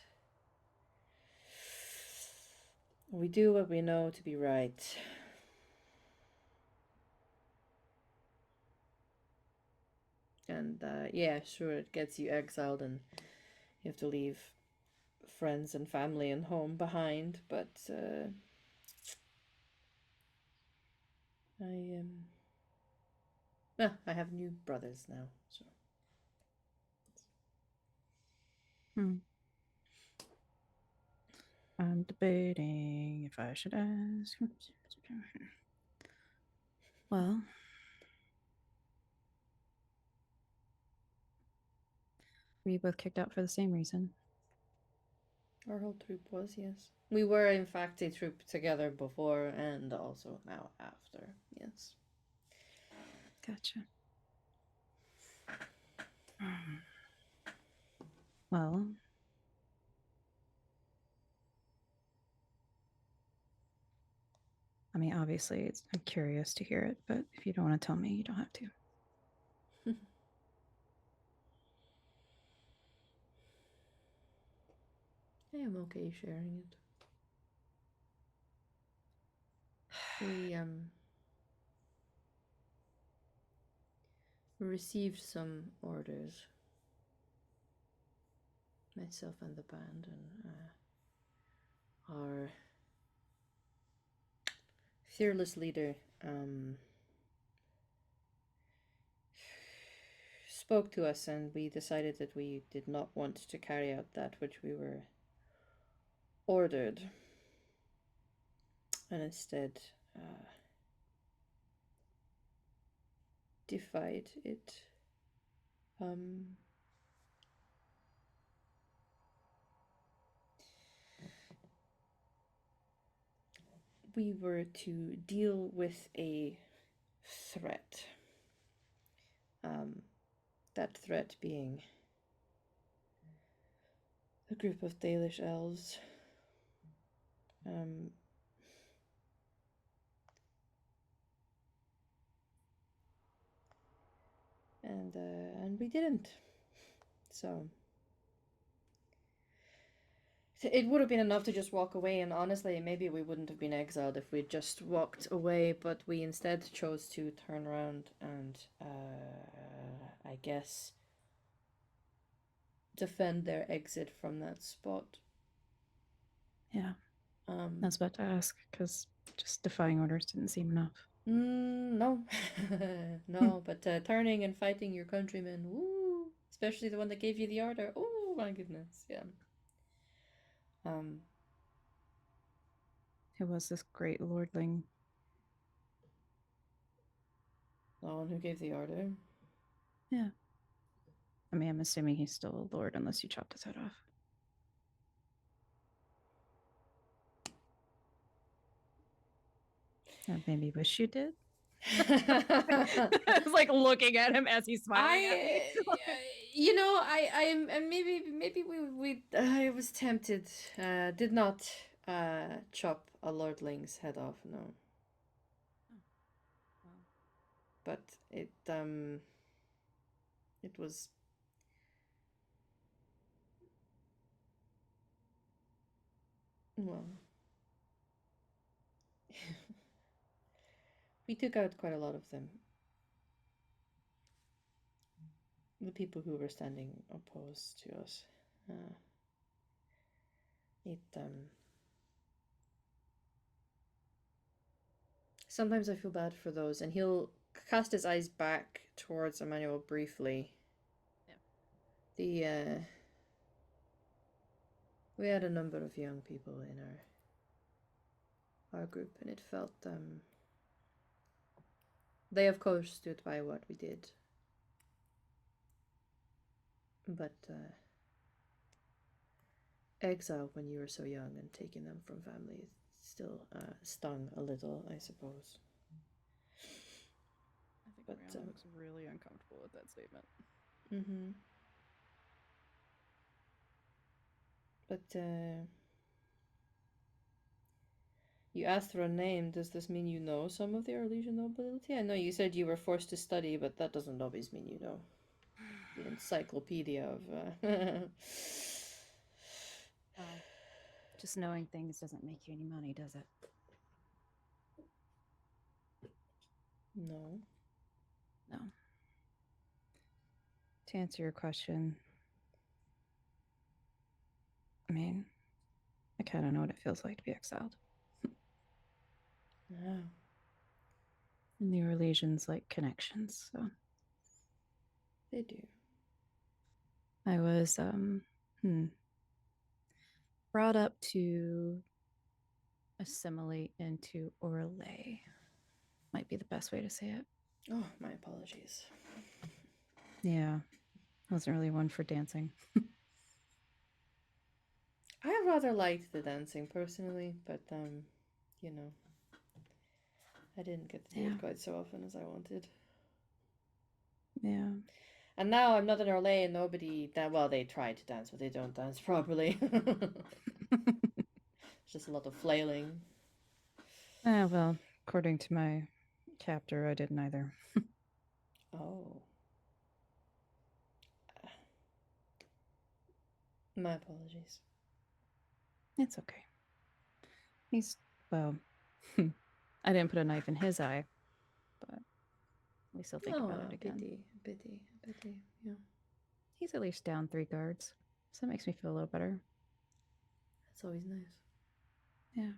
we do what we know to be right. And yeah, sure, it gets you exiled and you have to leave friends and family and home behind, but I have new brothers now, so. I'm debating if I should ask. Well, were you both kicked out for the same reason? Our whole troop was, yes. We were, in fact, a troop together before and also now after, yes. Gotcha. Well, I mean, obviously, I'm curious to hear it, but if you don't want to tell me, you don't have to. I am okay sharing it. We received some orders. Myself and the band, and our fearless leader spoke to us, and we decided that we did not want to carry out that which we were ordered, and instead defied it. We were to deal with a threat. That threat being a group of Dalish elves. And we didn't. So it would have been enough to just walk away, and honestly, maybe we wouldn't have been exiled if we'd just walked away, but we instead chose to turn around and, I guess, defend their exit from that spot. Yeah. I was about to ask, because just defying orders didn't seem enough. No. No, but turning and fighting your countrymen, woo! Especially the one that gave you the order. Oh my goodness, yeah. Who was this great lordling? The one who gave the order. Yeah. I mean, I'm assuming he's still a lord unless you chopped his head off. Or maybe wish you did. I was like looking at him as he's smiling at me. You know, maybe we I was tempted. Did not chop a lordling's head off, no. Wow. But it was well. We took out quite a lot of them. The people who were standing opposed to us. Sometimes I feel bad for those, and he'll cast his eyes back towards Emmanuel briefly. Yeah. We had a number of young people in our group, and it felt they of course stood by what we did, but exile when you were so young and taking them from family still stung a little, I suppose. I think But, Rihanna looks really uncomfortable with that statement. Mm-hmm. But you asked for a name. Does this mean you know some of the Arlesian nobility? I know you said you were forced to study, but that doesn't always mean you know the encyclopedia of. Well, just knowing things doesn't make you any money, does it? No. No. To answer your question, I mean, I kind of know what it feels like to be exiled. Oh. And the Orlesians like connections, so They do. I was brought up to assimilate into Orlais. Might be the best way to say it. Oh, my apologies. Yeah. I wasn't really one for dancing. I rather liked the dancing personally, but you know, I didn't get to do it quite so often as I wanted. Yeah. And now I'm not an Orlais and nobody that well, they try to dance, but they don't dance properly. It's just a lot of flailing. Well, according to my captor, I didn't either. Oh. My apologies. It's okay. He's, well, I didn't put a knife in his eye, but we still think about it again. Pity, yeah. He's at least down 3 guards, so that makes me feel a little better. That's always nice. Yeah.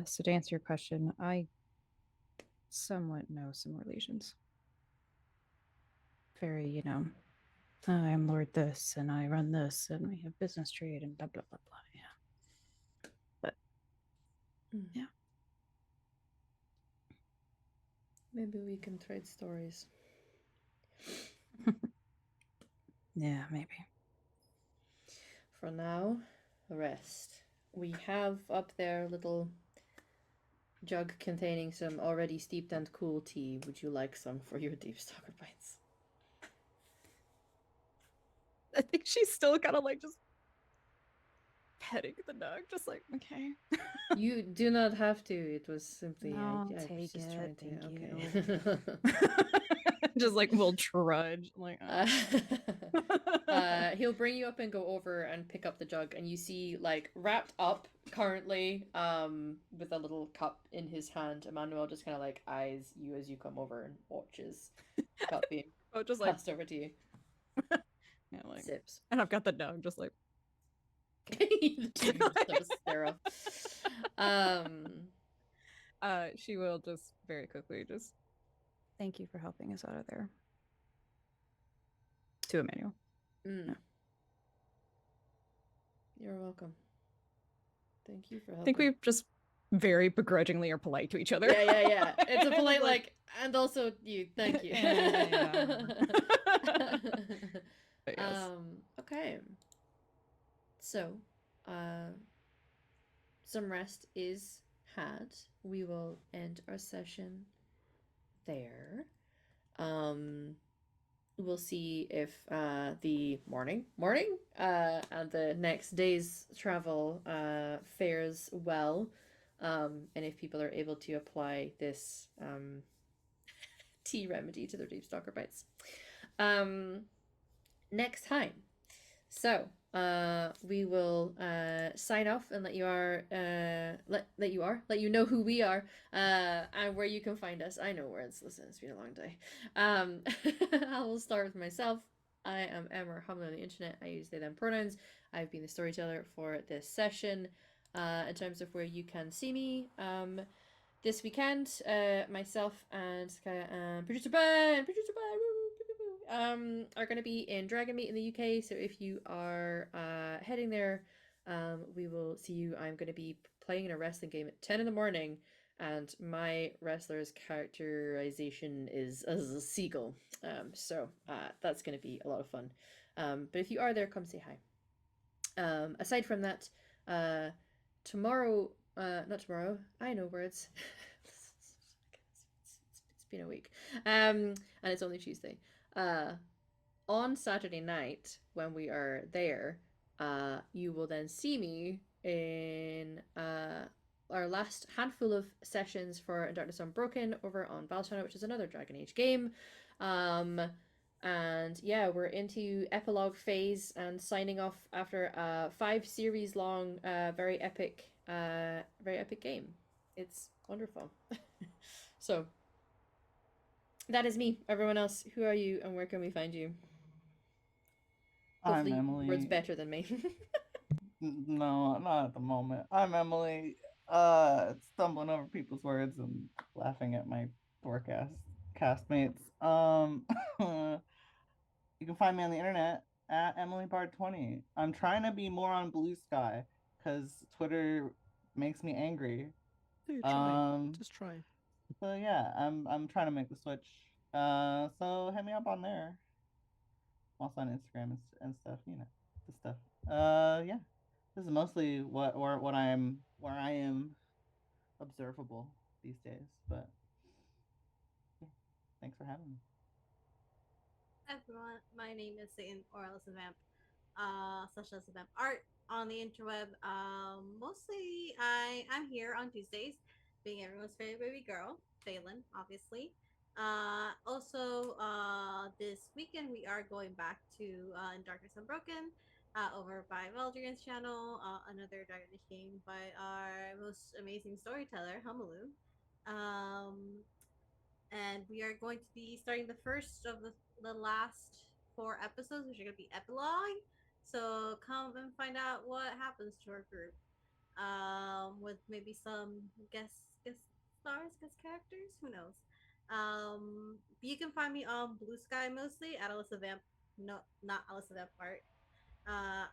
So to answer your question, I somewhat know some Orlesians. Very, you know, I'm Lord this, and I run this, and we have business trade, and blah, blah, blah, blah. Yeah. But, yeah. Maybe we can trade stories. Yeah, maybe. For now, rest. We have up there a little jug containing some already steeped and cool tea. Would you like some for your deep stalker bites? I think she's still kind of like just petting the dog, just like, okay. You do not have to. It was simply No, I was take just it. trying to. Thank Okay. Just like we'll trudge. Like, he'll bring you up and go over and pick up the jug, and you see like wrapped up currently, with a little cup in his hand. Emmanuel just kind of like eyes you as you come over and watches the cup being just like passed over to you. yeah, like Sips. and I've got the dog just like Stare off. She will just very quickly just thank you for helping us out of there. To Emmanuel. Yeah. You're welcome. Thank you for helping. I think we just very begrudgingly are polite to each other. Yeah. It's a polite like, and also you. Thank you. Yes. Okay. So, some rest is had. We will end our session there. We'll see if the morning and the next day's travel fares well, and if people are able to apply this tea remedy to their deep stalker bites next time. So we will sign off and let you know who we are and where you can find us. I know words. Listen, it's been a long day. I will start with myself. I am Emma Hamlin on the internet. I use they them pronouns. I've been the storyteller for this session. In terms of where you can see me, this weekend, myself and Kaya and producer Ben are going to be in Dragon Meet in the UK. So if you are heading there we will see you. I'm going to be playing in a wrestling game at 10 in the morning, and my wrestler's characterization is as a seagull. So that's going to be a lot of fun. But if you are there, come say hi. Aside from that, tomorrow, not tomorrow, I know words. It's been a week. And it's only Tuesday. On Saturday night, when we are there, you will then see me in our last handful of sessions for In Darkness Unbroken over on Valshana, which is another Dragon Age game. And yeah, we're into epilogue phase and signing off after a 5 series long, very epic game. It's wonderful. So that is me. Everyone else, who are you and where can we find you? I'm Hopefully, Emily. words better than me. No, not at the moment. I'm Emily. Stumbling over people's words and laughing at my forecast castmates. You can find me on the internet at EmilyBard20. I'm trying to be more on Blue Sky because Twitter makes me angry. Do try. Just try. So yeah, I'm trying to make the switch. So hit me up on there. Also on Instagram and stuff, you know, the stuff. Yeah. This is mostly what where I am observable these days, but yeah, thanks for having me. Everyone, my name is Satan or Alice Vamp, such as Vamp Art on the interweb. Mostly I'm here on Tuesdays, being everyone's favorite baby girl, Phelan, obviously. Also, this weekend we are going back to In Darkness Unbroken, over by Valdrian's channel, another Dragon Age game by our most amazing storyteller, Humalu. Um, and we are going to be starting the first of the last 4 episodes, which are going to be epilogue. So come and find out what happens to our group, with maybe some guest stars, guest characters. Who knows? You can find me on Blue Sky mostly at Alyssa Vamp. No, not Alyssa Vamp Art. Uh,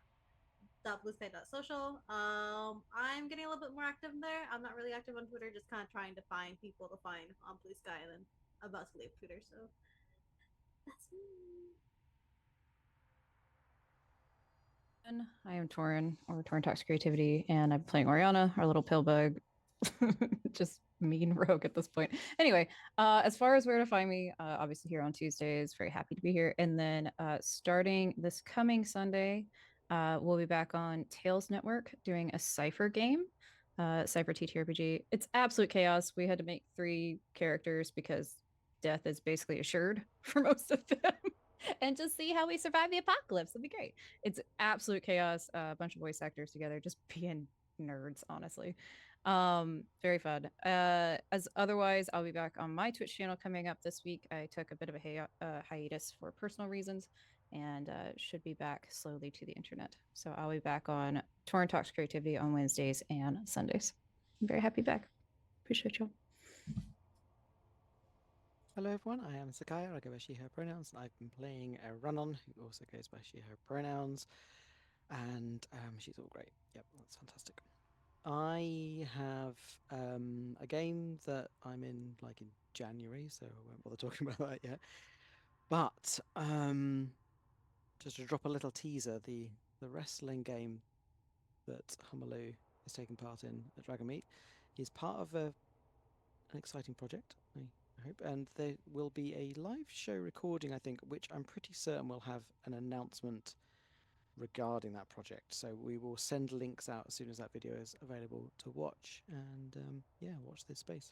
.bluesky.social. I'm getting a little bit more active there. I'm not really active on Twitter, just kind of trying to find people to find on Blue Sky, and then I'm about to leave Twitter, so that's me. I am Torin, or Torin Talks Creativity, and I'm playing Oriana, our little pill bug. Just mean rogue at this point. Anyway, as far as where to find me, obviously here on Tuesdays, very happy to be here. And then starting this coming Sunday, we'll be back on Tails Network doing a Cypher game, Cypher TTRPG. It's absolute chaos. We had to make 3 characters because death is basically assured for most of them. And just see how we survive the apocalypse. It'll be great. It's absolute chaos. A bunch of voice actors together, just being nerds, honestly. Very fun. As otherwise, I'll be back on my Twitch channel coming up this week. I took a bit of a hiatus for personal reasons, and should be back slowly to the internet. So I'll be back on Torrent Talks Creativity on Wednesdays and Sundays. I'm very happy back. Appreciate y'all. Hello everyone, I am Sakaya, I go by she, her pronouns, and I've been playing a run-on who also goes by she, her pronouns, and she's all great. Yep, that's fantastic. I have a game that I'm in like in January, so I won't bother talking about that yet. But just to drop a little teaser, the wrestling game that Humalu is taking part in at Dragon Meet is part of an exciting project, I hope, and there will be a live show recording, I think, which I'm pretty certain will have an announcement regarding that project. So we will send links out as soon as that video is available to watch, and yeah, watch this space.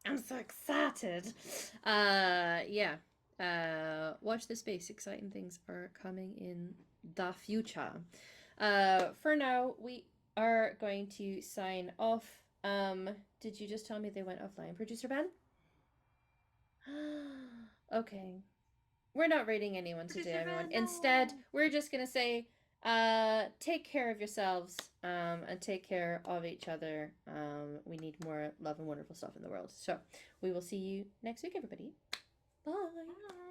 I'm so excited. Yeah. Watch the space. Exciting things are coming in the future. For now, we are going to sign off. Did you just tell me they went offline, producer Ben? Okay. We're not rating anyone today, Producer everyone. Ben, no. Instead, we're just gonna say, take care of yourselves, and take care of each other. We need more love and wonderful stuff in the world. So we will see you next week, everybody. Bye. Bye.